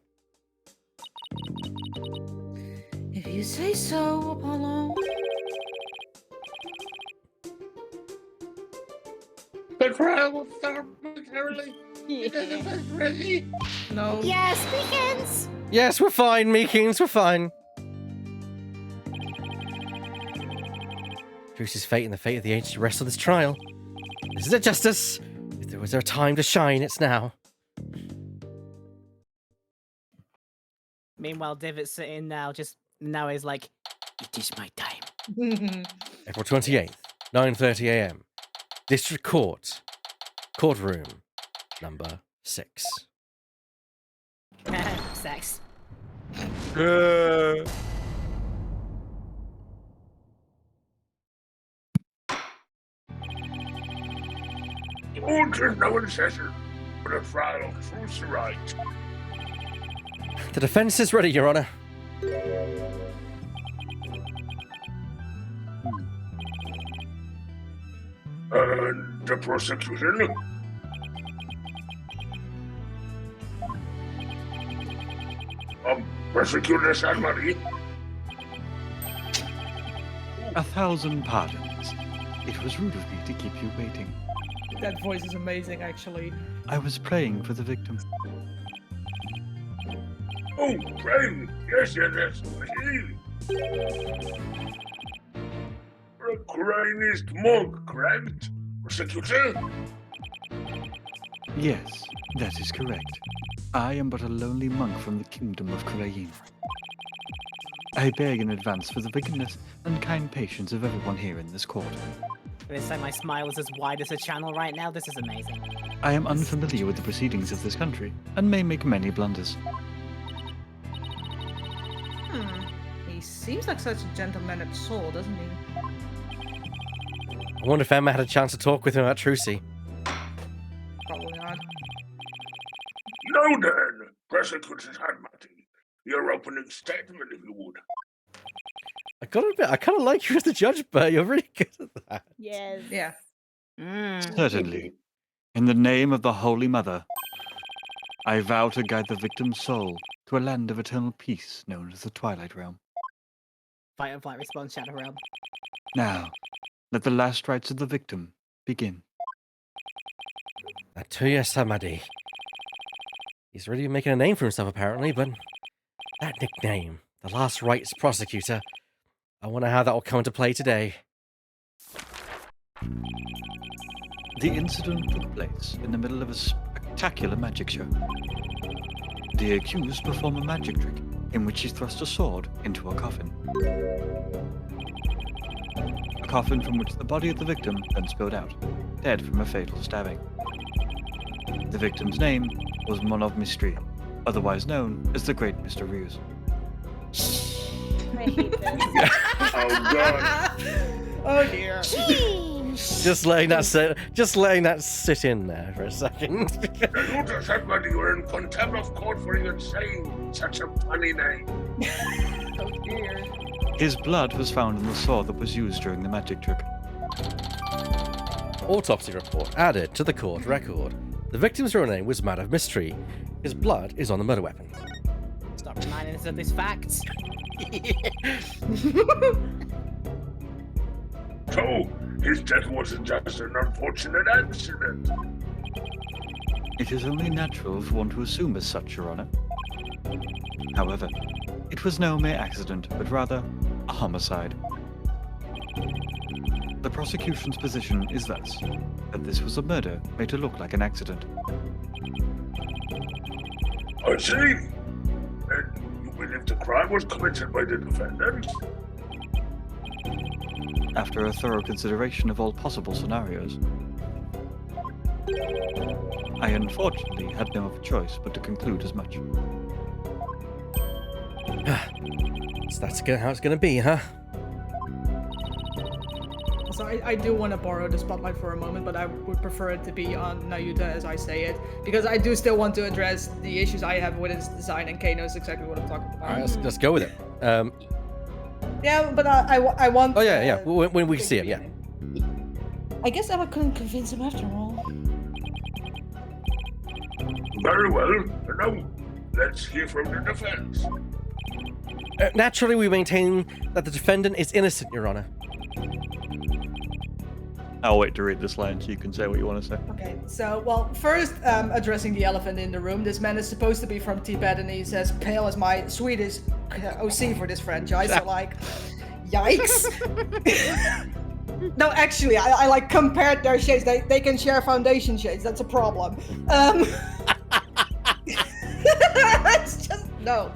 If you say so, Apollo. The crowd will start momentarily. Ready? No. Yes, weekends! Yes, we're fine, Meekins. We're fine. Truce's fate and the fate of the agency rest on this trial. This is it, Justice. If there was a time to shine, it's now. Meanwhile, Divott's sitting now is like, it is my time. April 28th, 9:30 a.m. District Court. Courtroom. Number 6. Sex. The court is now in session for the trial of Trucy Wright. The defense is ready, Your Honor. And the prosecution. Prosecutor San-Marie. 1,000 pardons. It was rude of me to keep you waiting. That voice is amazing, actually. I was praying for the victim. Oh, praying. Yes. A Crainist monk, correct? Prosecutor? Yes, that is correct. I am but a lonely monk from the kingdom of Krain. I beg in advance for the forgiveness and kind patience of everyone here in this court. It's like my smile is as wide as a channel right now. This is amazing. I am unfamiliar with the proceedings of this country and may make many blunders. He seems like such a gentleman-mannered soul, doesn't he? I wonder if Emma had a chance to talk with him about Trucy. Probably not. Now then, Prosecutor San-Marie, your opening statement, if you would. I gotta admit, I kind of like you as the judge, but you're really good at that. Yes. Yeah. Certainly. In the name of the Holy Mother, I vow to guide the victim's soul to a land of eternal peace known as the Twilight Realm. Fight or flight response, Shadow Realm. Now, let the last rites of the victim begin. Atuya Samadi. He's really making a name for himself, apparently, but that nickname, the last rights prosecutor, I wonder how that will come into play today. The incident took place in the middle of a spectacular magic show. The accused performed a magic trick in which he thrust a sword into a coffin. A coffin from which the body of the victim then spilled out, dead from a fatal stabbing. The victim's name was Monov Mistri, otherwise known as the Great Mr. Ruse. I hate this. Oh, God. Oh dear. Jeez! Just letting that sit in there for a second. Prosecutor San-Marie, you are in contempt of court for even saying such a funny name. Oh dear. His blood was found on the sword that was used during the magic trick. Autopsy report added to the court record. The victim's real name was Man of Mystery. His blood is on the murder weapon. Stop reminding us of this fact. So, his death wasn't just an unfortunate accident. It is only natural for one to assume as such, Your Honor. However, it was no mere accident, but rather a homicide. The prosecution's position is thus, that this was a murder made to look like an accident. I see. And you believe the crime was committed by the defendant? After a thorough consideration of all possible scenarios, I unfortunately had no other choice but to conclude as much. So that's how it's gonna be, huh? So I do want to borrow the spotlight for a moment, but I would prefer it to be on Nayuta as I say it, because I do still want to address the issues I have with its design, and Kay knows exactly what I'm talking about. All right, let's go with it. Yeah, but I want... Oh, yeah. When we see him, yeah. I guess I couldn't convince him after all. Very well. Now, let's hear from the defense. Naturally, we maintain that the defendant is innocent, Your Honor. I'll wait to read this line so you can say what you want to say. Okay, so, well, first, addressing the elephant in the room. This man is supposed to be from Tibet, and he's as pale as my sweetest OC for this franchise, so, like, yikes. No, actually, I like, compared their shades. They can share foundation shades. That's a problem. It's just, no.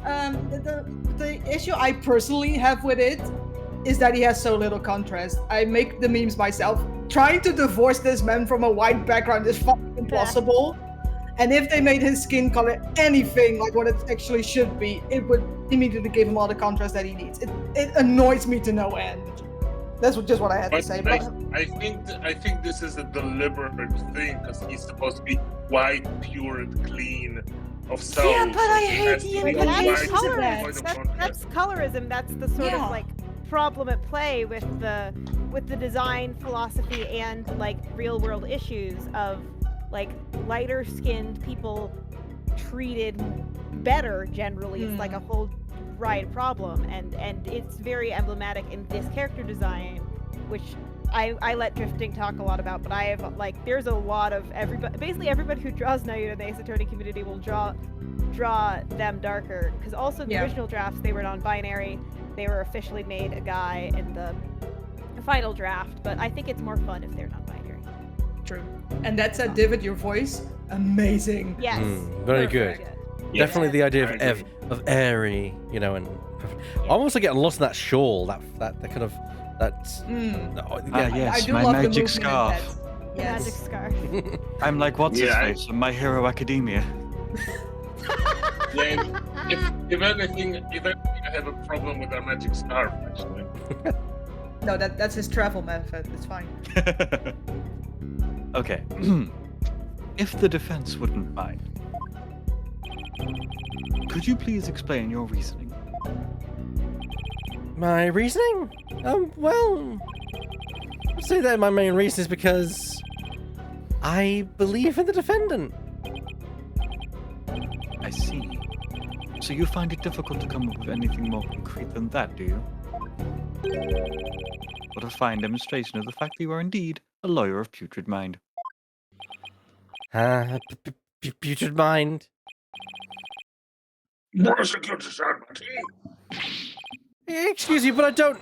The issue I personally have with it is that he has so little contrast. I make the memes myself. Trying to divorce this man from a white background is fucking impossible. And if they made his skin color anything like what it actually should be, it would immediately give him all the contrast that he needs. It annoys me to no end. That's just what I had to say. But I think this is a deliberate thing because he's supposed to be white, pure, and clean of soul. Yeah, but I hate the That's implications. that's colorism. That's the sort of like problem at play with the design philosophy and like real world issues of like lighter skinned people treated better generally. It's like a whole right problem, and it's very emblematic in this character design, which I let Drifting talk a lot about, but I have like there's a lot of basically everybody who draws Nayuta in the Ace Attorney community will draw them darker, because also in the original drafts they were non-binary. They were officially made a guy in the final draft, but I think it's more fun if they're non-binary. True. And that's a Divid, your voice, amazing. Yes. Very good. Definitely the idea of airy, you know, and almost like getting lost in that shawl, that kind of that's. Yes, I do my love magic the movement scarf. in that. Magic scarf. I'm like what's his face from My Hero Academia. Yeah, if anything, I have a problem with our magic scarf, actually. No, that's his travel method. It's fine. Okay. If the defense wouldn't mind, could you please explain your reasoning? My reasoning? Well, I'd say that my main reason is because I believe in the defendant. I see. So you find it difficult to come up with anything more concrete than that, do you? What a fine demonstration of the fact that you are indeed a lawyer of putrid mind. Putrid mind. Prosecutor Sanmati. Excuse you, but I don't.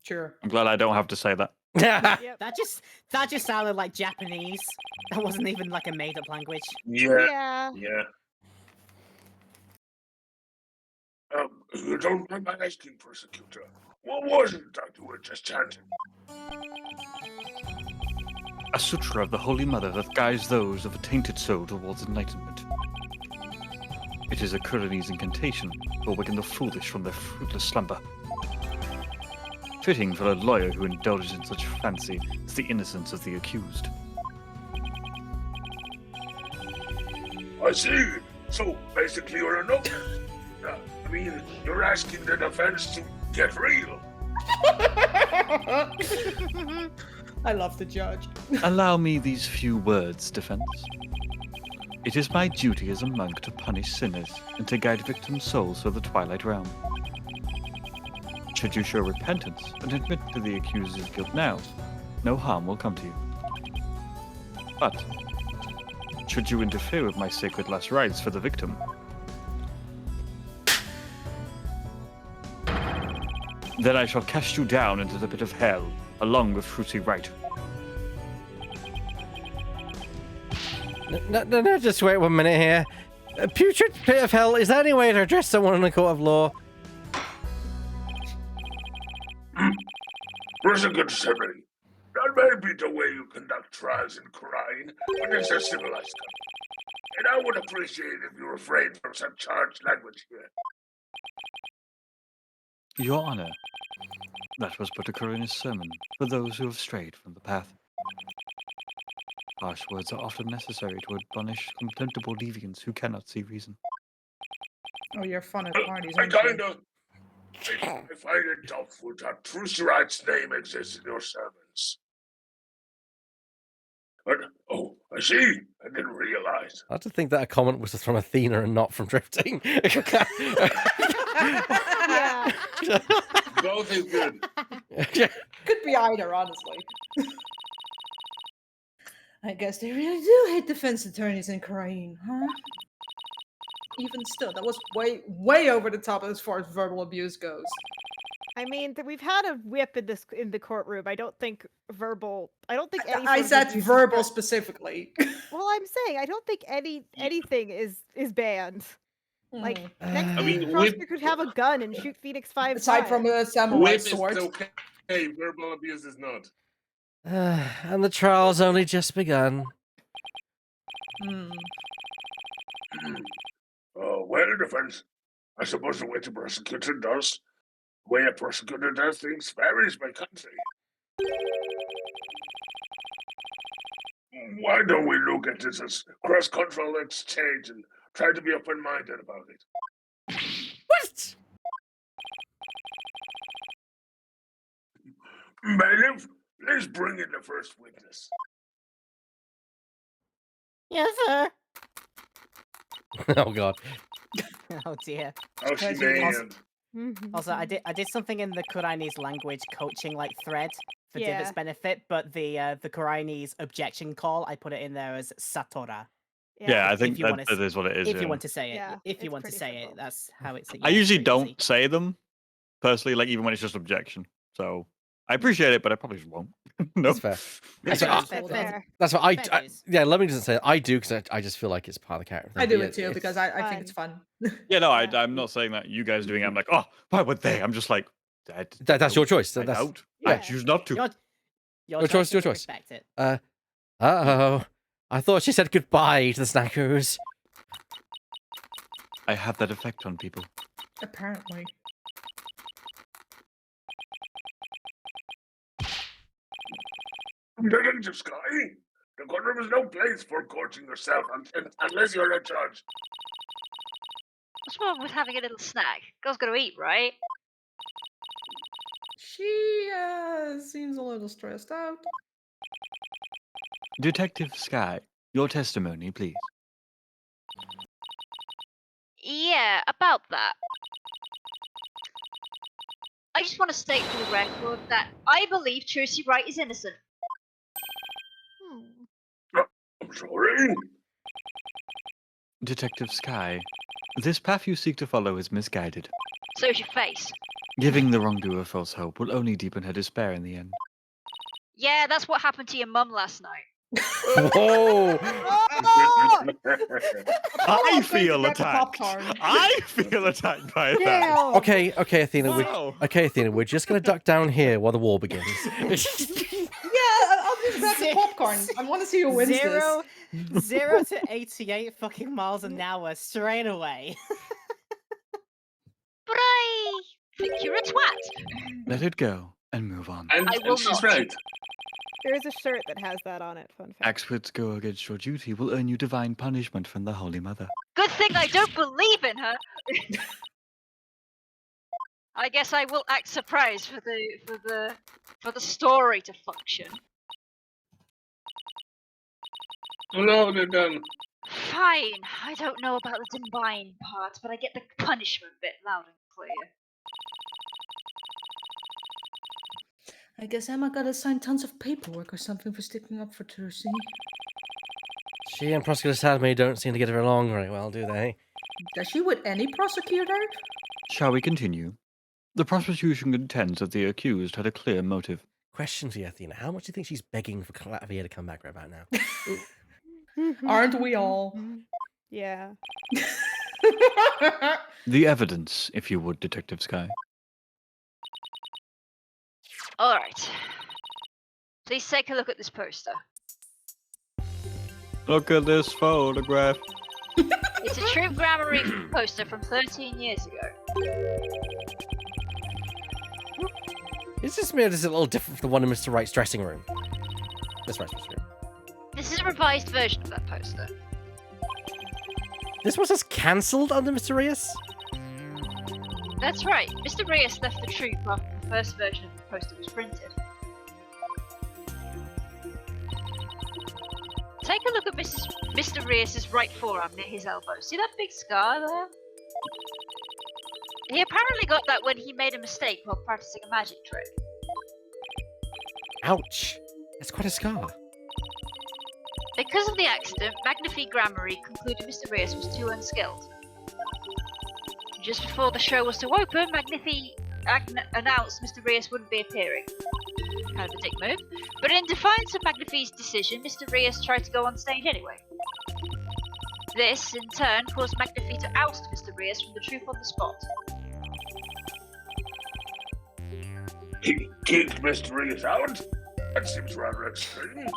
Sure. I'm glad I don't have to say that. Yep. That just sounded like Japanese. That wasn't even like a made-up language. Yeah. You don't mind my asking, Prosecutor. What was it that you were just chanting? A sutra of the Holy Mother that guides those of a tainted soul towards enlightenment. It is a Kurani's incantation to awaken the foolish from their fruitless slumber. Fitting for a lawyer who indulges in such fancy as the innocence of the accused. I see. So, basically, you're a no. I mean, you're asking the defense to get real. I love the judge. Allow me these few words, defense. It is my duty as a monk to punish sinners and to guide victim souls through the Twilight Realm. Should you show repentance and admit to the accuser's guilt now, no harm will come to you. But, should you interfere with my sacred last rites for the victim, then I shall cast you down into the pit of hell, along with Fruity Right. No, just wait 1 minute here. Putrid pit of hell, is there any way to address someone in a court of law? Prosecutor Severin, that may be the way you conduct trials in Crane, but it's a civilized country. And I would appreciate if you refrained from such charged language here. Your Honor, that was but a coroner's sermon for those who have strayed from the path. Harsh words are often necessary to admonish contemptible deviants who cannot see reason. Oh, you're fun at parties, I aren't you? find it doubtful that Truce Right's name exists in your sermons. But, oh, I see. I didn't realize. I had to think that a comment was from Athena and not from Drifting. Yeah. Both is good. Could be either, honestly. I guess they really do hate defense attorneys in Korean, huh? Even still, that was way over the top as far as verbal abuse goes. I mean, we've had a whip in the courtroom. I don't think verbal. I don't think any. I sort of said abuse is verbal banned. specifically. Well, I'm saying I don't think anything is banned. Like next I week, mean, prosecutor could have a gun and shoot Phoenix 5. Aside from a samurai Whip sword. is okay. Verbal abuse is not. And the trial's only just begun. Well, defense. I suppose the way a prosecutor does things varies by country. Why don't we look at this as cross-cultural exchange and try to be open-minded about it? What? Bailiff, please bring in the first witness. Yes, sir. Oh god. Oh dear. Oh, she may. Also, I did something in the Koreanese language coaching like thread for Yeah. Divot's benefit, but the Koreanese objection call, I put it in there as Satora. Yeah, I If think you that, wanna that is what it is. If yeah. you want to say it, Yeah, if you it's want to pretty say simple. it, that's how it's. I usually it's pretty don't say them personally, like even when it's just objection. So I appreciate it, but I probably just won't. No, That's fair. That's That's, fair. what- That's fair. that's what I Fair dues. yeah, let me just say I do because I just feel like it's part of the character. I do Yeah, it too it's- because I think it's fun. Yeah, no, Yeah. I'm not saying that you guys doing it. I'm like, oh, why would they? I'm just like, that's your choice. I That's don't. Yeah. I choose not to. Your choice, your and we choice. Respect it. Uh-oh. I thought she said goodbye to the snackers. I have that effect on people. Apparently. Detective Sky, the courtroom is no place for coaching yourself unless you're a judge. What's wrong with having a little snack? Girl's got to eat, right? She seems a little stressed out. Detective Sky, your testimony, please. Yeah, about that. I just want to state for the record that I believe Trucy Wright is innocent. I'm sorry. Detective Sky, this path you seek to follow is misguided. So is your face. Giving the wrongdoer false hope will only deepen her despair in the end. Yeah, that's what happened to your mum last night. Whoa! I feel attacked. I feel attacked by that. Okay, Athena. Wow. Athena, we're just gonna duck down here while the war begins. Yeah, I'll just grab the popcorn. I want to see who wins Zero, this. 0 to 88 fucking miles an hour straight away. But I think you're a twat. Let it go and move on. And, I will and she's not. right. There's a shirt that has that on it. Fun fact. Acts which go against your duty will earn you divine punishment from the Holy Mother. Good thing I don't believe in her. I guess I will act surprised for the story to function. No, they're done. Fine. I don't know about the divine part, but I get the punishment bit loud and clear. I guess Emma got assigned tons of paperwork or something for sticking up for Tursi. She and Prosecutor Sadme don't seem to get along very well, do they? Does she with any prosecutor? Shall we continue? The prosecution contends that the accused had a clear motive. Question for you, Athena. How much do you think she's begging for Clavier to come back right about now? Aren't we all? Yeah. The evidence, if you would, Detective Sky. All right. Please take a look at this poster. Look at this photograph. It's a Troop Grammary poster from 13 years ago. Is this maybe a little different from the one in Mr. Wright's dressing room? Mr. Wright's dressing room. This is a revised version of that poster. This was just cancelled under Mr. Reyes? That's right. Mr. Reyes left the troop after the first version of the poster was printed. Take a look at Mr. Reyes' right forearm near his elbow. See that big scar there? He apparently got that when he made a mistake while practicing a magic trick. Ouch. That's quite a scar. Because of the accident, Magnifique Grammary concluded Mr. Reyes was too unskilled. Just before the show was to open, Magnifique announced Mr. Reyes wouldn't be appearing. Kind of a dick move. But in defiance of Magnifique's decision, Mr. Reyes tried to go on stage anyway. This, in turn, caused Magnifique to oust Mr. Reyes from the troupe on the spot. He kicked Mr. Reyes out? That seems rather extreme.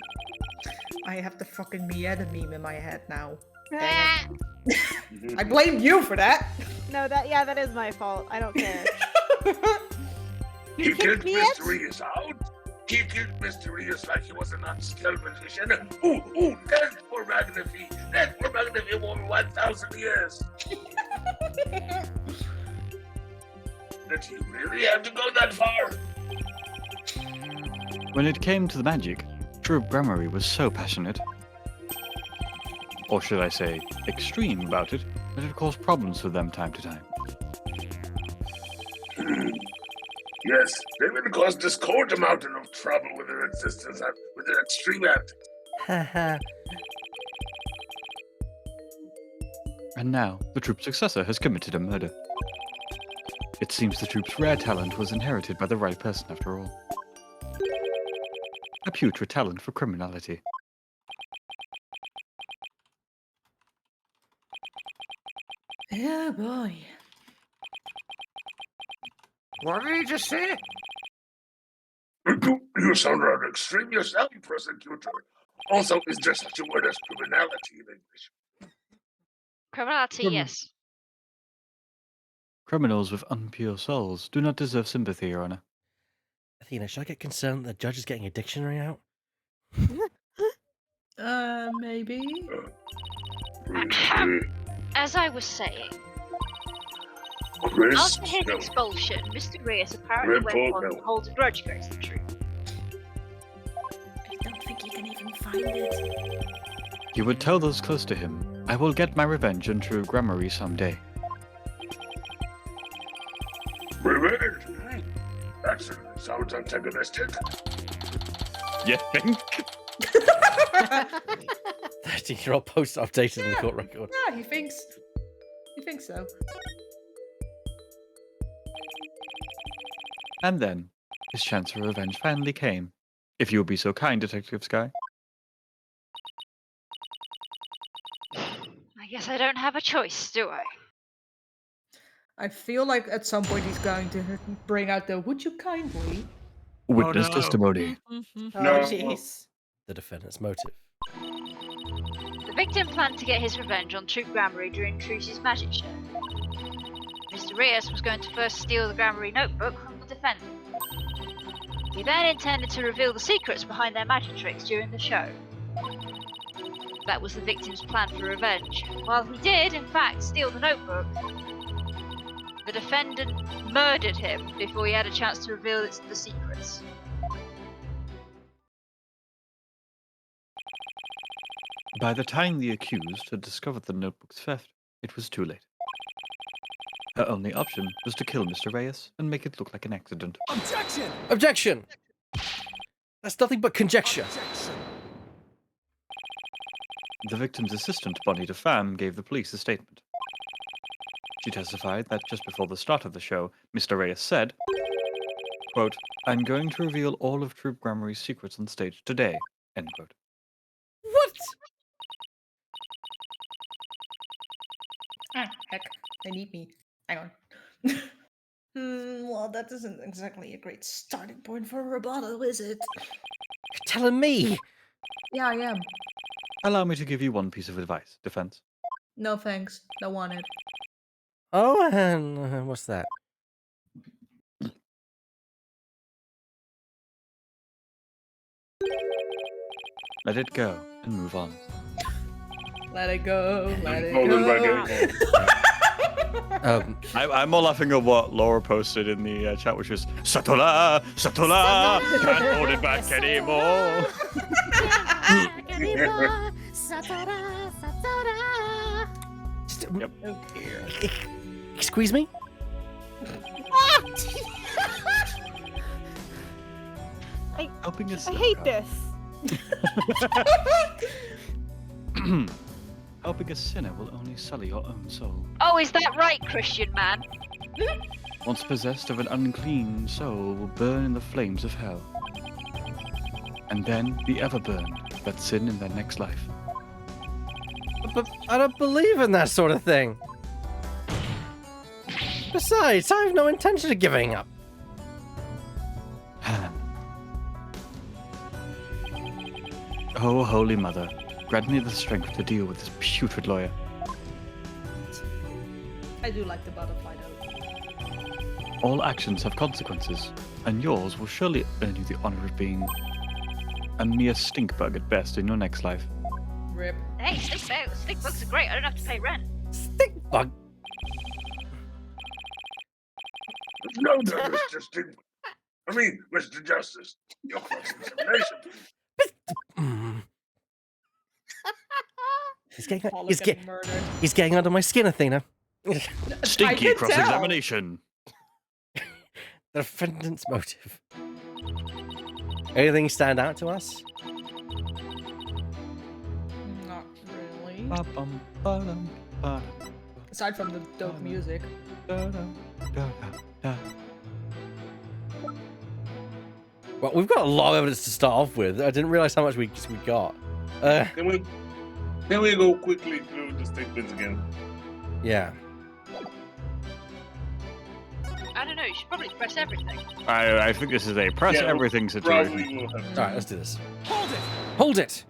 I have the fucking Mieta meme in my head now. Ah, I blame you for that. No, that is my fault. I don't care. He kicked me Mr. Reyes out? He kicked Mr. Reyes like he was an unskilled magician? Ooh, death for Magnifique! Death for Magnifique over 1,000 years! Did he really have to go that far? When it came to the magic, Troop Grammary was so passionate, or should I say, extreme about it, that it caused problems for them time to time. Yes, they even caused discord a mountain of trouble with their existence and with their extreme act. And now, the troop's successor has committed a murder. It seems the troop's rare talent was inherited by the right person after all. A putrid talent for criminality. Oh boy. What did he just say? You sound rather extreme yourself, prosecutor. Also, is there such a word as criminality in English? criminality, yes. Criminals with unpure souls do not deserve sympathy, Your Honor. Athena, should I get concerned that the judge is getting a dictionary out? Maybe. As I was saying, Chris, after his expulsion, Mr. Reyes apparently went on to hold a grudge against the troop. I don't think you can even find it. He would tell those close to him, I will get my revenge on True Grammary someday. Revenge? That sounds antagonistic. You think? 13-year-old post updated in the court record. Yeah, he thinks so. And then, his chance for revenge finally came. If you will be so kind, Detective Sky. I guess I don't have a choice, do I? I feel like at some point he's going to bring out the "Would you kindly?" Witness no. testimony. Oh, No. jeez. The defendant's motive. The victim planned to get his revenge on Troop Grammary during Trucy's magic show. Mr. Reyes was going to first steal the Grammary notebook from the defendant. He then intended to reveal the secrets behind their magic tricks during the show. That was the victim's plan for revenge. While he did, in fact, steal the notebook, the defendant murdered him before he had a chance to reveal the secrets. By the time the accused had discovered the notebook's theft, it was too late. Her only option was to kill Mr. Reyes and make it look like an accident. Objection! That's nothing but conjecture. The victim's assistant, Bonita Pham, gave the police a statement. She testified that just before the start of the show, Mr. Reyes said, quote, "I'm going to reveal all of Troop Gramarye's secrets on stage today," end quote. What? Ah, heck, they need me. Hang on. Well, that isn't exactly a great starting point for a rebuttal, is it? You're telling me? Yeah, I am. Allow me to give you one piece of advice, defense. No thanks. Don't want it. Oh, and what's that? Let it go and move on. Let it go. Let it Hold go. on. I'm more laughing at what Laura posted in the chat, which is Satola, Satola, can't hold it back anymore. Satora, Satora. Yep. Oh dear. Excuse me? Helping us. I hate this. Helping a sinner will only sully your own soul. Oh, is that right, Christian man? Once possessed of an unclean soul will burn in the flames of hell. And then be ever burned that sin in their next life. But I don't believe in that sort of thing. Besides, I have no intention of giving up. Oh, Holy Mother, grant me the strength to deal with this putrid lawyer. I do like the butterfly though. All actions have consequences, and yours will surely earn you the honor of being a mere stink bug at best in your next life. Rip. Hey, stink bugs are great. I don't have to pay rent. Stink bug. No, Mr. Steve. I mean, Mr. Justice, your cross-examination. He's getting under my skin, Athena. Stinky cross-examination. The defendant's motive. Anything stand out to us? Not really. Ba-bum, ba-dum, ba-dum, Aside from the dope music. da-dum, da-da-da. Well, we've got a lot of evidence to start off with. I didn't realize how much we got. Can we go quickly through the statements again? Yeah. I don't know. You should probably press everything. I think this is a press Yeah, everything situation. Probably will have All right, let's do this. Hold it! Hold it!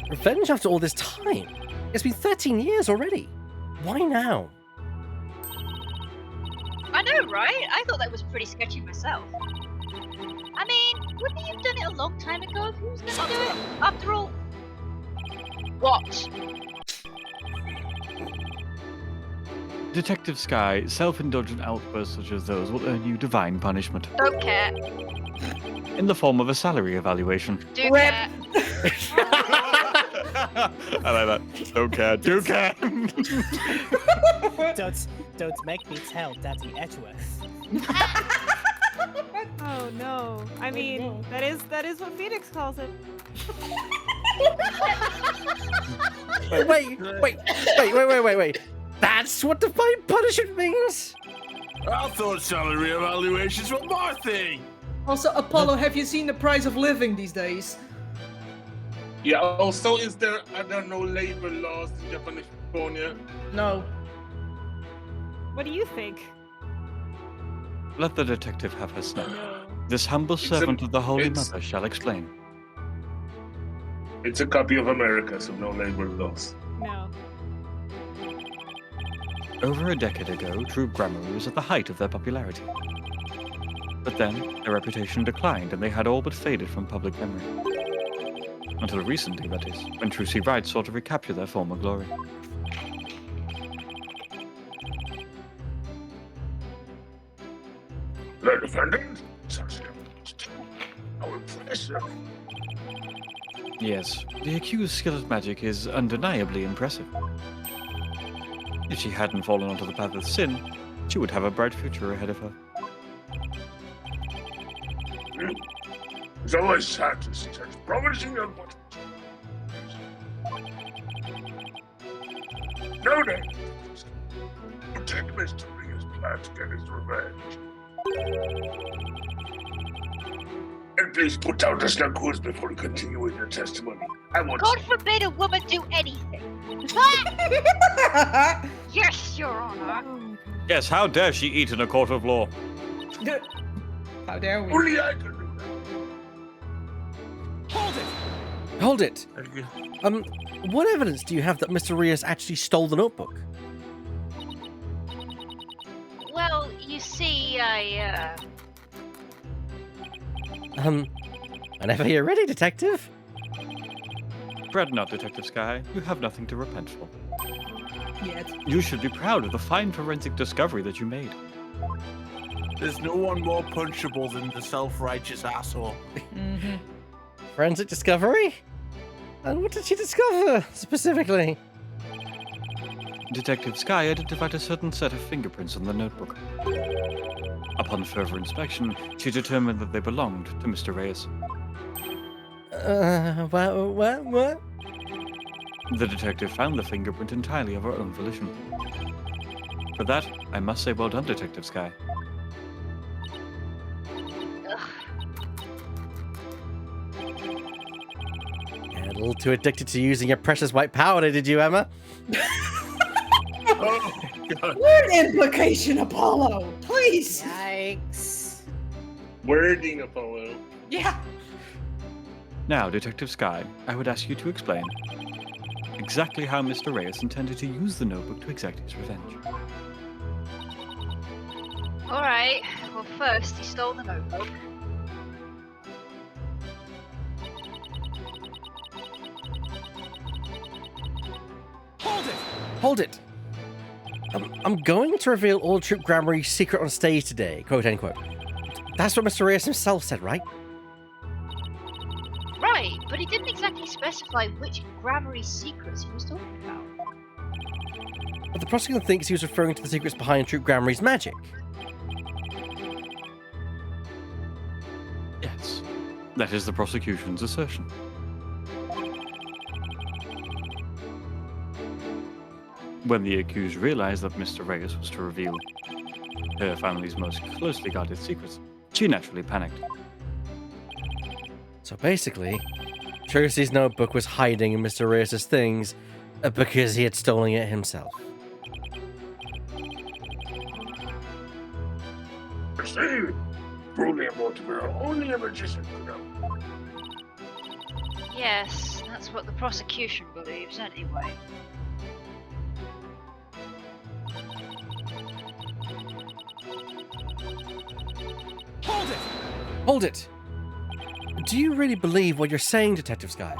Revenge after all this time? It's been 13 years already. Why now? I know, right? I thought that was pretty sketchy myself. I mean, wouldn't he have done it a long time ago if he was going to do it? After all... What? Detective Sky, self-indulgent outbursts such as those will earn you divine punishment. Don't care. In the form of a salary evaluation. Do care. I like that. Don't care. Do care. Don't make me tell Daddy Edgeworth. Oh no. I mean, that is what Phoenix calls it. Wait. That's what divine punishment means? I thought salary evaluations were my thing. Also, Apollo, have you seen the price of living these days? Yeah, also, are there no labor laws in Japanese California? No. What do you think? Let the detective have her snap. This humble servant of the Holy Mother shall explain. It's a copy of America, so no labor laws. No. Over a decade ago, Troop Gramarye was at the height of their popularity. But then, their reputation declined and they had all but faded from public memory. Until recently, that is, when Trucy Wright sought to recapture their former glory. The defendant? How impressive. Yes, the accused's skill at magic is undeniably impressive. If she hadn't fallen onto the path of sin, she would have a bright future ahead of her. It's always sad to see such promising young ones. No, then. Protect Mr. Ria's plan to get his revenge. And please put down the snug words before you continue with your testimony. I want God forbid a woman do anything. Yes, Your Honor. Oh my god. Yes, how dare she eat in a court of law? How dare we? only I can do that. Hold it. Thank you. What evidence do you have that Mr. Rios actually stole the notebook? Well, you see, Whenever you're ready, Detective. Fret not, Detective Sky. You have nothing to repent for. Yet. You should be proud of the fine forensic discovery that you made. There's no one more punchable than the self-righteous asshole. Mm-hmm. Forensic discovery? And what did she discover, specifically? Detective Sky identified a certain set of fingerprints on the notebook. Upon further inspection, she determined that they belonged to Mr. Reyes. What? The detective found the fingerprint entirely of her own volition. For that, I must say well done, Detective Sky. A little too addicted to using your precious white powder, did you, Emma? Oh, God. Word implication, Apollo. Please. Yikes. Wording, Apollo. Yeah. Now, Detective Sky, I would ask you to explain exactly how Mr. Reyes intended to use the notebook to exact his revenge. alright. Well, first, he stole the notebook. Hold it! I'm going to reveal all Troop Grammary's secret on stage today, quote unquote. That's what Mr. Reyes himself said, right? Right, but he didn't exactly specify which grammary secrets he was talking about. But the prosecutor thinks he was referring to the secrets behind Troop Grammary's magic. Yes, that is the prosecution's assertion. When the accused realized that Mr. Reyes was to reveal her family's most closely guarded secrets, she naturally panicked. So basically, Tracy's notebook was hiding in Mr. Reyes' things because he had stolen it himself. See? Truly a motivator. Only a magician could know. Yes, that's what the prosecution believes, anyway. Hold it! Do you really believe what you're saying, Detective Sky?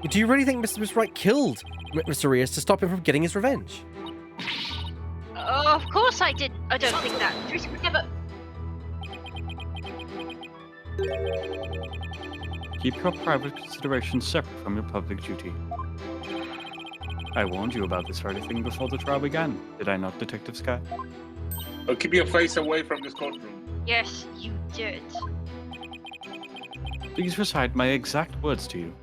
Do you really think Mr. Wright killed Mr. Reyes to stop him from getting his revenge? Of course I didn't. I don't think that. Tracy would never. Keep your private considerations separate from your public duty. I warned you about this very thing before the trial began, did I not, Detective Sky? Oh, keep your face away from this courtroom. Yes, you did. Please recite my exact words to you.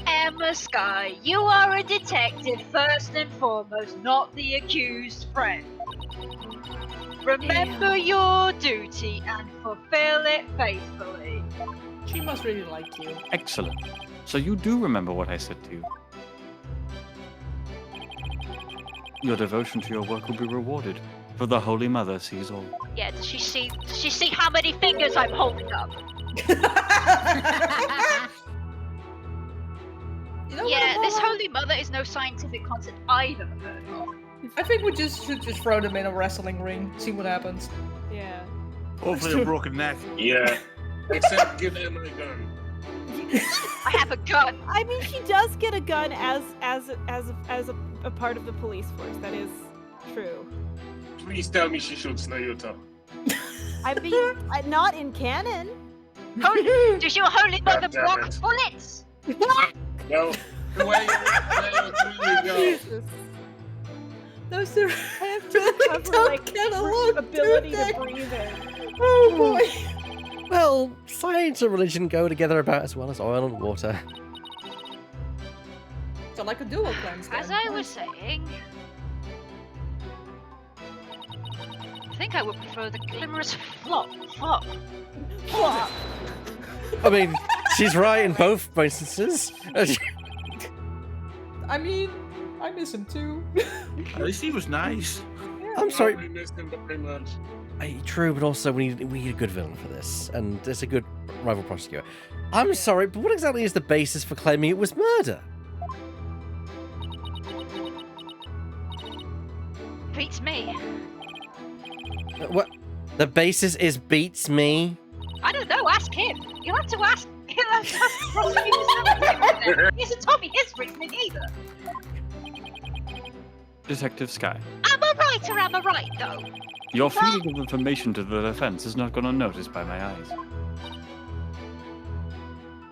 Emma Sky, you are a detective first and foremost, not the accused friend. Remember your duty and fulfill it faithfully. She must really like you. Excellent. So you do remember what I said to you. Your devotion to your work will be rewarded, for the Holy Mother sees all. Yeah, does she see how many fingers I'm holding up? You know Yeah, what, this Apollo? Holy Mother is no scientific concept I've ever heard of. I think we should just throw them in a wrestling ring, see what happens. Yeah. Hopefully a broken neck. Yeah. Except give Emma a gun. I have a gun. I mean, she does get a gun as a part of the police force. That is true. Please tell me she shoots Nayuta. I mean, not in canon. Does your Holy Mother God damn block it. bullets? No. Where you go? Jesus. Those are I have to recover, don't like, get along, ability do they? to breathe in. Oh boy. Well, science and religion go together about as well as oil and water. So like a dual cleanse. As then. I was saying, I think I would prefer the glimmerous flop. I mean, she's right in both instances. I mean, I miss him too. At least he was nice. I'm sorry. We missed him very much. True, but also we need a good villain for this, and there's a good rival prosecutor. I'm sorry, but what exactly is the basis for claiming it was murder? Beats me. What? The basis is beats me? I don't know. Ask him. You'll have to ask. He'll have to ask the prosecutor. He hasn't told me his reasoning either. Detective Sky, Am I right or am I right though? your feeding of information to the defense has not gone unnoticed by my eyes.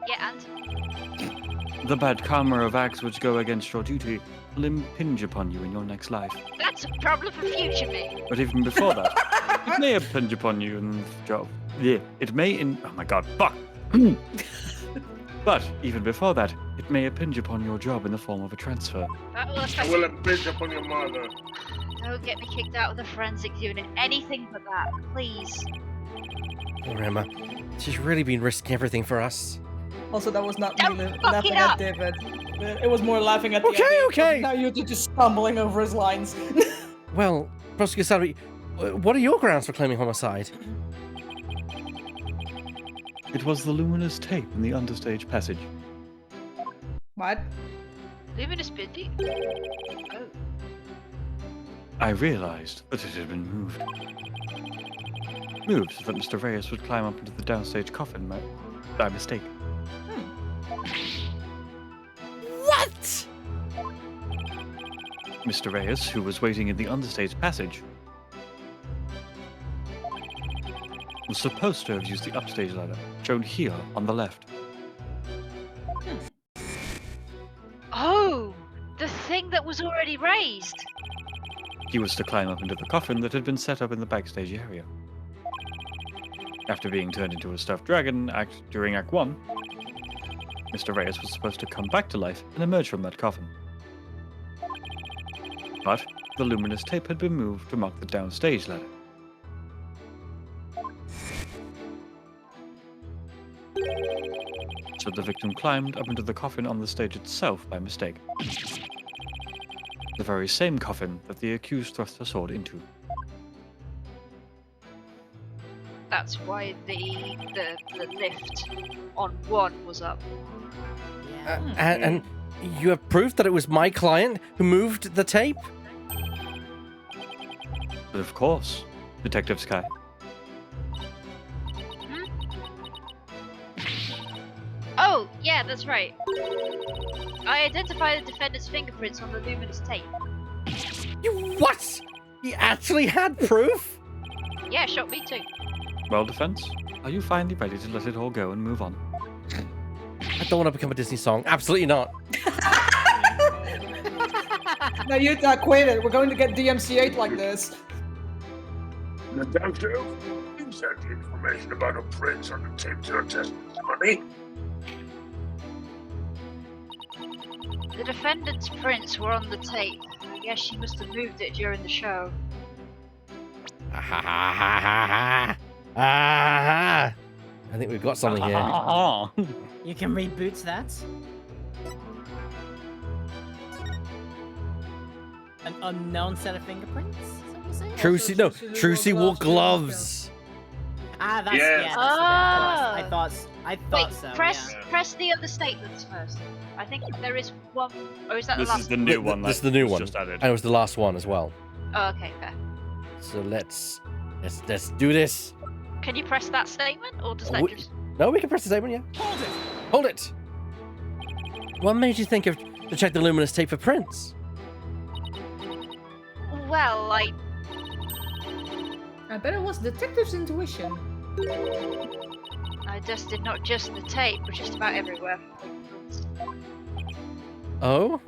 Yeah, and The bad karma of acts which go against your duty will impinge upon you in your next life. that's a problem for future me. But even before that, it may impinge upon you in the job. Yeah, it may oh my god, fuck! But even before that, it may impinge upon your job in the form of a transfer. That will I affect will impinge upon your mother. Don't get me kicked out of the forensic unit. Anything but that, please. Poor Emma. She's really been risking everything for us. Also, that was not Don't me fuck laughing it at up. David. It was more laughing at the Okay, idea of okay. Now you're just stumbling over his lines. Well, Prosecutor Salary, what are your grounds for claiming homicide? It was the luminous tape in the understage passage. What? Luminous Biddy? Oh. I realized that it had been moved. Moved so that Mr. Reyes would climb up into the downstage coffin by mistake. What? Mr. Reyes, who was waiting in the understage passage, was supposed to have used the upstage ladder, shown here on the left. Oh, the thing that was already raised. He was to climb up into the coffin that had been set up in the backstage area. After being turned into a stuffed dragon during Act 1, Mr. Reyes was supposed to come back to life and emerge from that coffin. But the luminous tape had been moved to mark the downstage ladder. So the victim climbed up into the coffin on the stage itself by mistake. The very same coffin that the accused thrust her sword into. That's why the lift on 1 was up. And you have proof that it was my client who moved the tape? But of course, Detective Sky. Oh, yeah, that's right. I identified the defendant's fingerprints on the luminous tape. You what? He actually had proof? Yeah, shot me too. Well, defense, are you finally ready to let it all go and move on? I don't want to become a Disney song. Absolutely not. No, you quit it. We're going to get DMCA'd like this. Detective, you sent the information about a prince on the tape to your testimony. The defendant's prints were on the tape. I guess she must have moved it during the show. I think we've got something here. You can reboot that. An unknown set of fingerprints? Is that what you're saying? Trucy, no, Trucy wore gloves. Ah, that's Yeah. yeah. Oh. That's I thought Wait, so. press Yeah. press the other statements first. I think there is one, or is that the This last is the one? new one. This is the new was one. Just added. And it was the last one as well. Oh, okay, fair. So let's do this. Can you press that statement, or does that We- just... No, we can press the statement, yeah. Hold it! What made you think of to check the luminous tape for prints? Well, I bet it was detective's intuition. I dusted not just the tape, but just about everywhere. Oh?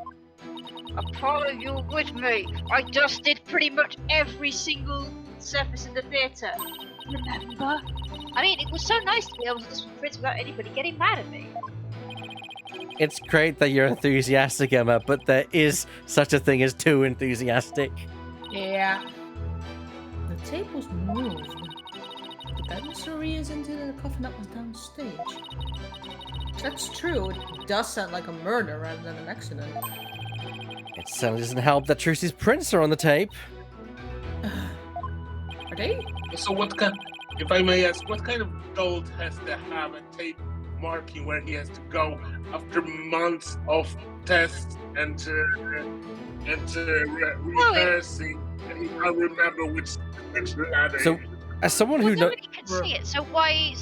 Apollo, you're with me. I dusted pretty much every single surface in the theatre. remember. I mean, it was so nice to be able to just print without anybody getting mad at me. It's great that you're enthusiastic, Emma, but there is such a thing as too enthusiastic. Yeah. The tape was moved. But that Mr. Rhea is into the coffin that was downstage. That's true. It does sound like a murder rather than an accident. It certainly doesn't help that Trucy's prints are on the tape. Are they? So what kind, if I may ask, what kind of adult has to have a tape marking where he has to go after months of tests and rehearsing, and he can't remember which ladder? So, as someone who knows, nobody can see it. So why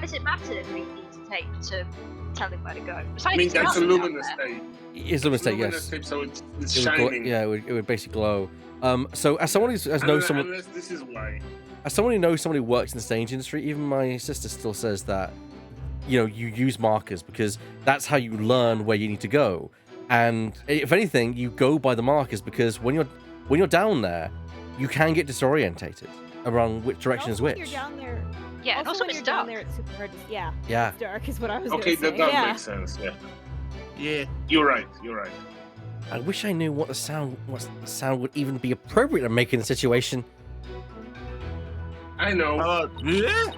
does it matter that he needs a tape to tell him where to go? Besides, I mean, it's that's a dark down luminous there. tape. it's a mistake, Luminous yes. tape, so it's It would shining. it would basically glow. So as someone who knows someone, Unless this is why. as someone who knows somebody who works in the stage industry, even my sister still says that, you use markers because that's how you learn where you need to go. And if anything, you go by the markers because when you're down there, you can get disorientated around which direction is Also, when which. you're down there. Yeah, and Also, also when it's you're down dark. there, it's super hard to. Yeah. Yeah. It's dark is what I was Okay, gonna that say. Yeah. makes sense. Yeah, Yeah. you're right. I wish I knew what the sound would even be appropriate to make in the situation. I know. Yeah.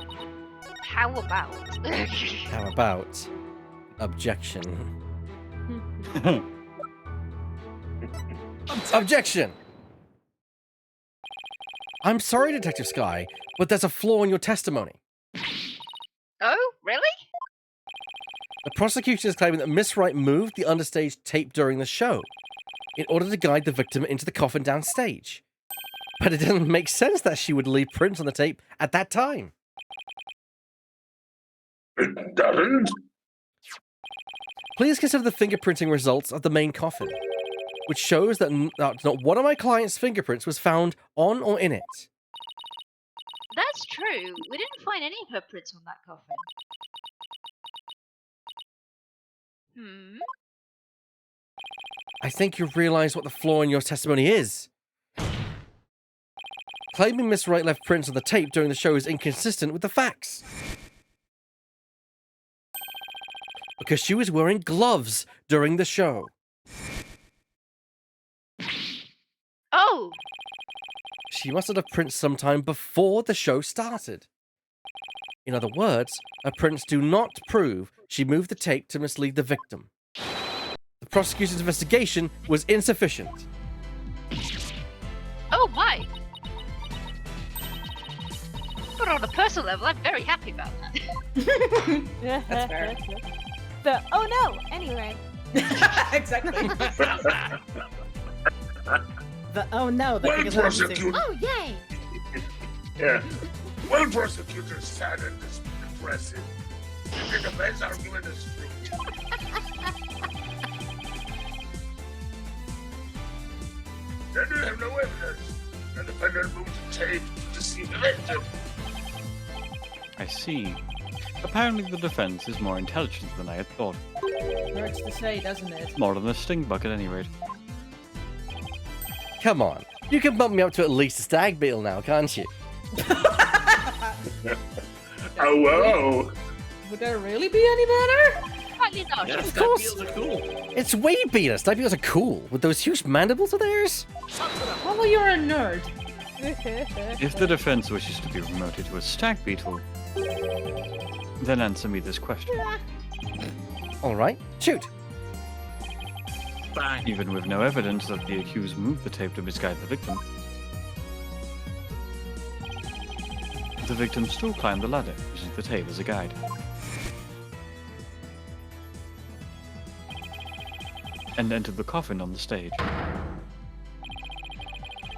How about? How about objection? Objection! I'm sorry, Detective Sky, but there's a flaw in your testimony. Oh, really? The prosecution is claiming that Miss Wright moved the understage tape during the show in order to guide the victim into the coffin downstage. But it doesn't make sense that she would leave prints on the tape at that time. It doesn't. Please consider the fingerprinting results of the main coffin, which shows that not one of my client's fingerprints was found on or in it. That's true. We didn't find any of her prints on that coffin. I think you realize what the flaw in your testimony is. Claiming Miss Wright left prints on the tape during the show is inconsistent with the facts. Because she was wearing gloves during the show. Oh! She must have left prints sometime before the show started. In other words, her prints do not prove she moved the tape to mislead the victim. The prosecution's investigation was insufficient. Oh my! But on a personal level, I'm very happy about that. That's fair. Oh no! Anyway. Exactly. Oh no, the Well, biggest one is- prosecutor. Oh, yay! Yeah. Well, prosecutor, sad and impressive. The defense argument is true. Then you have no evidence. The defendant moved the tape to see the victim. I see. Apparently the defense is more intelligent than I had thought. Hurts to say, doesn't it? More than a sting bug at any rate. Come on, you can bump me up to at least a stag beetle now, can't you? Oh, whoa. Would there really be any better? Apparently not. Yeah, Of course. Stag beetles are cool. It's way better. Stag beetles are cool with those huge mandibles of theirs. Oh, you're a nerd. If the defense wishes to be promoted to a stag beetle, then answer me this question. All right, shoot. Bang. Even with no evidence that the accused moved the tape to misguide the victim still climbed the ladder using the tape as a guide. And entered the coffin on the stage.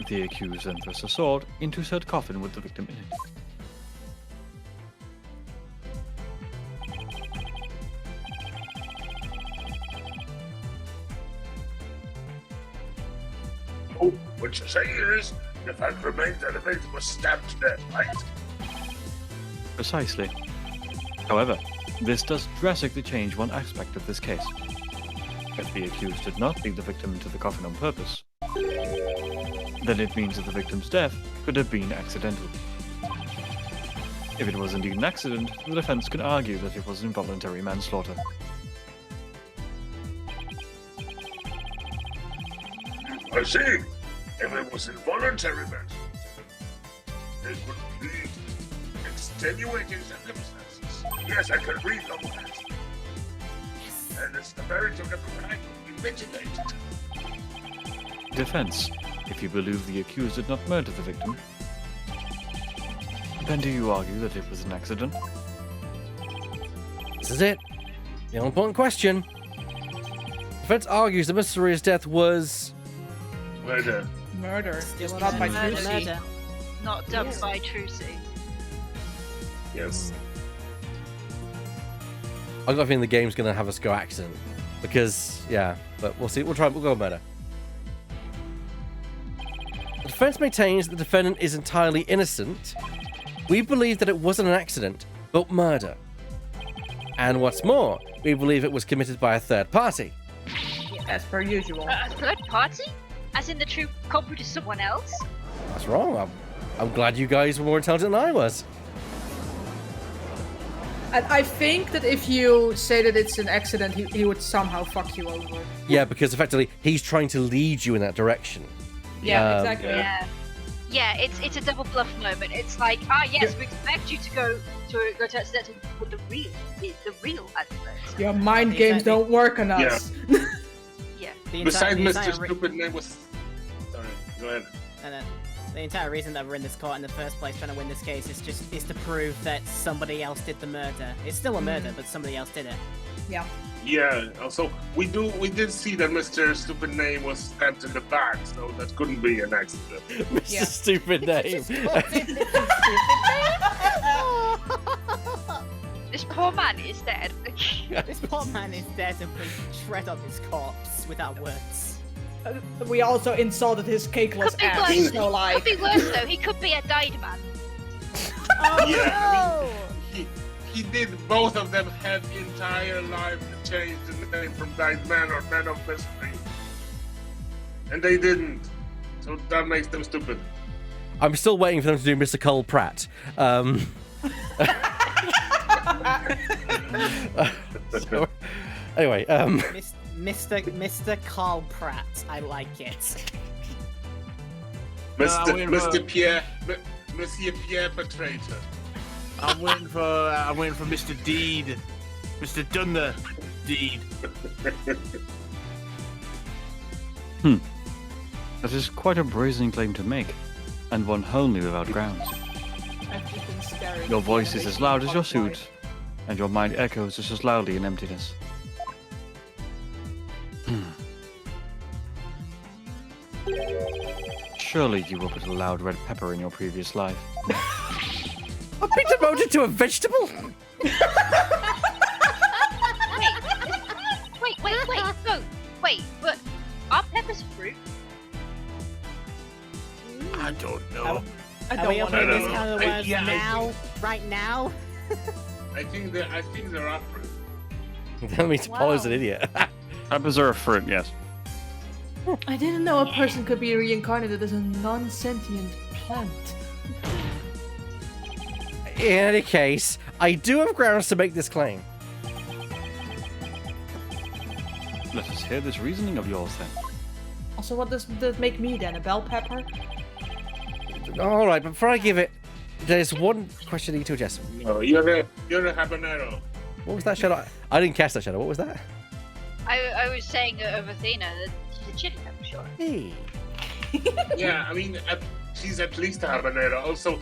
The accused then thrust a sword into said coffin with the victim in it. Oh, what you're saying is, the fact remains that the victim was stabbed to death, right? Precisely. However, this does drastically change one aspect of this case. If the accused did not leave the victim into the coffin on purpose, then it means that the victim's death could have been accidental. If it was indeed an accident, the defense can argue that it was involuntary manslaughter. I see. If it was involuntary manslaughter, it would be extenuating circumstances. Yes, I can read all that. Yes. And the severity of the crime could be mitigated. Defense. If you believe the accused did not murder the victim, then do you argue that it was an accident? This is it. The all-important question. Defense argues that Mr. Ria's death was... Murder. Murder. Just Not by murder. Trucy. Not done by Trucy. Yes. I got a feeling the game's going to have us go accident. Because, yeah, but we'll see. We'll go with murder. The defense maintains the defendant is entirely innocent. We believe that it wasn't an accident, but murder. And what's more, we believe it was committed by a third party. As per usual. A third party? As in the true culprit is someone else? That's wrong. I'm glad you guys were more intelligent than I was. And I think that if you say that it's an accident, he would somehow fuck you over. Yeah, because effectively, he's trying to lead you in that direction. Yeah, exactly. Yeah, it's a double bluff moment. It's like, yes, we expect you to go to accidental with the real advert. Your mind games don't work on us. Yeah. Besides Mr. Stupid Name was... Sorry, go ahead. And the entire reason that we're in this court in the first place trying to win this case is to prove that somebody else did the murder. It's still a murder, but somebody else did it. Yeah. Yeah, also, we did see that Mr. Stupid Name was stabbed in the back, so that couldn't be an accident. Mr. Stupid Name. This poor man is dead. This poor man is dead and we tread on his corpse without words. We also insulted his cakeless ass. Worse. So like... Could be worse though. He could be a died man. Oh, Yeah, no! I mean, he did both of them have entire lives changed the name from Died Man or Man of Mystery. And they didn't. So that makes them stupid. I'm still waiting for them to do Mr. Cole Pratt. So, anyway, Mr. Carl Pratt, I like it. Mr. Monsieur Pierre Petrator. I'm waiting for Mr. Deed. Mr. Dunder Deed. That is quite a brazen claim to make, and one wholly without grounds. Your voice is as loud as your suit, and your mind echoes just as loudly in emptiness. Surely you were but a loud red pepper in your previous life. I've been demoted to a vegetable? Wait, but are peppers fruit? I don't know. Are we opening this know. kind of words now? Right now? I think there are fruit. That means Apollo's an idiot. Peppers are a fruit, yes. I didn't know a person could be reincarnated as a non-sentient plant. In any case, I do have grounds to make this claim. Let us hear this reasoning of yours then. Also, what does that make me then? A bell pepper? All right, but before I give it, there's one question I need to address. No, you're a habanero. What was that shadow? I didn't cast that shadow. What was that? I was saying of Athena that she's a chili pepper, sure. Hey. Yeah, I mean, she's at least a habanero. Also,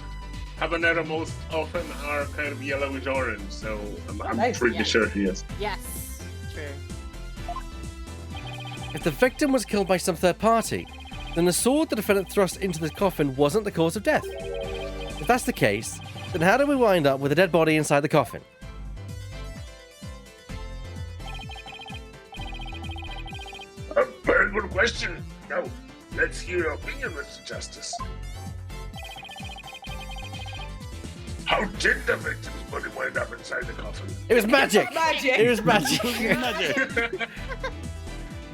habanero most often are kind of yellowish orange, so I'm pretty sure he is. Yes, true. If the victim was killed by some third party, then the sword the defendant thrust into the coffin wasn't the cause of death. If that's the case, then how do we wind up with a dead body inside the coffin? A very good question. Now, let's hear your opinion, Mr. Justice. How did the victim's body wind up inside the coffin? It was magic! Magic! It was magic!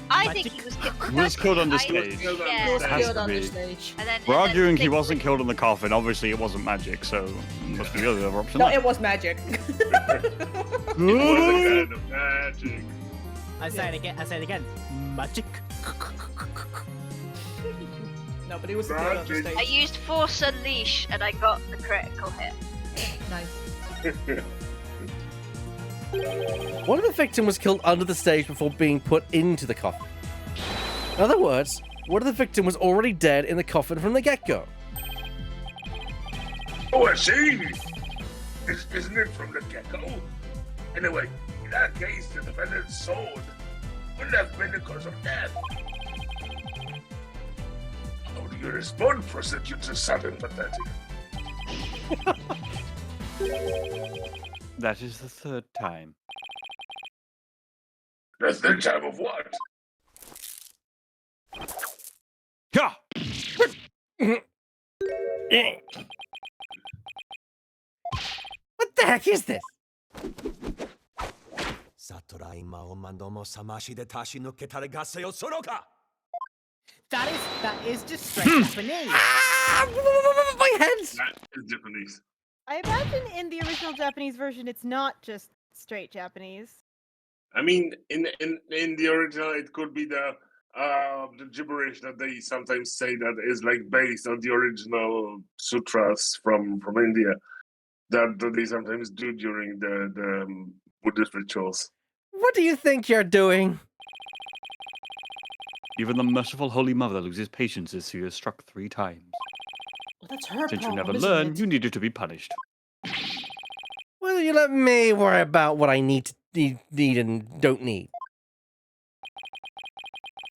I think he was killed. He was killed on the I- stage. He was Yeah. It has killed to on the be. stage. And then, We're and then arguing he Nick- wasn't killed in the coffin. Obviously, it wasn't magic, so it must be the other option. No, it was magic. It was a kind of magic. I say it again. Magic. No, but he was killed on the Magic. I stage. used Force Unleash and I got the critical hit. Nice. One of the victim was killed under the stage before being put into the coffin. In other words, one of the victim was already dead in the coffin from the get-go. Oh, I see. Isn't it from the get-go? Anyway, in that case, the defendant's sword wouldn't have been the cause of death. How do you respond, prosecutor Sudden Pathetic? That is the third time. The third time of what? Yeah. What the heck is this? That is just straight Japanese. Ah, my head! That is Japanese. I imagine in the original Japanese version, it's not just straight Japanese. I mean, in the original, it could be the gibberish that they sometimes say that is like based on the original sutras from India that they sometimes do during the Buddhist rituals. What do you think you're doing? Even the merciful Holy Mother loses patience as she is struck 3 times. Well, that's her Since you problem, never isn't learn, it? you needed to be punished. Well, you let me worry about what I need and don't need.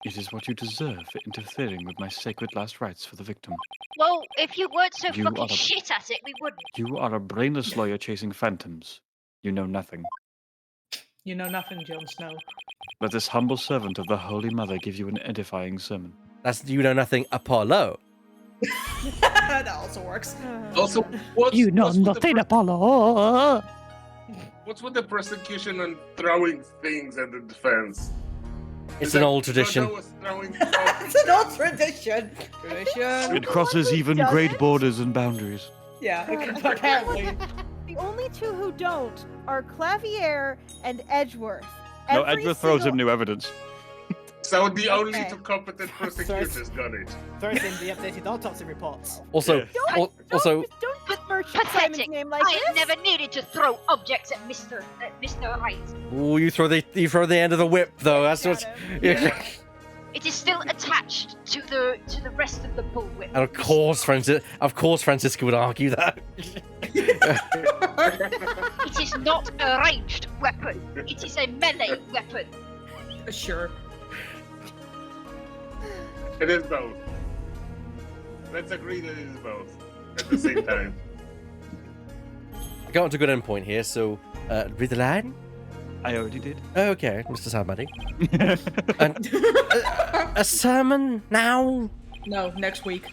It is what you deserve for interfering with my sacred last rites for the victim. Well, if you weren't so You fucking are the- shit at it, we wouldn't. You are a brainless lawyer chasing phantoms. You know nothing. You know nothing, Jon Snow. Let this humble servant of the Holy Mother give you an edifying sermon. That's you know nothing, Apollo. That also works. Also, what's Apollo! what's with the prosecution and throwing things at the defense? It's an old Jojo tradition. was throwing It's an old tradition. Tradition. It crosses even does great it? borders and boundaries. Yeah, apparently. The only two who don't are Clavier and Edgeworth. No, Every Edgeworth throws him single- new evidence. So the only Okay. 2 competent prosecutors got it. Throws in the updated autopsy reports. Also, Yeah. also, Don't besmirch Simon's Pathetic. name like I this. never needed to throw objects at Mr. Wright. ooh, you throw the end of the whip though. That's what's. Yeah. It is still attached to the rest of the bullwhip. And of course, Francisco would argue that. It is not a ranged weapon. It is a melee weapon. Sure. It is both. Let's agree that it is both at the same time. I got onto a good endpoint here, so read the line. I already did. Okay, Mr. Somebody. And, a sermon now? No, next week.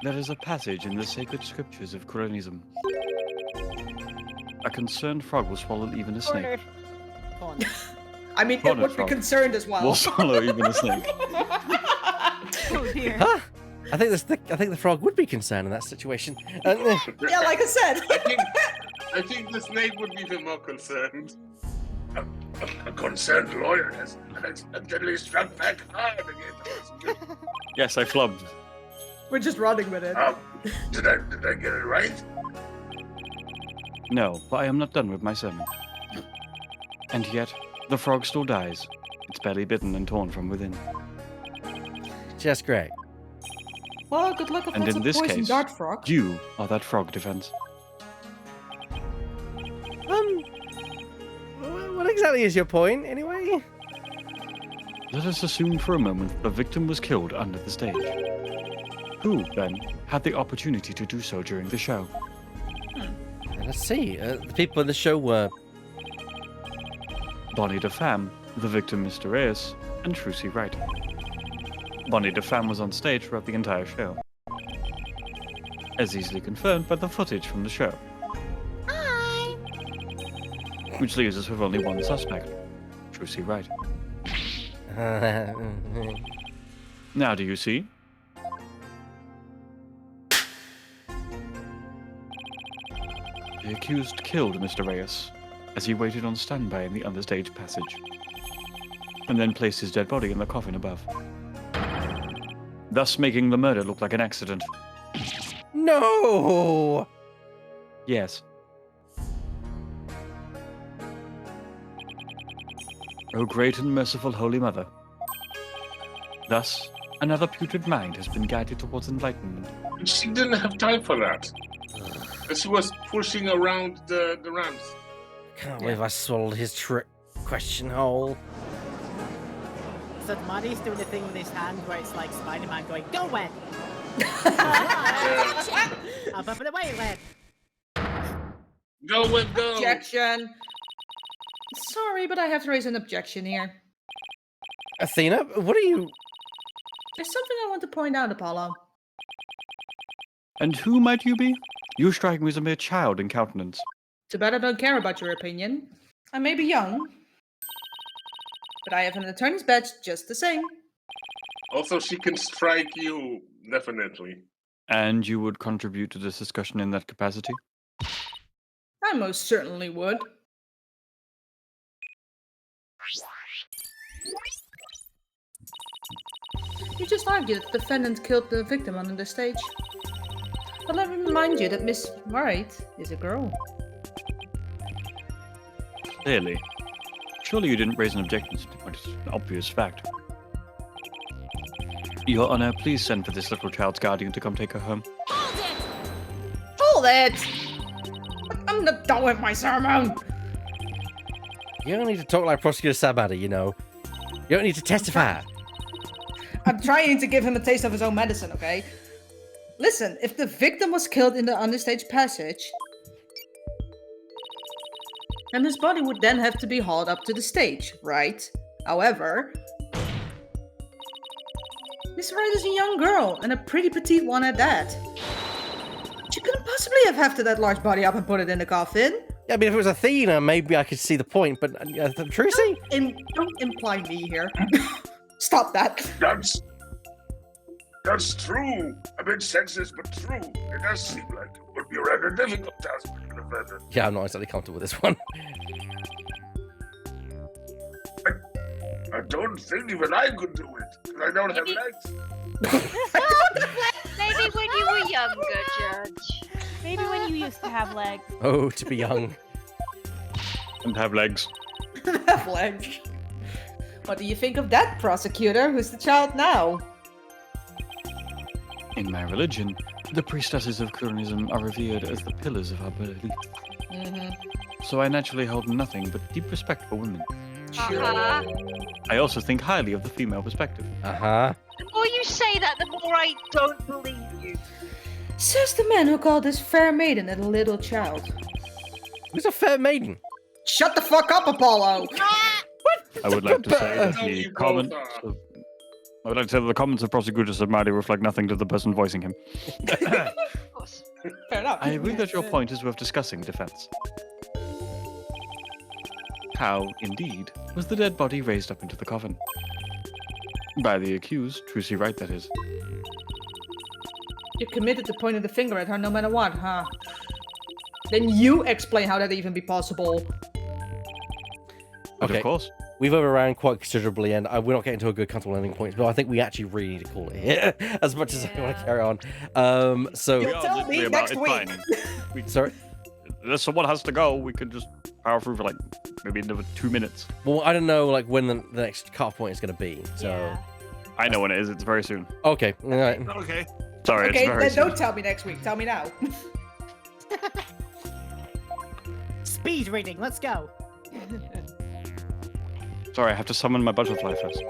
There is a passage in the sacred scriptures of Cronism. A concerned frog will swallow even a snake. Cornered. Corner. I mean, it Corner would be frog. concerned as well. Will swallow even a snake. Oh dear. Huh? I think the frog would be concerned in that situation. Yeah, like I said. I think the snake would be the more concerned. A concerned lawyer has unexpectedly struck back hard against the prosecution. Yes, I flubbed. We're just running with it. Did I get it right? No, but I am not done with my sermon. And yet, the frog still dies. Its belly bitten and torn from within. Just great. Well, good luck if And that's in a this poison case, dart frog. you are that frog defense. What exactly is your point, anyway? Let us assume for a moment the victim was killed under the stage. Who, then, had the opportunity to do so during the show? Let's see. The people in the show were Bonnie DeFam, the victim Mr. Reyes, and Trucy Wright. Bonnie DeFam was on stage throughout the entire show, as easily confirmed by the footage from the show. Hi. Which leaves us with only one suspect, Trucy Wright. Now do you see? The accused killed Mr. Reyes as he waited on standby in the understage passage, and then placed his dead body in the coffin above, thus making the murder look like an accident. No! Yes. O great and merciful Holy Mother. Thus, another putrid mind has been guided towards enlightenment. She didn't have time for that. She was pushing around the ramps. Can't believe I swallowed his trick question hole. So Marty's doing the thing with his hand where it's like Spider-Man going, "Go web!" Up and away, web! Go, Web, go! Objection. Sorry, but I have to raise an objection here. Athena, what are you... There's something I want to point out, Apollo. And who might you be? You strike me as a mere child in countenance. Too bad I don't care about your opinion. I may be young, but I have an attorney's badge just the same. Also, she can strike you, definitely. And you would contribute to this discussion in that capacity? I most certainly would. You just argued that the defendant killed the victim on the stage. But let me remind you that Miss Wright is a girl. Clearly. Surely you didn't raise an objection to point to an obvious fact. Your Honor, please send for this little child's guardian to come take her home. Hold it! I'm not done with my sermon! You don't need to talk like Prosecutor Sabadi, you know. You don't need to testify. I'm trying to give him a taste of his own medicine, okay? Listen, if the victim was killed in the understage passage, then his body would then have to be hauled up to the stage, right? However, Miss Wright is a young girl, and a pretty petite one at that. She couldn't possibly have hefted that large body up and put it in the coffin. Yeah, I mean, if it was Athena, maybe I could see the point, but Trucy? Don't imply me here. Stop that. That's true. A bit sexist, but true. It does seem like it would be a rather difficult task for the defendant. Yeah, I'm not exactly comfortable with this one. I don't think even I could do it, because I don't have legs. Maybe when you were younger, Judge. Maybe when you used to have legs. Oh, to be young. And have legs. Have legs. What do you think of that, prosecutor? Who's the child now? In my religion, the priestesses of Kuronism are revered as the pillars of our belief. So I naturally hold nothing but deep respect for women. Uh-huh. I also think highly of the female perspective. Uh-huh. The more you say that, the more I don't believe you. Says the man who called this fair maiden a little child. Who's a fair maiden? Shut the fuck up, Apollo! I would like to say that the comments of, I would like to say that the comments of Prosecutor Sabadi reflect nothing to the person voicing him. Of course. Fair enough. I agree that your point is worth discussing, defense. How, indeed, was the dead body raised up into the coffin? By the accused, Trucy Wright, that is. You're committed to pointing the finger at her no matter what, huh? Then you explain how that even be possible. But Okay. of course. We've overran quite considerably, and we're not getting to a good comfortable ending point, but I think we actually really need to call it here, as much as I want to carry on. So... You'll tell me next week. Sorry? If someone has to go, we could just power through for like maybe another 2 minutes. Well, I don't know like when the next cut point is going to be, so... Yeah. I know when it is, it's very soon. Okay, all right. Okay. Sorry, Okay, it's very then soon. don't tell me next week. Tell me now. Speed reading, let's go. Sorry, I have to summon my butterfly first.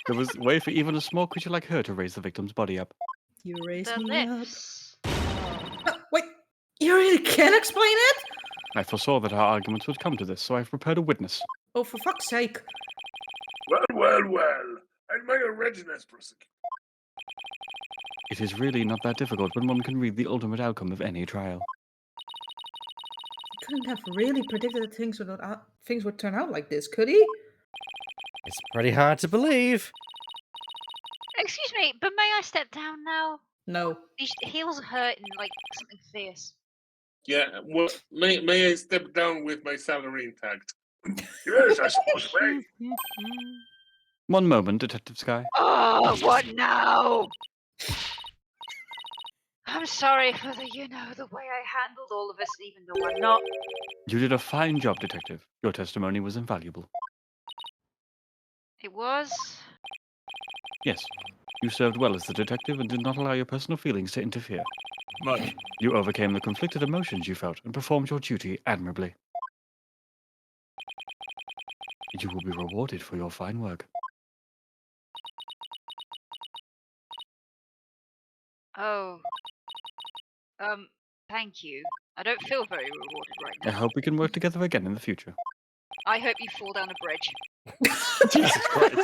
There was a way for even a small creature like her to raise the victim's body up. You raised The me up. lips. Wait, you really can't explain it? I foresaw that our arguments would come to this, so I've prepared a witness. Oh, for fuck's sake. Well. I admire readiness, prosecutor. It is really not that difficult when one can read the ultimate outcome of any trial. Couldn't have really predicted that things would turn out like this, could he? It's pretty hard to believe. Excuse me, but may I step down now? No. These heels hurt and like something fierce. Yeah, well, may I step down with my salary intact? Yes, I suppose may. One moment, Detective Sky. Oh, what now? I'm sorry for the way I handled all of us, even though I'm not. You did a fine job, Detective. Your testimony was invaluable. It was. Yes, you served well as the detective and did not allow your personal feelings to interfere. Much. You overcame the conflicted emotions you felt and performed your duty admirably. You will be rewarded for your fine work. Oh. Thank you. I don't feel very rewarded right I now. hope we can work together again in the future. I hope you fall down a bridge. Jesus Christ.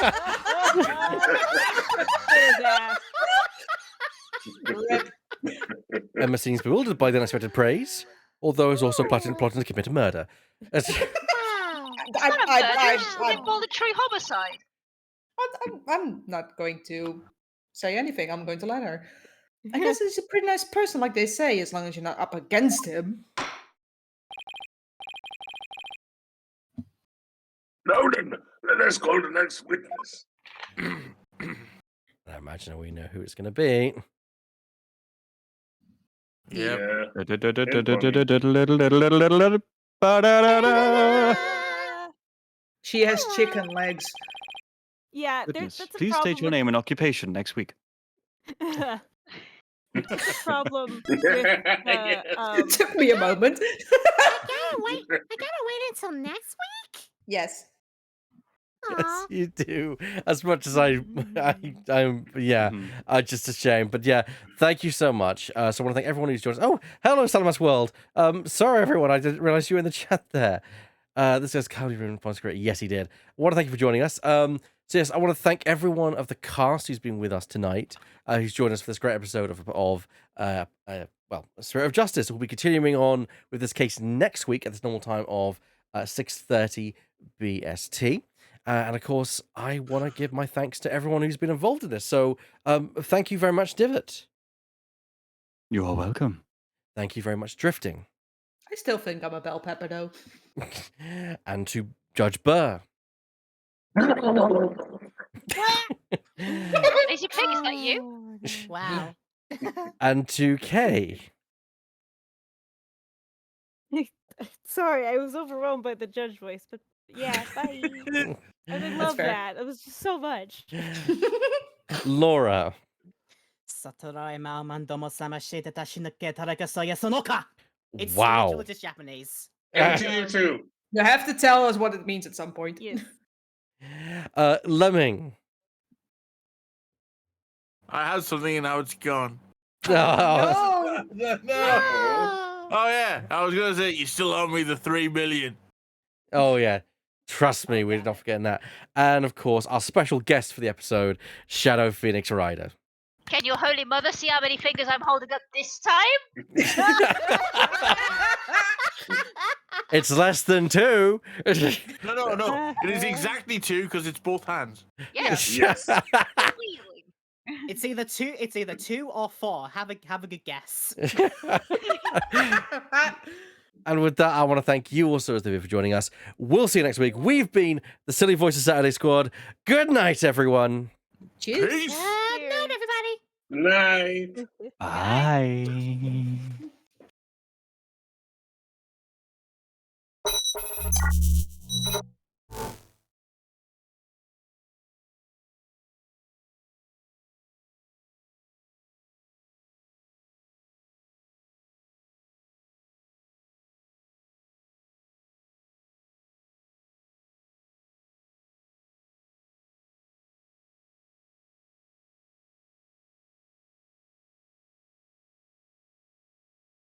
Emma seems bewildered by the unexpected praise, although is also plotting to commit a murder. Wow. It's not a murder, it's just an involuntary homicide. I'm not going to say anything. I'm going to let her. I guess he's a pretty nice person, like they say, as long as you're not up against him. Now then, let us call the next witness. I imagine we know who it's going to be. Yep. She has chicken legs. Yeah, Goodness, that's a please problem state your with name and occupation next week. the problem with the, It took me a moment. I gotta wait until next week? Yes. Yes, Aw. you do. As much as I'm, yeah, just a shame. But yeah, thank you so much. So I want to thank everyone who's joined us. Oh, hello, Salamas World. Sorry, everyone. I didn't realize you were in the chat there. This says Cody Room Great. Yes, he did. I want to thank you for joining us. So yes, I want to thank everyone of the cast who's been with us tonight, who's joined us for this great episode of Spirit of Justice. We'll be continuing on with this case next week at this normal time of 6:30 BST. And of course, I want to give my thanks to everyone who's been involved in this. So thank you very much, Divot. You are welcome. Thank you very much, Drifting. I still think I'm a bell pepper, though. And to Judge Burr. Lazy pig, is that you? Wow. And to Kay. Sorry, I was overwhelmed by the judge voice, but yeah, bye. I would love fair. that. It was just so much. Laura. It's Wow. spiritual, it's Japanese. And to you too. You have to tell us what it means at some point. Yes. Lemming. I had something and now it's gone. Oh, No! No. Oh yeah, I was gonna say you still owe me the 3 million. oh, yeah. Trust me, we're not forgetting that. And of course, our special guest for the episode, Shadow Phoenix Rider. Can your holy mother see how many fingers I'm holding up this time? It's less than 2. No. It is exactly 2 because it's both hands. Yes. Yes. Wheeling. It's either 2 or 4. Have a good guess. And with that, I want to thank you also, as the viewer, for joining us. We'll see you next week. We've been the Silly Voices Saturday Squad. Good night, everyone. Cheers. Peace. Night, everybody. Night. Bye.